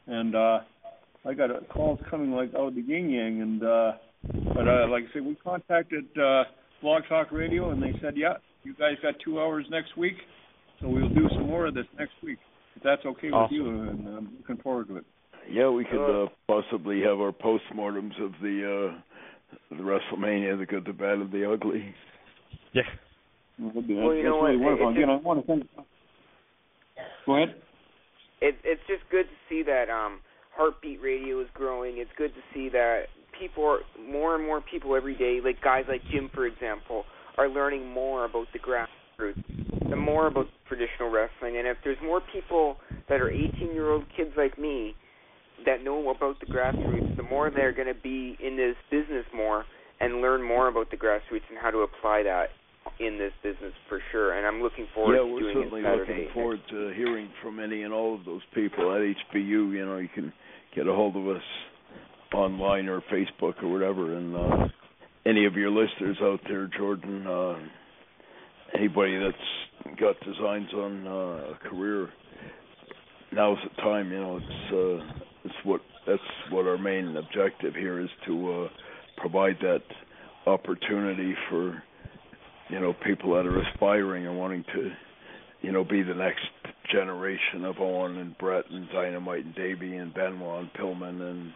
and I got calls coming like out of the yin yang, and but like I said, we contacted Blog Talk Radio, and they said, yeah, you guys got 2 hours next week, so we'll do some more of this next week. If that's okay with you, and I'm looking forward to it. Yeah, we could possibly have our postmortems of the WrestleMania, the good, the bad, and the ugly. Yeah. Well, you know what? Really wonderful. Again, I want to thank. Go ahead. It's just good to see that Heartbeat Radio is growing. It's good to see that more and more people every day, like guys like Jim, for example, are learning more about the grassroots, and more about traditional wrestling. And if there's more people that are 18-year-old kids like me that know about the grassroots, the more they're going to be in this business more and learn more about the grassroots and how to apply that in this business for sure. And I'm looking forward to doing it Saturday. Yeah, we're certainly looking forward to hearing from any and all of those people at HBU. You know, you can get a hold of us online or Facebook or whatever. And any of your listeners out there, Jordan, anybody that's got designs on a career, now's the time. You know, that's what our main objective here is, to provide that opportunity for, you know, people that are aspiring and wanting to, you know, be the next generation of Owen and Brett and Dynamite and Davey and Benoit and Pillman and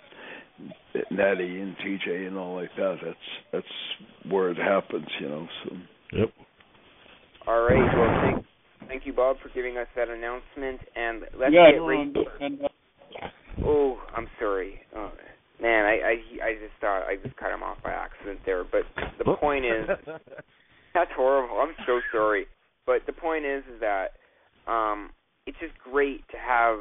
Natty and TJ and all like that. That's where it happens, you know. So. Yep. All right. Well, thank you, Bob, for giving us that announcement. And let's get right. Oh, I'm sorry. Oh, man, I just thought I just cut him off by accident there. But the point is, that's horrible. I'm so sorry. But the point is that it's just great to have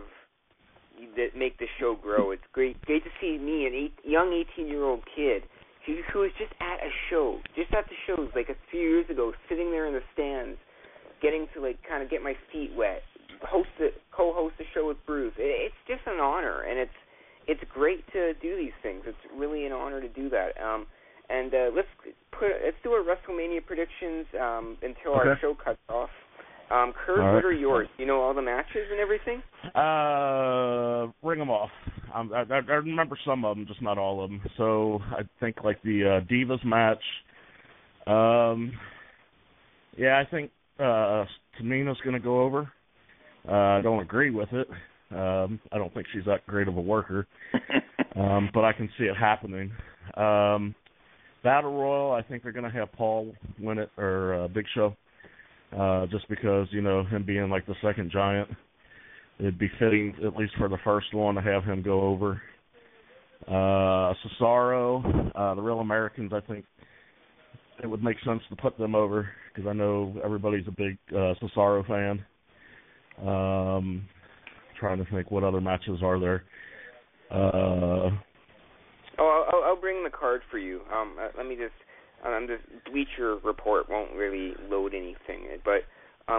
that make the show grow. It's great to see me, a young 18-year-old kid who was just at the shows like a few years ago, sitting there in the stands, getting to like kind of get my feet wet, co-host the show with Bruce. It's just an honor, and it's great to do these things. It's really an honor to do that. And let's do our WrestleMania predictions until our show cuts off. Kurt, what are yours? You know all the matches and everything? Ring them off. I remember some of them, just not all of them. So I think like the Divas match. Yeah, I think Tamina's going to go over. I don't agree with it. I don't think she's that great of a worker, but I can see it happening. Battle Royal, I think they're going to have Paul win it, or Big Show, just because, you know, him being like the second giant, it'd be fitting, at least for the first one, to have him go over. Cesaro, the Real Americans, I think it would make sense to put them over, because I know everybody's a big Cesaro fan. Trying to think what other matches are there. I'll bring the card for you. Let me just Bleacher Report won't really load anything, but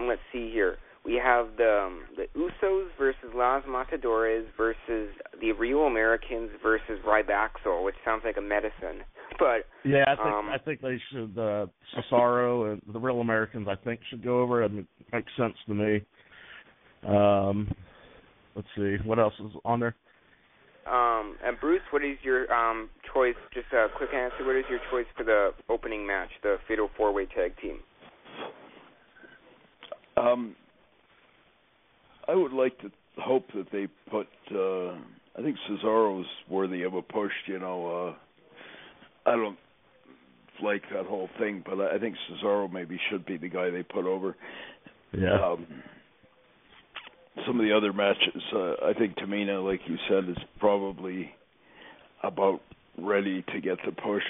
let's see here. We have the Usos versus Los Matadores versus the Real Americans versus Rybaxel, which sounds like a medicine. But yeah, I think they should. Cesaro and the Real Americans, I think, should go over. It makes sense to me. Let's see, what else is on there? And Bruce, what is your choice? Just a quick answer. What is your choice for the opening match, the Fatal 4-Way Tag Team? I would like to hope that they put. I think Cesaro's worthy of a push. You know, I don't like that whole thing, but I think Cesaro maybe should be the guy they put over. Yeah. Some of the other matches, I think Tamina, like you said, is probably about ready to get the push.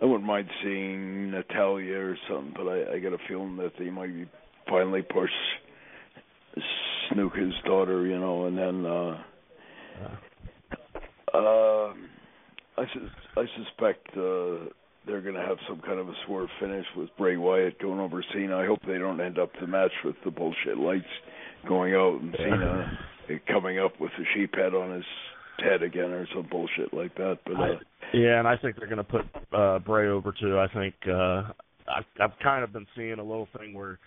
I wouldn't mind seeing Natalya or something, but I get a feeling that they might finally push Snuka's daughter, you know, and then I suspect they're going to have some kind of a swerve finish with Bray Wyatt going over Cena. I hope they don't end up the match with the bullshit lights going out and Cena coming up with a sheep head on his head again or some bullshit like that. But yeah, and I think they're going to put Bray over too. I think I've kind of been seeing a little thing where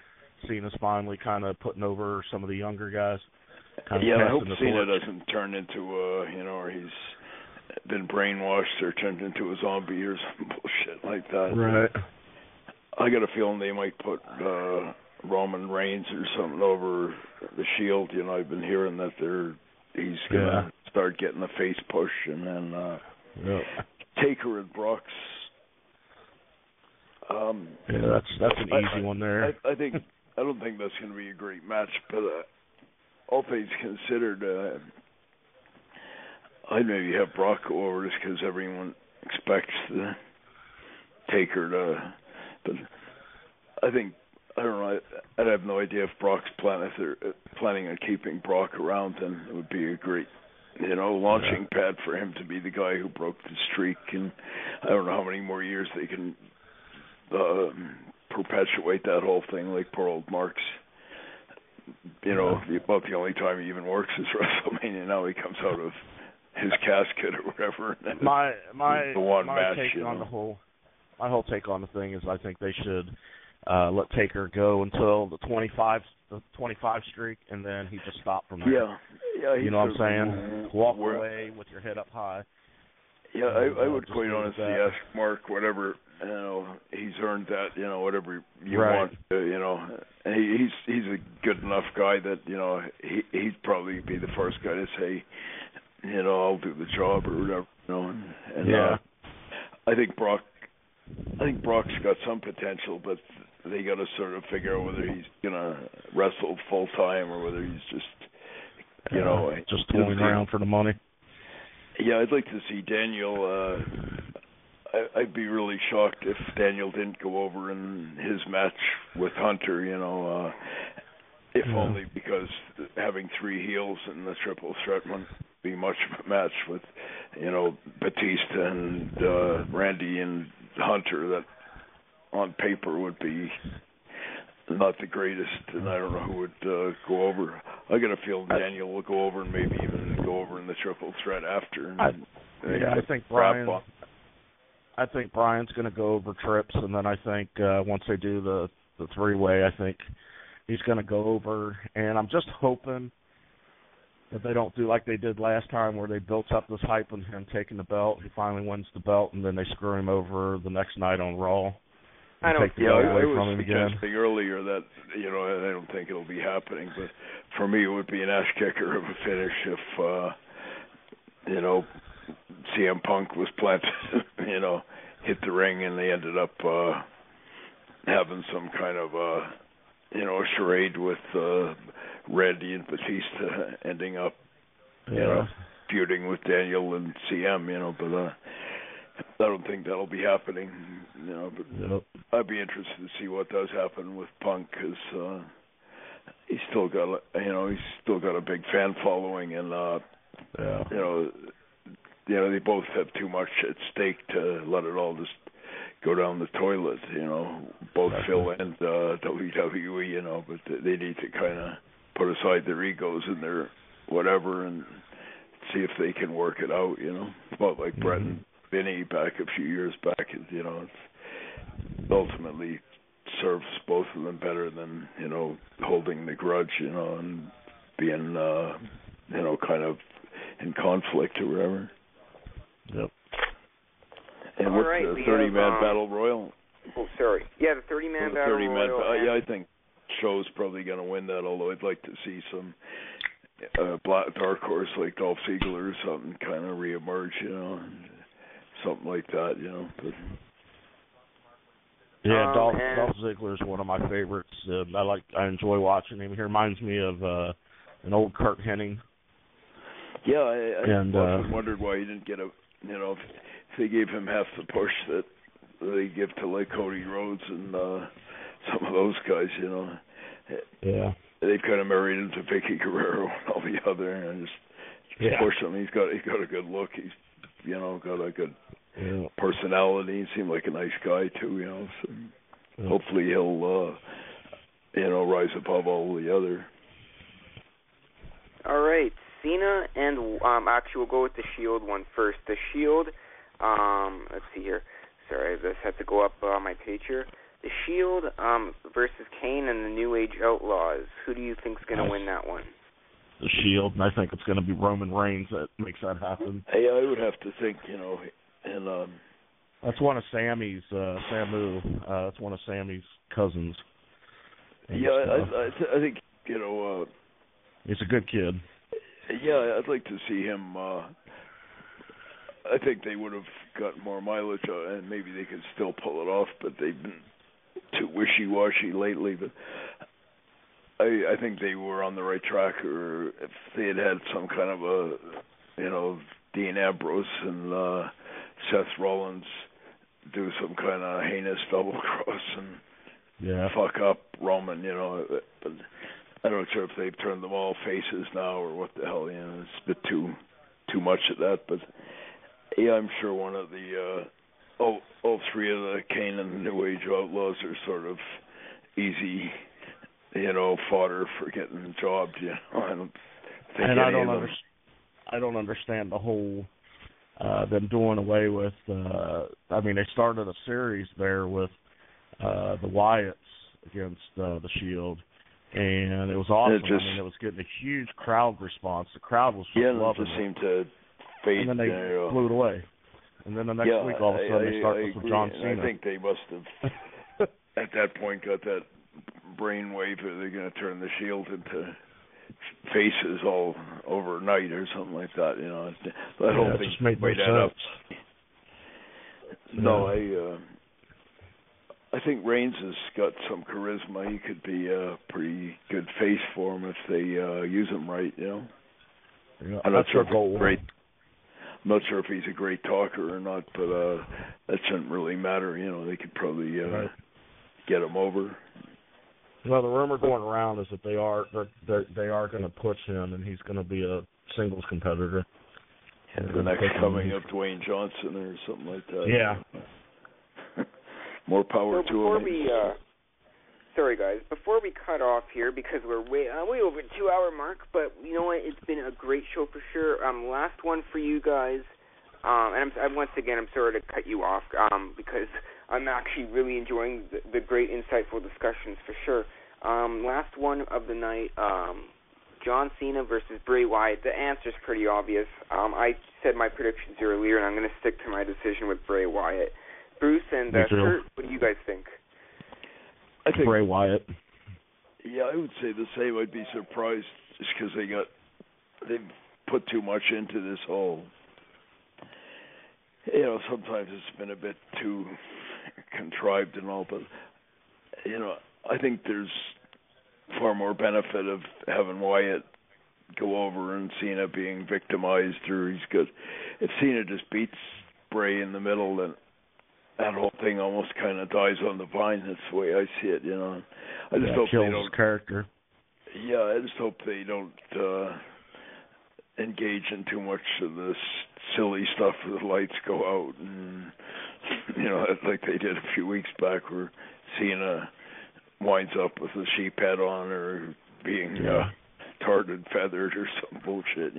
Cena's finally kind of putting over some of the younger guys. Yeah, I hope Cena doesn't turn into or he's been brainwashed or turned into a zombie or some bullshit like that. Right. I got a feeling they might put Roman Reigns or something over the Shield. You know, I've been hearing that he's going to start getting the face push, and then Taker and Brock's. That's an easy one there. I don't think that's going to be a great match, but all things considered, I'd maybe have Brock go over just because everyone expects the Taker to. But I don't know. I have no idea if Brock's planning on keeping Brock around. Then it would be a great, launching pad for him to be the guy who broke the streak. And I don't know how many more years they can perpetuate that whole thing. Like poor old Mark's. About the only time he even works is WrestleMania. Now he comes out of his casket or whatever. And my match, take on my whole take on the thing is I think they should let Taker go until the 25 streak, and then he just stop from there. Yeah. You know what I'm saying? Walk away with your head up high. Yeah, I would quite honestly ask Mark whatever. He's earned that. Whatever you want. And he's a good enough guy that he'd probably be the first guy to say, I'll do the job or whatever. And I think Brock's got some potential, but they got to sort of figure out whether he's gonna wrestle full time or whether he's just just toying around for the money. Yeah, I'd like to see Daniel. I'd be really shocked if Daniel didn't go over in his match with Hunter. If only because having three heels in the triple threat wouldn't be much of a match with, Batista and Randy and Hunter. That on paper would be not the greatest, and I don't know who would go over. I got a feeling Daniel will go over and maybe even go over in the triple threat after. I think Brian. I think Brian's going to go over Trips, and then I think once they do the three-way, I think he's going to go over. And I'm just hoping that they don't do like they did last time where they built up this hype on him taking the belt. He finally wins the belt, and then they screw him over the next night on Raw. I was suggesting earlier that, I don't think it'll be happening, but for me it would be an ass kicker of a finish if, CM Punk was planted, hit the ring and they ended up having some kind of, charade with Randy and Batista ending up, feuding with Daniel and CM, but I don't think that'll be happening, but I'd be interested to see what does happen with Punk because he's still got a big fan following and they both have too much at stake to let it all just go down the toilet, both Phil and WWE, but they need to kind of put aside their egos and their whatever and see if they can work it out, about like Brett and Vinny back a few years back, it's ultimately serves both of them better than, holding the grudge, and being, kind of in conflict or whatever. Yep. And what's the 30-man battle royal? Oh, sorry. Yeah, the 30-man battle royal. I think Show's probably going to win that, although I'd like to see some dark horse like Dolph Ziggler or something kind of reemerge, something like that, But, yeah, Dolph Ziggler is one of my favorites. I enjoy watching him. He reminds me of an old Kurt Hennig. Yeah, I often wondered why he didn't get if they gave him half the push that they give to like Cody Rhodes and some of those guys, Yeah. They've kind of married him to Vicky Guerrero and all the other, and just push him. He's got a good look. He's got a good personality. He seemed like a nice guy too, So hopefully he'll rise above all the other. All right. Cena and actually we'll go with the Shield one first. The Shield, let's see here. Sorry, I just had to go up on my page here. The Shield versus Kane and the New Age Outlaws. Who do you think's going to win that one? The Shield, and I think it's going to be Roman Reigns that makes that happen. Hey, I would have to think, and that's one of Sammy's Samu. That's one of Sammy's cousins. Yeah, I think he's a good kid. Yeah, I'd like to see him. I think they would have got more mileage, and maybe they could still pull it off, but they've been too wishy-washy lately. But I think they were on the right track, or if they had some kind of a, Dean Ambrose and Seth Rollins do some kind of heinous double cross and fuck up Roman, but I'm not sure if they've turned them all faces now or what the hell, it's a bit too much of that, but yeah, I'm sure one of the all three of the Kane and New Age Outlaws are sort of easy, fodder for getting jobbed, I don't think I don't understand the whole them doing away with. They started a series there with the Wyatts against the Shield, and it was awesome. It was getting a huge crowd response. The crowd was just loving it. It seemed to fade. And then they blew it away. And then the next week, all of a sudden, they start with John Cena. I think they must have, at that point, got that brainwave that they're going to turn the Shield into faces all overnight or something like that. I don't think just made no that sense. Up. No, I think Reigns has got some charisma. He could be a pretty good face for him if they use him right. Yeah, I'm not sure I'm not sure if he's a great talker or not, but that shouldn't really matter. They could probably get him over. Well, the rumor going around is that they are going to push him, and he's going to be a singles competitor. The next coming of Dwayne Johnson or something like that. Yeah. More power to him. Sorry guys, before we cut off here, because we're way over the 2-hour mark, but you know what? It's been a great show for sure. Last one for you guys, and once again, I'm sorry to cut you off because I'm actually really enjoying the great, insightful discussions for sure. Last one of the night, John Cena versus Bray Wyatt. The answer's pretty obvious. I said my predictions earlier, and I'm going to stick to my decision with Bray Wyatt. Bruce and Kurt, what do you guys think? I think Bray Wyatt. Yeah, I would say the same. I'd be surprised just because they've put too much into this whole. Sometimes it's been a bit too contrived and all, but I think there's far more benefit of having Wyatt go over and Cena being victimized, or he's good. If Cena just beats Bray in the middle, then that whole thing almost kind of dies on the vine. That's the way I see it, I just hope they don't. His character. Yeah, I just hope they don't engage in too much of this silly stuff where the lights go out and, like they did a few weeks back where Cena winds up with a sheep head on or being tarred and feathered or some bullshit,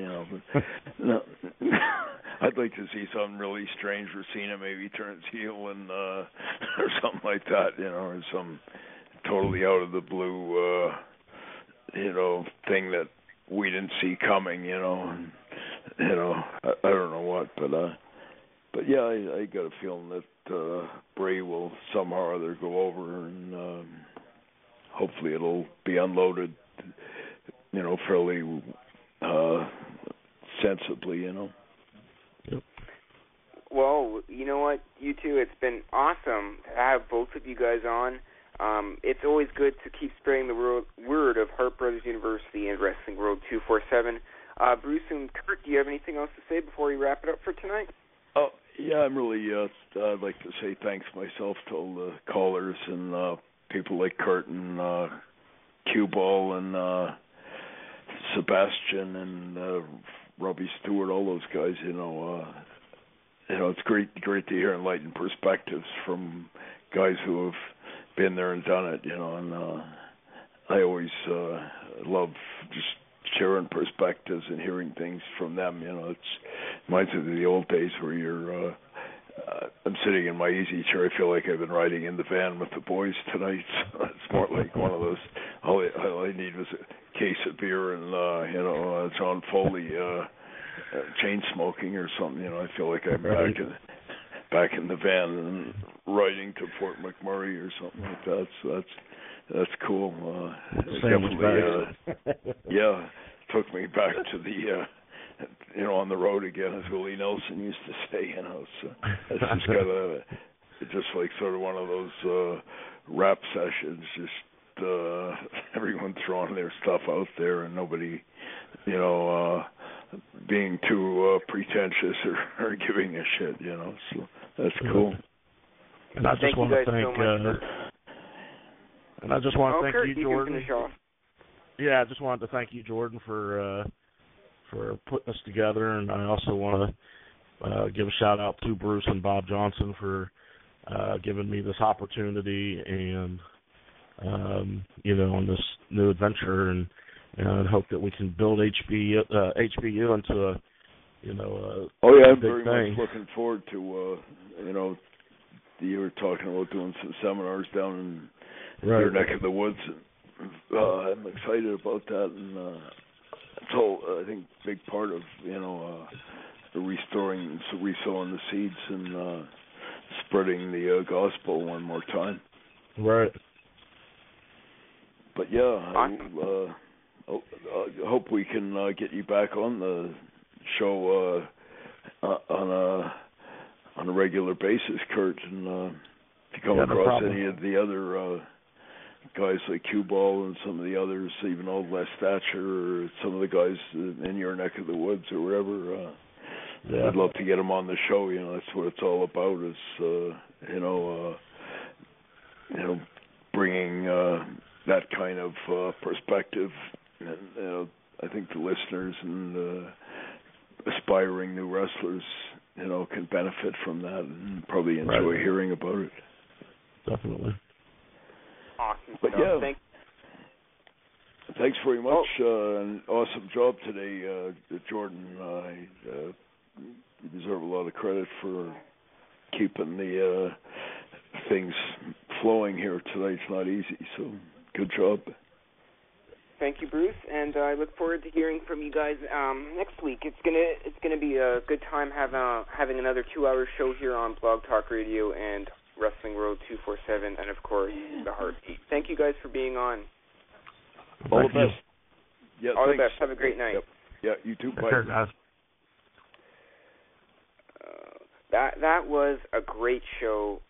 But no. I'd like to see something really strange where Cena maybe turns heel and or something like that, or some totally out of the blue, thing that we didn't see coming, and, I don't know what, but yeah, I got a feeling that Bray will somehow or other go over, and hopefully it'll be unloaded, fairly sensibly, Yep. Well, you know what, you two, it's been awesome to have both of you guys on. It's always good to keep spreading the word of Hart Brothers University and Wrestling World 247. Bruce and Kurt, do you have anything else to say before we wrap it up for tonight? Oh, yeah, I'm really, I'd like to say thanks myself to all the callers and people like Kurt and Cue Ball and Sebastian and Robbie Stewart, all those guys, it's great to hear enlightened perspectives from guys who have been there and done it, and I always love just sharing perspectives and hearing things from them, It reminds me of the old days where you're, I'm sitting in my easy chair, I feel like I've been riding in the van with the boys tonight, so it's more like one of those, all I need was a case of beer and, John Foley, chain smoking or something, I feel like I'm back in the van and riding to Fort McMurray or something like that. So that's cool. Definitely, took me back to the on the road again, as Willie Nelson used to say. So it's just it's just like sort of one of those rap sessions, just everyone throwing their stuff out there and nobody, being too pretentious or giving a shit, So that's cool. And I just want to thank. And I just want to thank Kurt, you, Jordan. You can finish off. Yeah, I just wanted to thank you, Jordan, for putting us together, and I also want to give a shout out to Bruce and Bob Johnson for giving me this opportunity and on this new adventure, and hope that we can build HBU into a I'm big very thing. much looking forward to you were talking about doing some seminars down in your neck of the woods. I'm excited about that, and it's all, I think, big part of the restoring, resowing the seeds and spreading the gospel one more time. Right. But I hope we can get you back on the show on a regular basis, Kurt, and if you come across any of the other guys like Cue Ball and some of the others, even old Les Thatcher, or some of the guys in your neck of the woods or wherever, I'd love to get them on the show. That's what it's all about, is bringing that kind of perspective, and I think the listeners and aspiring new wrestlers can benefit from that and probably enjoy hearing about it. Definitely. Awesome. But thanks very much. An awesome job today, Jordan. You deserve a lot of credit for keeping the things flowing here tonight. It's not easy, so good job. Thank you, Bruce, and I look forward to hearing from you guys next week. It's gonna be a good time having another 2-hour show here on Blog Talk Radio and Wrestling Road 247, and of course the Heartbeat. Thank you guys for being on. All the best. Yeah, all thanks. the best. Have a great night. Yep. Yeah, you too. Bye. Sure, guys. That was a great show.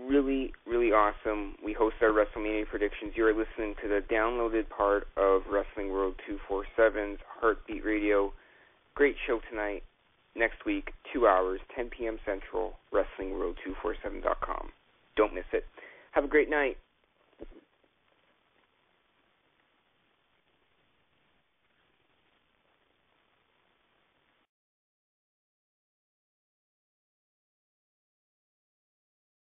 Really, really awesome. We host our WrestleMania predictions. You are listening to the downloaded part of Wrestling Road 247's Heartbeat Radio. Great show tonight. Next week, 2 hours, 10 p.m. Central, WrestlingRoad247.com. Don't miss it. Have a great night.